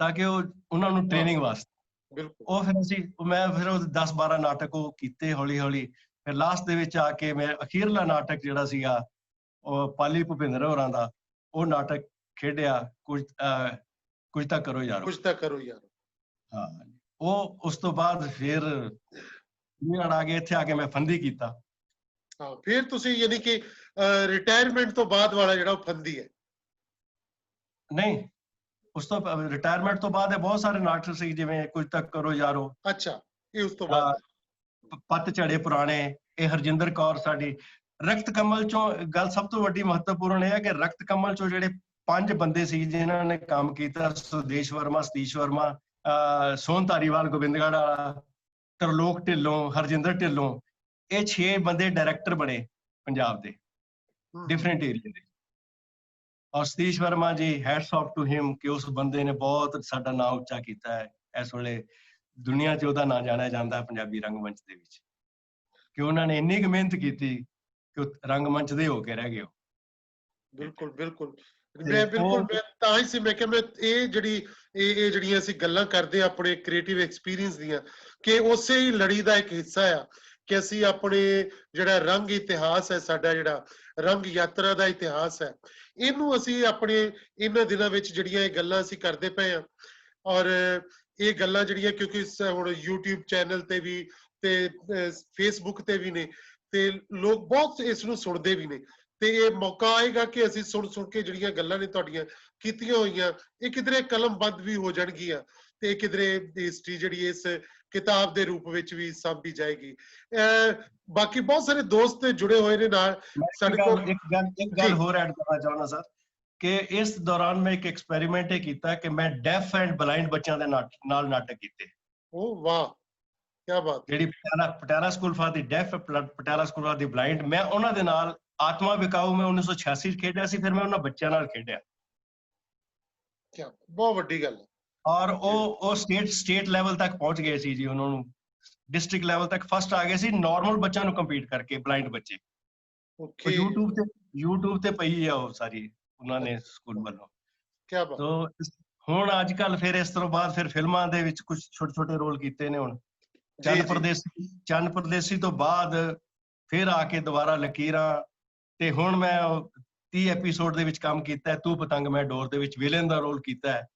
ਤਾਂ ਕਿ ਉਹਨਾਂ ਨੂੰ ਟ੍ਰੇਨਿੰਗ ਵਾਸਤੇ। ਉਹ ਫਿਰ ਮੈਂ ਫਿਰ 10-12 ਨਾਟਕ ਉਹ ਕੀਤੇ ਹੌਲੀ। ਫਿਰ ਲਾਸਟ ਦੇ ਵਿੱਚ ਆ ਕੇ ਮੈਂ ਅਖੀਰਲਾ ਨਾਟਕ ਜਿਹੜਾ ਸੀਗਾ ਉਹ ਪਾਲੀ ਭੁਪਿੰਦਰ ਹੋਰਾਂ ਦਾ, ਉਹ ਨਾਟਕ ਖੇਡਿਆ, ਕੁਝ ਤਾਂ ਕਰੋ ਯਾਰੋ। ਹਾਂ, ਉਹ ਉਸ ਤੋਂ ਬਾਅਦ ਫਿਰ ਆ ਗਏ, ਇੱਥੇ ਆ ਕੇ ਮੈਂ ਫੰਦੀ ਕੀਤਾ। ਹਾਂ, ਫਿਰ ਤੁਸੀਂ ਯਾਨੀ ਕਿ ਰਿਟਾਇਰਮੈਂਟ ਤੋਂ ਬਾਅਦ ਵਾਲਾ ਜਿਹੜਾ ਉਹ ਫੰਦੀ ਹੈ? ਨਹੀਂ, ਉਸ ਤੋਂ ਰਿਟਾਇਰਮੈਂਟ ਤੋਂ ਬਾਅਦ ਬਹੁਤ ਸਾਰੇ ਨਾਟਕ ਸੀ, ਜਿਵੇਂ ਕੁਝ ਤਾਂ ਕਰੋ ਯਾਰੋ। ਅੱਛਾ, ਇਹ ਉਸ ਤੋਂ ਬਾਅਦ? ਪੱਤ ਝੜੇ ਪੁਰਾਣੇ, ਇਹ ਹਰਜਿੰਦਰ ਕੌਰ ਸਾਡੀ। ਰਕਤ ਕਮਲ ਚੋਂ ਗੱਲ ਸਭ ਤੋਂ ਵੱਡੀ ਮਹੱਤਵਪੂਰਨ ਇਹ ਹੈ ਕਿ ਰਕਤ ਕਮਲ ਚੋਂ ਜਿਹੜੇ 5 ਬੰਦੇ ਸੀ ਜਿਨ੍ਹਾਂ ਨੇ ਕੰਮ ਕੀਤਾ, ਸੁਦੇਸ਼ ਵਰਮਾ, ਸਤੀਸ਼ ਵਰਮਾ, ਸੋਹਨ ਧਾਰੀਵਾਲ ਗੋਬਿੰਦਗੜ੍ਹ ਵਾਲਾ, ਤਰਲੋਕ ਢਿੱਲੋਂ, ਹਰਜਿੰਦਰ ਢਿੱਲੋਂ, ਇਹ 6 ਬੰਦੇ ਡਾਇਰੈਕਟਰ ਬਣੇ ਪੰਜਾਬ ਦੇ ਡਿਫਰੈਂਟ ਏਰੀਆ ਦੇ। ਔਰ ਸਤੀਸ਼ ਵਰਮਾ ਜੀ, ਹੈਟਸ ਆਫ ਟੂ ਹਿਮ ਕਿ ਉਸ ਬੰਦੇ ਨੇ ਬਹੁਤ ਸਾਡਾ ਨਾਮ ਉੱਚਾ ਕੀਤਾ ਹੈ। ਇਸ ਵੇਲੇ ਦੁਨੀਆ 'ਚ ਉਹਦਾ ਨਾਂ ਜਾਣਿਆ ਜਾਂਦਾ ਪੰਜਾਬੀ ਰੰਗਮੰਚ ਦੇ ਵਿੱਚ, ਕਿ ਉਹਨਾਂ ਨੇ ਇੰਨੀ ਕੁ ਮਿਹਨਤ ਕੀਤੀ ਕਿ ਰੰਗਮੰਚ ਦੇ ਹੋ ਕੇ ਰਹਿ ਗਏ। ਬਿਲਕੁਲ ਮੈਂ ਤਾਂ ਹੀ ਸੀ, ਮੈਂ ਕਿਹਾ ਮੈਂ ਇਹ ਜਿਹੜੀਆਂ ਅਸੀਂ ਗੱਲਾਂ ਕਰਦੇ ਆਪਣੇ ਕ੍ਰੀਏਟਿਵ ਐਕਸਪੀਰੀਅੰਸ ਦੀਆਂ, ਕਿ ਉਸੇ ਹੀ ਲੜੀ ਦਾ ਇੱਕ ਹਿੱਸਾ ਆ ਕਿ ਅਸੀਂ ਆਪਣੇ ਜਿਹੜਾ ਰੰਗ ਇਤਿਹਾਸ ਹੈ, ਸਾਡਾ ਜਿਹੜਾ ਰੰਗ ਯਾਤਰਾ ਦਾ ਇਤਿਹਾਸ ਹੈ, ਇਹਨੂੰ ਅਸੀਂ ਆਪਣੇ ਇਹਨਾਂ ਦਿਨਾਂ ਵਿੱਚ ਜਿਹੜੀਆਂ ਇਹ ਗੱਲਾਂ ਅਸੀਂ ਕਰਦੇ ਪਏ ਹਾਂ। ਔਰ ਇਹ ਗੱਲਾਂ ਜਿਹੜੀਆਂ ਕਿਉਂਕਿ ਹੁਣ YouTube ਚੈਨਲ ਤੇ ਵੀ ਤੇ Facebook ਤੇ ਵੀ ਨੇ, ਤੇ ਲੋਕ ਬਹੁਤ ਇਸ ਨੂੰ ਸੁਣਦੇ ਵੀ ਨੇ, ਤੇ ਇਹ ਮੌਕਾ ਆਏਗਾ ਕਿ ਅਸੀਂ ਸੁਣ ਕੇ ਜਿਹੜੀਆਂ ਗੱਲਾਂ ਨੇ ਤੁਹਾਡੀਆਂ ਕੀਤੀਆਂ ਹੋਈਆਂ, ਇਹ ਕਿਧਰੇ ਕਲਮਬੰਦ ਵੀ ਹੋ ਜਾਣਗੀਆਂ, ਤੇ ਕਿਧਰੇ ਹਿਸਟਰੀ ਜਿਹੜੀ ਇਸ ਕਿਤਾਬ ਦੇ ਰੂਪ ਵਿੱਚ ਵੀ ਸਾਂਭੀ ਜਾਏਗੀ। ਬਾਕੀ ਬਹੁਤ ਸਾਰੇ ਦੋਸਤ ਜੁੜੇ ਹੋਏ ਨੇ ਨਾਲ ਸਾਡੇ ਕੋਲ। ਇੱਕ ਗੱਲ ਹੋਰ ਐਡ ਕਰਨਾ ਚਾਹੁੰਦਾ ਸਰ, ਕਿ ਇਸ ਦੌਰਾਨ ਮੈਂ ਇੱਕ ਐਕਸਪੈਰੀਮੈਂਟ ਇਹ ਕੀਤਾ ਕਿ ਮੈਂ ਡੈਫ ਐਂਡ ਬਲਾਈਂਡ ਬੱਚਿਆਂ ਦੇ ਨਾਲ ਨਾਟਕ ਕੀਤੇ। ਓ ਵਾਹ, ਕੀ ਬਾਤ। ਜਿਹੜੀ Patiala school for the deaf, Patiala school for the blind, ਮੈਂ ਉਹਨਾਂ ਦੇ ਨਾਲ ਆਤਮਾ ਵਿਕਾਊ ਮੈਂ 1986 ਚ ਖੇਡਿਆ ਸੀ, ਫਿਰ ਮੈਂ ਉਹਨਾਂ ਬੱਚਿਆਂ ਨਾਲ ਖੇਡਿਆ। ਬਹੁਤ ਵੱਡੀ ਗੱਲ ਹੈ। ਔਰ ਉਹ ਸਟੇਟ ਲੈਵਲ ਤੱਕ ਪਹੁੰਚ ਗਏ ਸੀ ਜੀ, ਉਹਨਾਂ ਨੂੰ ਡਿਸਟ੍ਰਿਕਟ ਲੈਵਲ ਤੱਕ ਫਸਟ ਆ ਗਏ ਸੀ, ਨਾਰਮਲ ਬੱਚਿਆਂ ਨੂੰ ਕੰਪੀਟ ਕਰਕੇ, ਬਲਾਈਂਡ ਬੱਚੇ। YouTube ਤੇ ਪਈ ਆ ਉਹ ਸਾਰੀ, ਉਹਨਾਂ ਨੇ ਸਕੂਲ ਵੱਲੋਂ। ਕੀ ਬਾਤ। ਤੋ ਹੁਣ ਅੱਜ ਕੱਲ ਫਿਰ ਇਸ ਤੋਂ ਬਾਅਦ ਫਿਰ ਫਿਲਮਾਂ ਦੇ ਵਿੱਚ ਕੁਝ ਛੋਟੇ ਰੋਲ ਕੀਤੇ ਨੇ। ਹੁਣ ਚੰਨ ਪਰਦੇਸੀ ਤੋਂ ਬਾਅਦ ਫਿਰ ਆ ਕੇ ਦੁਬਾਰਾ ਲਕੀਰਾਂ, ਤੇ ਹੁਣ ਮੈਂ 30 ਐਪੀਸੋਡ ਦੇ ਵਿੱਚ ਕੰਮ ਕੀਤਾ, ਤੂੰ ਪਤੰਗ ਮੈਂ ਡੋਰ ਦੇ ਵਿੱਚ ਵਿਲਨ ਦਾ ਰੋਲ ਕੀਤਾ ਹੈ।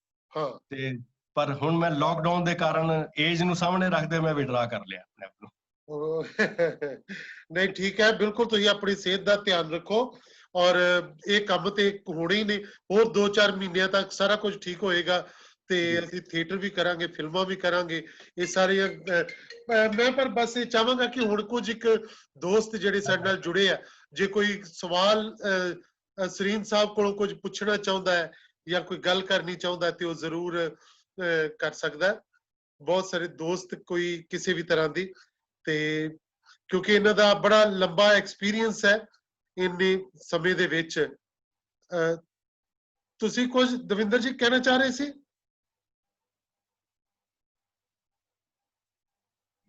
ਤੇ ਪਰ ਹੁਣ ਮੈਂ ਲਾਕਡਾਊਨ ਦੇ ਕਾਰਨ ਏਜ ਨੂੰ ਸਾਹਮਣੇ ਰੱਖਦੇ ਮੈਂ ਵਿਡਰਾ ਕਰ ਲਿਆ ਆਪਣੇ ਆਪ ਨੂੰ। ਨਹੀਂ, ਠੀਕ ਹੈ, ਬਿਲਕੁਲ ਤੁਸੀਂ ਆਪਣੀ ਸਿਹਤ ਦਾ ਧਿਆਨ ਰੱਖੋ, ਔਰ ਇਹ ਕੰਮ ਤੇ ਹੋਣੇ ਹੀ ਨੇ। ਹੋਰ 2-4 ਮਹੀਨਿਆਂ ਤੱਕ ਸਾਰਾ ਕੁਝ ਠੀਕ ਹੋਏਗਾ, ਤੇ ਅਸੀਂ ਥੀਏਟਰ ਵੀ ਕਰਾਂਗੇ, ਫਿਲਮਾਂ ਵੀ ਕਰਾਂਗੇ, ਇਹ ਸਾਰੀਆਂ। ਮੈਂ ਪਰ ਬਸ ਇਹ ਚਾਹਾਂਗਾ ਕਿ ਹੁਣ ਕੁਝ ਇੱਕ ਦੋਸਤ ਜਿਹੜੇ ਸਾਡੇ ਨਾਲ ਜੁੜੇ ਆ, ਜੇ ਕੋਈ ਸਵਾਲ ਸਰੀਨ ਸਾਹਿਬ ਕੋਲੋਂ ਕੁਝ ਪੁੱਛਣਾ ਚਾਹੁੰਦਾ ਹੈ ਜਾਂ ਕੋਈ ਗੱਲ ਕਰਨੀ ਚਾਹੁੰਦਾ ਤੇ ਉਹ ਜ਼ਰੂਰ ਕਰ ਸਕਦਾ ਹੈ। ਬਹੁਤ ਸਾਰੇ ਦੋਸਤ ਕੋਈ ਕਿਸੇ ਵੀ ਤਰ੍ਹਾਂ ਦੀ, ਤੇ ਕਿਉਂਕਿ ਇਹਨਾਂ ਦਾ ਬੜਾ ਲੰਬਾ ਐਕਸਪੀਰੀਅੰਸ ਹੈ ਇੰਨੇ ਸਮੇਂ ਦੇ ਵਿੱਚ। ਤੁਸੀਂ ਕੁਝ ਦਵਿੰਦਰ ਜੀ ਕਹਿਣਾ ਚਾਹ ਰਹੇ ਸੀ?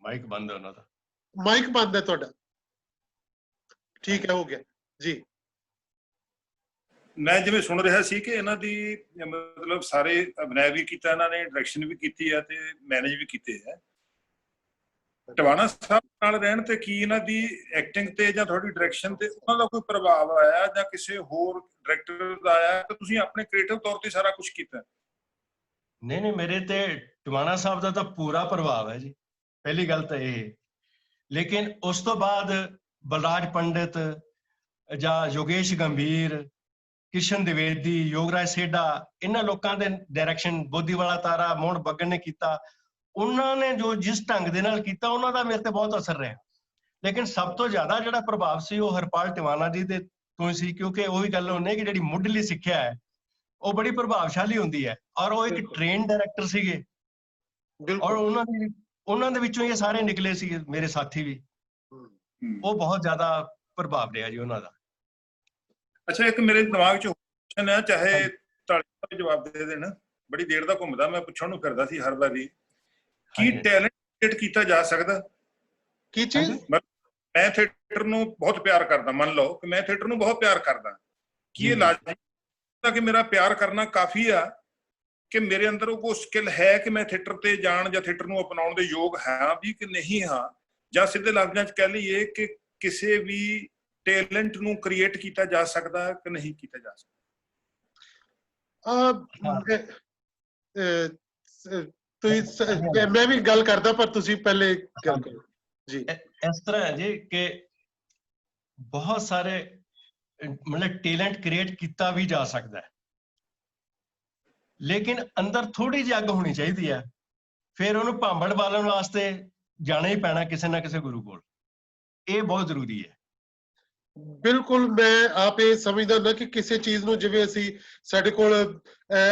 ਮਾਈਕ ਬੰਦ ਹੈ ਉਹਨਾਂ ਦਾ। ਮਾਈਕ ਬੰਦ ਹੈ ਤੁਹਾਡਾ? ਠੀਕ ਹੈ, ਹੋ ਗਿਆ ਜੀ। ਮੈਂ ਜਿਵੇਂ ਸੁਣ ਰਿਹਾ ਸੀ ਕਿ ਇਹਨਾਂ ਦੀ ਮਤਲਬ ਸਾਰੇ ਅਭਿਨੈ ਵੀ ਕੀਤਾ ਇਹਨਾਂ ਨੇ, ਡਾਇਰੈਕਸ਼ਨ ਵੀ ਕੀਤੀ ਹੈ ਤੇ ਮੈਨੇਜ ਵੀ ਕੀਤੇ ਹੈ। ਟਿਵਾਣਾ ਸਾਹਿਬ ਨਾਲ ਰਹਿਣ ਤੇ ਕੀ ਇਹਨਾਂ ਦੀ ਐਕਟਿੰਗ ਤੇ ਜਾਂ ਤੁਹਾਡੀ ਡਾਇਰੈਕਸ਼ਨ ਤੇ ਉਹਨਾਂ ਦਾ ਕੋਈ ਪ੍ਰਭਾਵ ਆਇਆ ਜਾਂ ਕਿਸੇ ਹੋਰ ਡਾਇਰੈਕਟਰ ਦਾ ਆਇਆ ਕਿ ਤੁਸੀਂ ਆਪਣੇ ਕ੍ਰੀਏਟਿਵ ਤੌਰ ਤੇ ਸਾਰਾ ਕੁਝ ਕੀਤਾ? ਨਹੀਂ ਮੇਰੇ ਤੇ ਟਿਵਾਣਾ ਸਾਹਿਬ ਦਾ ਤਾਂ ਪੂਰਾ ਪ੍ਰਭਾਵ ਹੈ ਜੀ, ਪਹਿਲੀ ਗੱਲ ਤਾਂ ਇਹ। ਲੇਕਿਨ ਉਸ ਤੋਂ ਬਾਅਦ ਬਲਰਾਜ ਪੰਡਿਤ ਜਾਂ ਯੋਗੇਸ਼ ਗੰਭੀਰ, ਕਿਸ਼ਨ ਦਿਵੇਦੀ, ਯੋਗਰਾਜ ਸੇਡਾ, ਇਹਨਾਂ ਲੋਕਾਂ ਦੇ ਡਾਇਰੈਕਸ਼ਨ, ਬੋਦੀਵਾਲਾ ਤਾਰਾ, ਮੋਹਨ ਬੱਗਨ ਨੇ ਕੀਤਾ। ਉਹਨਾਂ ਨੇ ਜੋ ਜਿਸ ਢੰਗ ਦੇ ਨਾਲ ਕੀਤਾ ਉਹਨਾਂ ਦਾ ਮੇਰੇ ਤੇ ਬਹੁਤ ਅਸਰ ਰਿਹਾ। ਲੇਕਿਨ ਸਭ ਤੋਂ ਜ਼ਿਆਦਾ ਜਿਹੜਾ ਪ੍ਰਭਾਵ ਸੀ ਉਹ ਹਰਪਾਲ ਟਿਵਾਣਾ ਜੀ ਦੇ ਤੋਂ ਸੀ, ਕਿਉਂਕਿ ਉਹੀ ਗੱਲ ਹੁੰਦੀ ਕਿ ਜਿਹੜੀ ਮੁੱਢਲੀ ਸਿੱਖਿਆ ਹੈ ਉਹ ਬੜੀ ਪ੍ਰਭਾਵਸ਼ਾਲੀ ਹੁੰਦੀ ਹੈ, ਔਰ ਉਹ ਇੱਕ ਟ੍ਰੇਨ ਡਾਇਰੈਕਟਰ ਸੀਗੇ, ਔਰ ਉਹਨਾਂ ਦੇ ਵਿੱਚੋਂ ਇਹ ਸਾਰੇ ਨਿਕਲੇ ਸੀ ਮੇਰੇ ਸਾਥੀ ਵੀ। ਉਹ ਬਹੁਤ ਜ਼ਿਆਦਾ ਪ੍ਰਭਾਵ ਰਿਹਾ ਜੀ ਉਹਨਾਂ ਦਾ। ਅੱਛਾ, ਇੱਕ ਮੇਰੇ ਦਿਮਾਗ 'ਚ ਕੁਐਸਚਨ ਹੈ, ਚਾਹੇ ਤਾਲੀ ਜਵਾਬ ਦੇ ਦੇਣ, ਬੜੀ ਦੇਰ ਦਾ ਘੁੰਮਦਾ, ਮੈਂ ਪੁੱਛਣ ਨੂੰ ਫਿਰਦਾ ਸੀ ਹਰ ਵਾਰੀ, ਕੀ ਟੈਲੈਂਟ ਕ੍ਰੀਏਟ ਕੀਤਾ ਜਾ ਸਕਦਾ? ਕੀ ਚੀਜ਼? ਮੈਂ ਥੀਏਟਰ ਨੂੰ ਬਹੁਤ ਪਿਆਰ ਕਰਦਾ, ਮੰਨ ਲਓ ਕਿ ਮੈਂ ਥੀਏਟਰ ਨੂੰ ਬਹੁਤ ਪਿਆਰ ਕਰਦਾ, ਕੀ ਇਹ ਲਾਜ਼ਮੀ ਹੈ ਕਿ ਮੇਰਾ ਪਿਆਰ ਕਰਨਾ ਕਾਫੀ ਆ ਕਿ ਮੇਰੇ ਅੰਦਰ ਉਹ ਸਕਿੱਲ ਹੈ ਕਿ ਮੈਂ ਥੀਏਟਰ ਤੇ ਜਾਣ ਜਾਂ ਥੀਏਟਰ ਨੂੰ ਅਪਣਾਉਣ ਦੇ ਯੋਗ ਹਾਂ ਵੀ ਕਿ ਨਹੀਂ ਹਾਂ? ਜਾਂ ਸਿੱਧੇ ਲਫ਼ਜ਼ਾਂ 'ਚ ਕਹਿ ਲਈਏ ਕਿ ਕਿਸੇ ਵੀ ਟੈਲੈਂਟ ਨੂੰ ਕ੍ਰੀਏਟ ਕੀਤਾ ਜਾ ਸਕਦਾ ਕਿ ਨਹੀਂ ਕੀਤਾ ਜਾ ਸਕਦਾ? ਮੈਂ ਵੀ ਗੱਲ ਕਰਦਾ, ਪਰ ਤੁਸੀਂ ਪਹਿਲੇ ਗੱਲ ਕਰੋ ਜੀ। ਇਸ ਤਰ੍ਹਾਂ ਹੈ ਜੀ ਕਿ ਬਹੁਤ ਸਾਰੇ ਮਤਲਬ ਟੈਲੈਂਟ ਕ੍ਰੀਏਟ ਕੀਤਾ ਵੀ ਜਾ ਸਕਦਾ ਹੈ, ਲੇਕਿਨ ਅੰਦਰ ਥੋੜੀ ਜਿਹੀ ਅੱਗ ਹੋਣੀ ਚਾਹੀਦੀ ਹੈ। ਫਿਰ ਉਹਨੂੰ ਭਾਂਬੜ ਬਾਲਣ ਵਾਸਤੇ ਜਾਣਾ ਹੀ ਪੈਣਾ ਕਿਸੇ ਨਾ ਕਿਸੇ ਗੁਰੂ ਕੋਲ। ਇਹ ਬਹੁਤ ਜ਼ਰੂਰੀ ਹੈ। ਬਿਲਕੁਲ, ਮੈਂ ਆਪ ਇਹ ਸਮਝਦਾ ਨਾ ਕਿ ਕਿਸੇ ਚੀਜ਼ ਨੂੰ, ਜਿਵੇਂ ਅਸੀਂ ਸਾਡੇ ਕੋਲ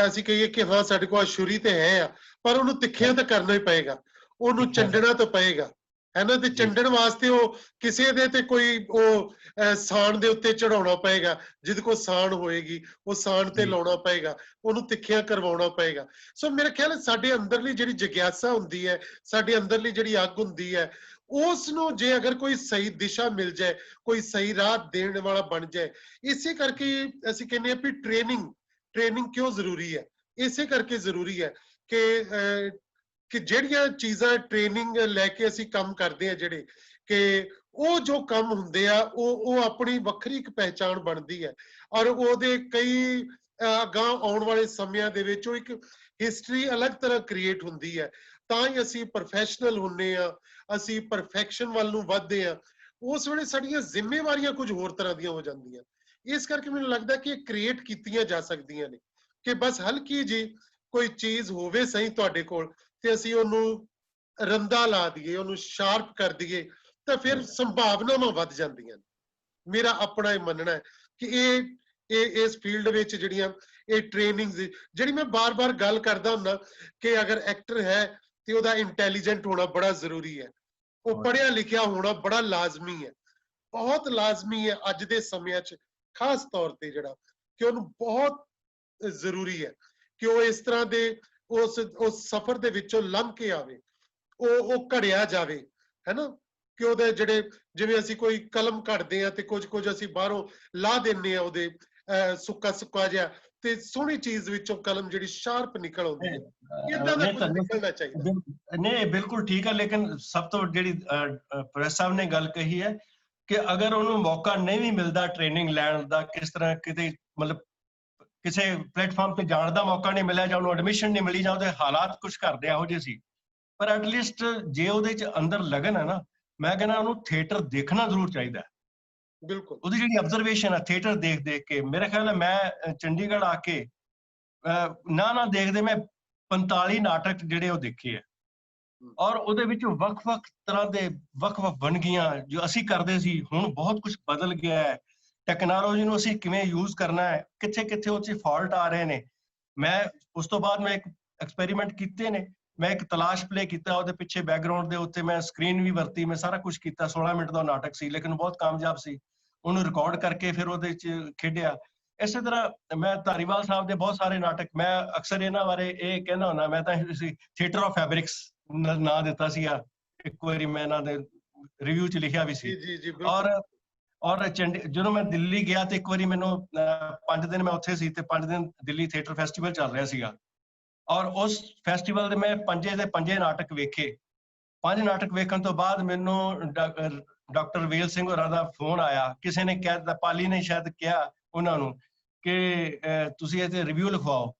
ਅਸੀਂ ਕਹੀਏ ਕਿ ਹਾਂ ਸਾਡੇ ਕੋਲ ਅਸ਼ੁਰੀ ਤੇ ਹੈ ਆ, ਪਰ ਉਹਨੂੰ ਤਿੱਖਿਆ ਤਾਂ ਕਰਨਾ ਹੀ ਪਏਗਾ, ਉਹਨੂੰ ਚੰਡਣਾ ਤਾਂ ਪਏਗਾ, ਹੈ ਨਾ। ਤੇ ਚੰਡਣ ਵਾਸਤੇ ਉਹ ਕਿਸੇ ਦੇ ਤੇ ਕੋਈ ਉਹ ਸਾਣ ਦੇ ਉੱਤੇ ਚੜਾਉਣਾ ਪਏਗਾ, ਜਿਹਦੇ ਕੋਲ ਸਾਣ ਹੋਏਗੀ ਉਹ ਸਾਣ ਤੇ ਲਾਉਣਾ ਪਏਗਾ, ਉਹਨੂੰ ਤਿੱਖਿਆ ਕਰਵਾਉਣਾ ਪਏਗਾ। ਸੋ ਮੇਰੇ ਖਿਆਲ ਸਾਡੇ ਅੰਦਰਲੀ ਜਿਹੜੀ ਜਿਗਿਆਸਾ ਹੁੰਦੀ ਹੈ, ਸਾਡੇ ਅੰਦਰਲੀ ਜਿਹੜੀ ਅੱਗ ਹੁੰਦੀ ਹੈ, ਉਸ ਨੂੰ ਜੇ ਅਗਰ ਕੋਈ ਸਹੀ ਦਿਸ਼ਾ ਮਿਲ ਜਾਏ, ਕੋਈ ਸਹੀ ਰਾਹ ਦੇਣ ਵਾਲਾ ਬਣ ਜਾਏ। ਇਸੇ ਕਰਕੇ ਅਸੀਂ ਕਹਿੰਦੇ ਆ ਵੀ ਟ੍ਰੇਨਿੰਗ ਕਿਉਂ ਜ਼ਰੂਰੀ ਹੈ? ਇਸੇ ਕਰਕੇ ਜ਼ਰੂਰੀ ਹੈ ਕਿ ਜਿਹੜੀਆਂ ਚੀਜ਼ਾਂ ਟ੍ਰੇਨਿੰਗ ਲੈ ਕੇ ਅਸੀਂ ਕੰਮ ਕਰਦੇ ਆ, ਜਿਹੜੇ ਕਿ ਉਹ ਜੋ ਕੰਮ ਹੁੰਦੇ ਆ ਉਹ ਆਪਣੀ ਵੱਖਰੀ ਇੱਕ ਪਹਿਚਾਣ ਬਣਦੀ ਹੈ, ਔਰ ਉਹਦੇ ਕਈ ਅਗਾਂਹ ਆਉਣ ਵਾਲੇ ਸਮਿਆਂ ਦੇ ਵਿੱਚ ਉਹ ਇੱਕ ਹਿਸਟਰੀ ਅਲੱਗ ਤਰ੍ਹਾਂ ਕ੍ਰੀਏਟ ਹੁੰਦੀ ਹੈ। ਤਾਂ ਹੀ ਅਸੀਂ ਪ੍ਰੋਫੈਸ਼ਨਲ ਹੁੰਨੇ ਆ, ਅਸੀਂ ਪਰਫੈਕਸ਼ਨ ਵੱਲ ਨੂੰ ਵੱਧਦੇ ਆ। ਉਸ ਵੇਲੇ ਸਾਡੀਆਂ ਜ਼ਿੰਮੇਵਾਰੀਆਂ ਕੁਝ ਹੋਰ ਤਰ੍ਹਾਂ ਦੀਆਂ ਹੋ ਜਾਂਦੀਆਂ। ਇਸ ਕਰਕੇ ਮੈਨੂੰ ਲੱਗਦਾ ਕਿ ਇਹ ਕ੍ਰੀਏਟ ਕੀਤੀਆਂ ਜਾ ਸਕਦੀਆਂ ਨੇ, ਕਿ ਬਸ ਹਲਕੀ ਜੀ ਕੋਈ ਚੀਜ਼ ਹੋਵੇ ਸਹੀ ਤੁਹਾਡੇ ਕੋਲ, ਤੇ ਅਸੀਂ ਉਹਨੂੰ ਰੰਦਾ ਲਾ ਦਈਏ, ਉਹਨੂੰ ਸ਼ਾਰਪ ਕਰ ਦਈਏ, ਤਾਂ ਫਿਰ ਸੰਭਾਵਨਾਵਾਂ ਵੱਧ ਜਾਂਦੀਆਂ ਨੇ। ਮੇਰਾ ਆਪਣਾ ਇਹ ਮੰਨਣਾ ਹੈ ਕਿ ਇਸ ਫੀਲਡ ਵਿੱਚ ਜਿਹੜੀਆਂ ਇਹ ਟ੍ਰੇਨਿੰਗਸ, ਜਿਹੜੀ ਮੈਂ ਬਾਰ-ਬਾਰ ਗੱਲ ਕਰਦਾ ਹੁੰਦਾ ਕਿ ਅਗਰ ਐਕਟਰ ਹੈ ਤੇ ਉਹਦਾ ਇੰਟੈਲੀਜੈਂਟ ਹੋਣਾ ਬੜਾ ਜ਼ਰੂਰੀ ਹੈ, ਉਹ ਪੜ੍ਹਿਆ ਲਿਖਿਆ ਹੋਣਾ ਬੜਾ ਲਾਜ਼ਮੀ ਹੈ, ਬਹੁਤ ਲਾਜ਼ਮੀ ਹੈ ਅੱਜ ਦੇ ਸਮਿਆਂ 'ਚ, ਖਾਸ ਤੌਰ ਤੇ ਜਿਹੜਾ ਕਿ ਉਹਨੂੰ ਬਹੁਤ ਜ਼ਰੂਰੀ ਹੈ ਕਿ ਉਹ ਇਸ ਤਰ੍ਹਾਂ ਦੇ ਉਸ ਸਫ਼ਰ ਦੇ ਵਿੱਚੋਂ ਲੰਘ ਕੇ ਆਵੇ, ਉਹ ਘੜਿਆ ਜਾਵੇ, ਹੈ ਨਾ। ਕਿ ਉਹਦੇ ਜਿਹੜੇ, ਜਿਵੇਂ ਅਸੀਂ ਕੋਈ ਕਲਮ ਘੜਦੇ ਆ ਤੇ ਕੁਝ ਅਸੀਂ ਬਾਹਰੋਂ ਲਾ ਦਿੰਨੇ ਆ, ਉਹਦੇ ਸੁੱਕਾ ਜਿਹਾ, ਤੇ ਸੋਹਣੀ ਚੀਜ਼ ਵਿੱਚੋਂ ਕਲਮ ਜਿਹੜੀ ਸ਼ਾਰਪ ਨਿਕਲ ਆਉਂਦੀ ਹੈ। ਇਦਾਂ ਦਾ ਕੁਝ ਨਿਕਲਣਾ ਚਾਹੀਦਾ। ਨਹੀਂ, ਬਿਲਕੁਲ ਠੀਕ ਹੈ, ਲੇਕਿਨ ਸਭ ਤੋਂ ਜਿਹੜੀ ਪ੍ਰੈਸ ਸਾਹਿਬ ਨੇ ਗੱਲ ਕਹੀ ਹੈ ਕਿ ਅਗਰ ਉਹਨੂੰ ਮੌਕਾ ਨਹੀਂ ਵੀ ਮਿਲਦਾ ਟ੍ਰੇਨਿੰਗ ਲੈਣ ਦਾ, ਕਿਸ ਤਰ੍ਹਾਂ ਕਿਤੇ ਮਤਲਬ ਕਿਸੇ ਪਲੇਟਫਾਰਮ ਤੇ ਜਾਣ ਦਾ ਮੌਕਾ ਨਹੀਂ ਮਿਲਿਆ, ਜਾਂ ਉਹਨੂੰ ਐਡਮਿਸ਼ਨ ਨਹੀਂ ਮਿਲੀ, ਜਾਂ ਉਹਦੇ ਹਾਲਾਤ ਕੁਝ ਕਰਦੇ ਇਹੋ ਜਿਹੇ ਸੀ, ਪਰ ਐਟਲੀਸਟ ਜੇ ਉਹਦੇ 'ਚ ਅੰਦਰ ਲਗਨ ਹੈ ਨਾ, ਮੈਂ ਕਹਿੰਦਾ ਉਹਨੂੰ ਥੀਏਟਰ ਦੇਖਣਾ ਜ਼ਰੂਰ ਚਾਹੀਦਾ। ਬਿਲਕੁਲ, ਉਹਦੀ ਜਿਹੜੀ ਅਬਜ਼ਰਵੇਸ਼ਨ ਹੈ ਥੀਏਟਰ ਦੇਖ ਕੇ, ਮੇਰੇ ਖਿਆਲ ਹੈ ਮੈਂ ਚੰਡੀਗੜ੍ਹ ਆ ਕੇ ਨਾ ਦੇਖਦੇ ਮੈਂ 45 ਨਾਟਕ ਜਿਹੜੇ ਉਹ ਦੇਖੇ ਹੈ, ਔਰ ਉਹਦੇ ਵਿੱਚ ਵੱਖ-ਵੱਖ ਤਰ੍ਹਾਂ ਦੇ ਵੱਖ-ਵੱਖ ਵੰਨਗੀਆਂ ਜੋ ਅਸੀਂ ਕਰਦੇ ਸੀ, ਹੁਣ ਬਹੁਤ ਕੁਝ ਬਦਲ ਗਿਆ ਹੈ। ਟੈਕਨੋਲੋਜੀ ਨੂੰ ਅਸੀਂ ਕਿਵੇਂ ਯੂਜ਼ ਕਰਨਾ ਹੈ, ਕਿੱਥੇ ਉਹ 'ਚ ਫਾਲਟ ਆ ਰਹੇ ਨੇ। ਮੈਂ ਉਸ ਤੋਂ ਬਾਅਦ ਮੈਂ ਇੱਕ ਐਕਸਪੈਰੀਮੈਂਟ ਕੀਤੇ ਨੇ, ਮੈਂ ਇੱਕ ਤਲਾਸ਼ ਪਲੇ ਕੀਤਾ, ਉਹਦੇ ਪਿੱਛੇ ਬੈਕਗਰਾਉਂਡ ਦੇ ਉੱਤੇ ਮੈਂ ਸਕਰੀਨ ਵੀ ਵਰਤੀ, ਮੈਂ ਸਾਰਾ ਕੁਝ ਕੀਤਾ। 16 ਮਿੰਟ ਦਾ ਨਾਟਕ ਸੀ, ਲੇਕਿਨ ਬਹੁਤ ਕਾਮਯਾਬ ਸੀ। ਉਹਨੂੰ ਰਿਕਾਰਡ ਕਰਕੇ ਫਿਰ ਉਹਦੇ 'ਚ ਖੇਡਿਆ। ਇਸੇ ਤਰ੍ਹਾਂ ਮੈਂ ਧਾਰੀਵਾਲ ਸਾਹਿਬ ਦੇ ਬਹੁਤ ਸਾਰੇ ਨਾਟਕ, ਮੈਂ ਅਕਸਰ ਇਹਨਾਂ ਬਾਰੇ ਇਹ ਕਹਿੰਦਾ ਹੁੰਦਾ, ਮੈਂ ਤਾਂ ਥੀਏਟਰ ਆਫ ਫੈਬਰਿਕਸ ਨਾਂ ਦਿੱਤਾ ਸੀਗਾ, ਇੱਕ ਵਾਰੀ ਮੈਂ ਇਹਨਾਂ ਦੇ ਰਿਵਿਊ 'ਚ ਲਿਖਿਆ ਵੀ ਸੀ। ਔਰ ਜਦੋਂ ਮੈਂ ਦਿੱਲੀ ਗਿਆ ਤੇ ਇੱਕ ਵਾਰੀ ਮੈਨੂੰ 5 ਦਿਨ ਮੈਂ ਉੱਥੇ ਸੀ, ਤੇ 5 ਦਿਨ ਦਿੱਲੀ ਥੀਏਟਰ ਫੈਸਟੀਵਲ ਚੱਲ ਰਿਹਾ ਸੀਗਾ, ਔਰ ਉਸ ਫੈਸਟੀਵਲ ਦੇ ਮੈਂ 5 ਦੇ 5 ਨਾਟਕ ਵੇਖੇ, 5 ਨਾਟਕ ਵੇਖਣ ਤੋਂ ਬਾਅਦ ਮੈਨੂੰ ਡਾਕਟਰ ਵੇਲ ਸਿੰਘ ਹੋਰਾਂ ਦਾ ਫੋਨ ਆਇਆ, ਕਿਸੇ ਨੇ ਕਹਿ ਦਿੱਤਾ, ਪਾਲੀ ਨੇ ਸ਼ਾਇਦ ਕਿਹਾ ਉਹਨਾਂ ਨੂੰ ਕਿ ਤੁਸੀਂ ਇਹਦੇ ਰਿਵਿਊ ਲਿਖਵਾਓ।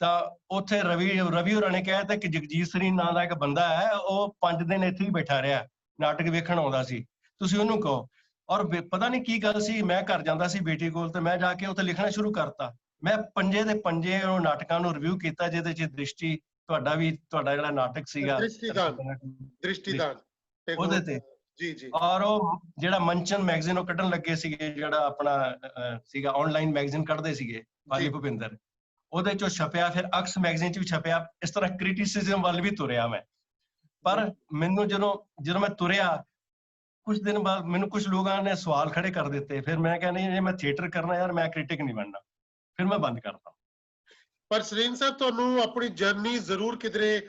ਤਾਂ ਉੱਥੇ ਰਵੀ ਹੋਰਾਂ ਨੇ ਕਹਿ ਦਿੱਤਾ ਕਿ ਜਗਜੀਤ ਸਰੀਨ ਨਾਂ ਦਾ ਇੱਕ ਬੰਦਾ ਹੈ, ਉਹ 5 ਦਿਨ ਇੱਥੇ ਹੀ ਬੈਠਾ ਰਿਹਾ, ਨਾਟਕ ਵੇਖਣ ਆਉਂਦਾ ਸੀ, ਤੁਸੀਂ ਉਹਨੂੰ ਕਹੋ। ਔਰ ਪਤਾ ਨਹੀਂ ਕੀ ਗੱਲ ਸੀ, ਮੈਂ ਘਰ ਜਾਂਦਾ ਸੀ ਬੇਟੀ ਕੋਲ, ਤੇ ਮੈਂ ਜਾ ਕੇ ਉੱਥੇ ਲਿਖਣਾ ਸ਼ੁਰੂ ਕਰਤਾ। ਮੈਂ 5 ਦੇ 5 ਉਹ ਨਾਟਕਾਂ ਨੂੰ ਰਿਵਿਊ ਕੀਤਾ, ਜਿਹਦੇ 'ਚ ਦ੍ਰਿਸ਼ਟੀ, ਤੁਹਾਡਾ ਜਿਹੜਾ ਨਾਟਕ ਸੀਗਾ ਦ੍ਰਿਸ਼ਟੀਦਾਨ ਉਹਦੇ ਤੇ ਜੀ। ਔਰ ਉਹ ਜਿਹੜਾ ਮੰਚਨ ਮੈਗਜ਼ੀਨ ਉਹ ਕੱਢਣ ਲੱਗੇ ਸੀਗੇ, ਜਿਹੜਾ ਆਪਣਾ ਸੀਗਾ ਆਨਲਾਈਨ ਮੈਗਜ਼ੀਨ ਕੱਢਦੇ ਸੀਗੇ ਪਾਲੀ ਭੁਪਿੰਦਰ, ਉਹਦੇ ਚੋਂ ਛਪਿਆ। ਫਿਰ ਅਕਸ ਮੈਗਜ਼ੀਨ 'ਚ ਵੀ ਛਪਿਆ। ਇਸ ਤਰ੍ਹਾਂ ਕ੍ਰਿਟਿਸਿਜ਼ਮ ਵੱਲ ਵੀ ਤੁਰਿਆ ਮੈਂ। ਪਰ ਮੈਨੂੰ ਜਦੋਂ ਮੈਂ ਤੁਰਿਆ, ਕੁਝ ਦਿਨ ਬਾਅਦ ਮੈਨੂੰ ਕੁਝ ਲੋਕਾਂ ਨੇ ਸਵਾਲ ਖੜੇ ਕਰ ਦਿੱਤੇ। ਫਿਰ ਮੈਂ ਕਿਹਾ ਨਹੀਂ, ਜੇ ਮੈਂ ਥੀਏਟਰ ਕਰਨਾ ਯਾਰ, ਮੈਂ ਕ੍ਰਿਟਿਕ ਨਹੀਂ ਬਣਨਾ। ਫਿਰ ਮੈਂ ਬੰਦ ਕਰਤਾ। ਪਰ ਸਰੀਨ ਸਾਹਿਬ, ਤੁਹਾਨੂੰ ਆਪਣੀ ਜਰਨੀ ਜ਼ਰੂਰ ਕਿਧਰੇ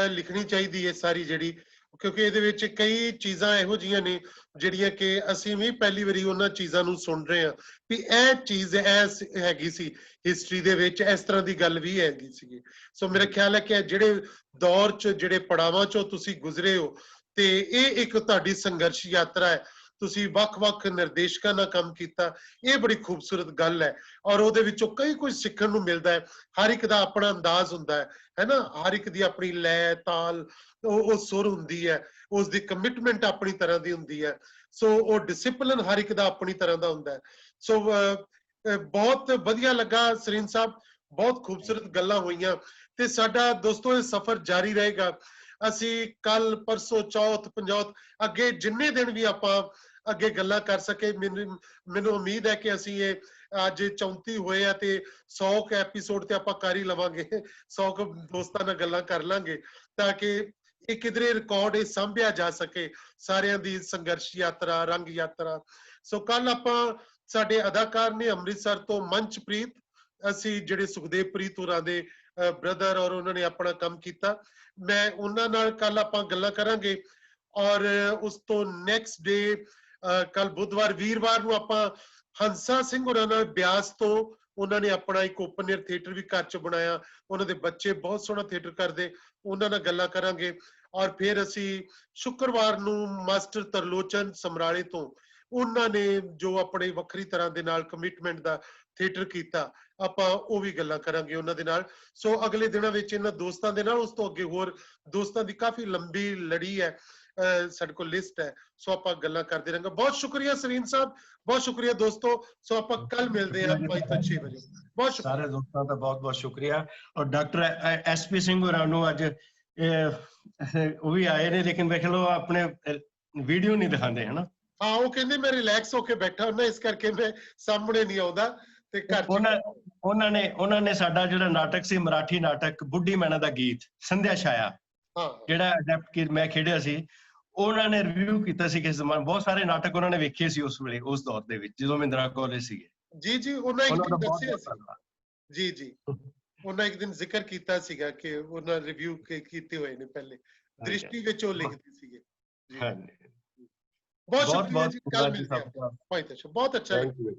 ਲਿਖਣੀ ਚਾਹੀਦੀ ਹੈ ਸਾਰੀ ਜਿਹੜੀ, ਕਿਉਂਕਿ ਇਹਦੇ ਵਿੱਚ ਕਈ ਚੀਜ਼ਾਂ ਇਹੋ ਜਿਹੀਆਂ ਨੇ ਜਿਹੜੀਆਂ ਕਿ ਅਸੀਂ ਵੀ ਪਹਿਲੀ ਵਾਰੀ ਉਹਨਾਂ ਚੀਜ਼ਾਂ ਨੂੰ ਸੁਣ ਰਹੇ ਹਾਂ ਵੀ ਇਹ ਚੀਜ਼ ਹੈਗੀ ਸੀ ਹਿਸਟਰੀ ਦੇ ਵਿੱਚ, ਇਸ ਤਰ੍ਹਾਂ ਦੀ ਗੱਲ ਵੀ ਹੈਗੀ ਸੀਗੀ। ਸੋ ਮੇਰਾ ਖਿਆਲ ਹੈ ਕਿ ਜਿਹੜੇ ਦੌਰ 'ਚ, ਜਿਹੜੇ ਪੜਾਵਾਂ 'ਚੋਂ ਤੁਸੀਂ ਗੁਜ਼ਰੇ ਹੋ, ਤੇ ਇਹ ਇੱਕ ਤੁਹਾਡੀ ਸੰਘਰਸ਼ ਯਾਤਰਾ ਹੈ। ਤੁਸੀਂ ਵੱਖ-ਵੱਖ ਨਿਰਦੇਸ਼ਕਾਂ ਨਾਲ ਕੰਮ ਕੀਤਾ, ਇਹ ਬੜੀ ਖੂਬਸੂਰਤ ਗੱਲ ਹੈ। ਔਰ ਉਹਦੇ ਵਿੱਚੋਂ ਕਈ ਕੁਝ ਸਿੱਖਣ ਨੂੰ ਮਿਲਦਾ ਹੈ। ਹਰ ਇੱਕ ਦਾ ਆਪਣਾ ਅੰਦਾਜ਼ ਹੁੰਦਾ ਹੈ ਨਾ, ਹਰ ਇੱਕ ਦੀ ਆਪਣੀ ਲੈ ਤਾਲ, ਉਹ ਸੁਰ ਹੁੰਦੀ ਹੈ, ਉਸ ਦੀ ਕਮਿਟਮੈਂਟ ਆਪਣੀ ਤਰ੍ਹਾਂ ਦੀ ਹੁੰਦੀ ਹੈ। ਸੋ ਉਹ ਡਿਸਪਲਿਨ ਹਰ ਇੱਕ ਦਾ ਆਪਣੀ ਤਰ੍ਹਾਂ ਦਾ ਹੁੰਦਾ ਹੈ। ਸੋ ਬਹੁਤ ਵਧੀਆ ਲੱਗਾ ਸਰੀਨ ਸਾਹਿਬ, ਬਹੁਤ ਖੂਬਸੂਰਤ ਗੱਲਾਂ ਹੋਈਆਂ, ਤੇ ਸਾਡਾ ਦੋਸਤੋ ਇਹ ਸਫ਼ਰ ਜਾਰੀ ਰਹੇਗਾ। ਅਸੀਂ ਕੱਲ, ਪਰਸੋਂ, ਚੌਥ, ਪੰਜੌਥ, ਅੱਗੇ ਜਿੰਨੇ ਦਿਨ ਵੀ ਆਪਾਂ ਅੱਗੇ ਗੱਲਾਂ ਕਰ ਸਕੇ, ਮੈਨੂੰ ਉਮੀਦ ਹੈ ਕਿ ਅਸੀਂ ਇਹ ਅੱਜ 34 ਹੋਏ ਆ ਤੇ 100 ਐਪੀਸੋਡ ਤੇ ਆਪਾਂ ਕਰ ਹੀ ਲਵਾਂਗੇ। 100 ਦੋਸਤਾਂ ਨਾਲ ਗੱਲਾਂ ਕਰ ਲਾਂਗੇ, ਤਾਂ ਕਿ ਇਹ ਕਿਧਰੇ ਰਿਕਾਰਡ ਇਹ ਸਾਂਭਿਆ ਜਾ ਸਕੇ, ਸਾਰਿਆਂ ਦੀ ਸੰਘਰਸ਼ ਯਾਤਰਾ, ਰੰਗ ਯਾਤਰਾ। ਸੋ ਕੱਲ ਆਪਾਂ, ਸਾਡੇ ਅਦਾਕਾਰ ਨੇ ਅੰਮ੍ਰਿਤਸਰ ਤੋਂ ਮਨਚਪ੍ਰੀਤ, ਅਸੀਂ ਜਿਹੜੇ ਸੁਖਦੇਵ ਪ੍ਰੀਤ ਹੋਰਾਂ ਦੇ ਬ੍ਰਦਰ, ਔਰ ਉਹਨਾਂ ਨੇ ਆਪਣਾ ਕੰਮ ਕੀਤਾ। ਮੈਂ ਉਹਨਾਂ ਨਾਲ ਕੱਲ ਆਪਾਂ ਗੱਲਾਂ ਕਰਾਂਗੇ। ਔਰ ਉਸ ਤੋਂ ਨੈਕਸਟ ਡੇ, ਕੱਲ ਬੁੱਧਵਾਰ, ਵੀਰਵਾਰ ਨੂੰ ਆਪਾਂ ਹੰਸਾ ਸਿੰਘ ਹੋਰਾਂ ਨਾਲ ਬਿਆਸ ਤੋਂ, ਉਹਨਾਂ ਨੇ ਆਪਣਾ ਇੱਕ ਓਪਨ ਏਅਰ ਥੀਏਟਰ ਵੀ ਘਰ 'ਚ ਬਣਾਇਆ। ਉਹਨਾਂ ਦੇ ਬੱਚੇ ਬਹੁਤ ਸੋਹਣਾ ਥੀਏਟਰ ਕਰਦੇ, ਉਹਨਾਂ ਨਾਲ ਗੱਲਾਂ ਕਰਾਂਗੇ। ਔਰ ਫਿਰ ਅਸੀਂ ਸ਼ੁੱਕਰਵਾਰ ਨੂੰ ਮਾਸਟਰ ਤਰਲੋਚਨ ਸਮਰਾਲੇ ਤੋਂ, ਉਹਨਾਂ ਨੇ ਜੋ ਆਪਣੇ ਵੱਖਰੀ ਤਰ੍ਹਾਂ ਦੇ ਨਾਲ ਕਮਿਟਮੈਂਟ ਦਾ ਥੀਏਟਰ ਕੀਤਾ, ਆਪਾਂ ਉਹ ਵੀ ਗੱਲਾਂ ਕਰਾਂਗੇ ਉਹਨਾਂ ਦੇ ਨਾਲ। ਸੋ ਅਗਲੇ ਦਿਨਾਂ ਵਿੱਚ ਇਹਨਾਂ ਦੋਸਤਾਂ ਦੇ ਨਾਲ, ਉਸ ਤੋਂ ਅੱਗੇ ਹੋਰ ਦੋਸਤਾਂ ਦੀ ਕਾਫੀ ਲੰਬੀ ਲੜੀ ਹੈ, ਸਾਡੇ ਕੋਲ ਲਿਸਟ ਹੈ। ਸੋ ਆਪਾਂ ਗੱਲਾਂ ਕਰਦੇ ਰਹਾਂਗੇ। ਬਹੁਤ ਸ਼ੁਕਰੀਆ ਸਰੀਨ ਸਾਹਿਬ, ਬਹੁਤ ਸ਼ੁਕਰੀਆ ਦੋਸਤੋ। ਸੋ ਆਪਾਂ ਕੱਲ ਮਿਲਦੇ ਹਾਂ 5 ਤੋਂ 6 ਵਜੇ। ਬਹੁਤ ਸ਼ੁਕਰੀਆ ਸਾਰੇ ਦੋਸਤਾਂ ਦਾ, ਬਹੁਤ ਬਹੁਤ ਸ਼ੁਕਰੀਆ। ਔਰ ਡਾਕਟਰ SP ਸਿੰਘ ਹੋਰਾਂ ਨੂੰ ਅੱਜ ਉਹ ਵੀ ਆਏ ਨੇ, ਲੇਕਿਨ ਵੇਖ ਲਓ ਆਪਣੇ ਵੀਡੀਓ ਨਹੀਂ ਦਿਖਾਉਂਦੇ, ਹਨਾ। ਹਾਂ, ਉਹ ਕਹਿੰਦੇ ਮੈਂ ਰਿਲੈਕਸ ਹੋ ਕੇ ਬੈਠਾ ਹੁੰਦਾ, ਇਸ ਕਰਕੇ ਮੈਂ ਸਾਹਮਣੇ ਨਹੀਂ ਆਉਂਦਾ, ਤੇ ਘਰ 'ਚ ਉਹਨਾਂ ਨੇ ਸਾਡਾ ਜਿਹੜਾ ਨਾਟਕ ਸੀ, ਮਰਾਠੀ ਨਾਟਕ ਬੁੱਢੀ ਮੈਨਾ ਦਾ ਗੀਤ, ਸੰਧਿਆ ਛਾਇਆ, ਜਿਹੜਾ ਅਡੈਪਟ ਮੈਂ ਖੇਡਿਆ ਸੀ, ਉਹਨਾਂ ਨੇ ਰਿਵਿਊ ਕੀਤਾ ਸੀ ਕਿਸੇ ਜ਼ਮਾਨੇ। ਬਹੁਤ ਸਾਰੇ ਨਾਟਕ ਉਹਨਾਂ ਨੇ ਵੇਖੇ ਸੀ ਉਸ ਵੇਲੇ, ਉਸ ਦੌਰ ਦੇ ਵਿੱਚ, ਜਦੋਂ ਮਹਿੰਦਰਾ ਕਾਲਜ ਸੀਗੇ। ਜੀ, ਉਹਨਾਂ ਇੱਕ ਦਿਨ ਦੱਸਿਆ ਸੀ। ਜੀ, ਉਹਨਾਂ ਇੱਕ ਦਿਨ ਜ਼ਿਕਰ ਕੀਤਾ ਸੀਗਾ ਕਿ ਉਹਨਾਂ ਰਿਵਿਊ ਕੀਤੇ ਹੋਏ ਨੇ ਪਹਿਲੇ, ਦ੍ਰਿਸ਼ਟੀ ਵਿੱਚ ਉਹ ਲਿਖਦੇ ਸੀਗੇ। ਹਾਂਜੀ, ਬਹੁਤ ਸ਼ੁਕਰੀਆ ਜੀ, ਕੱਲ ਮਿਲਦੇ ਹਾਂ। ਬਹੁਤ ਅੱਛਾ ਲੱਗਾ।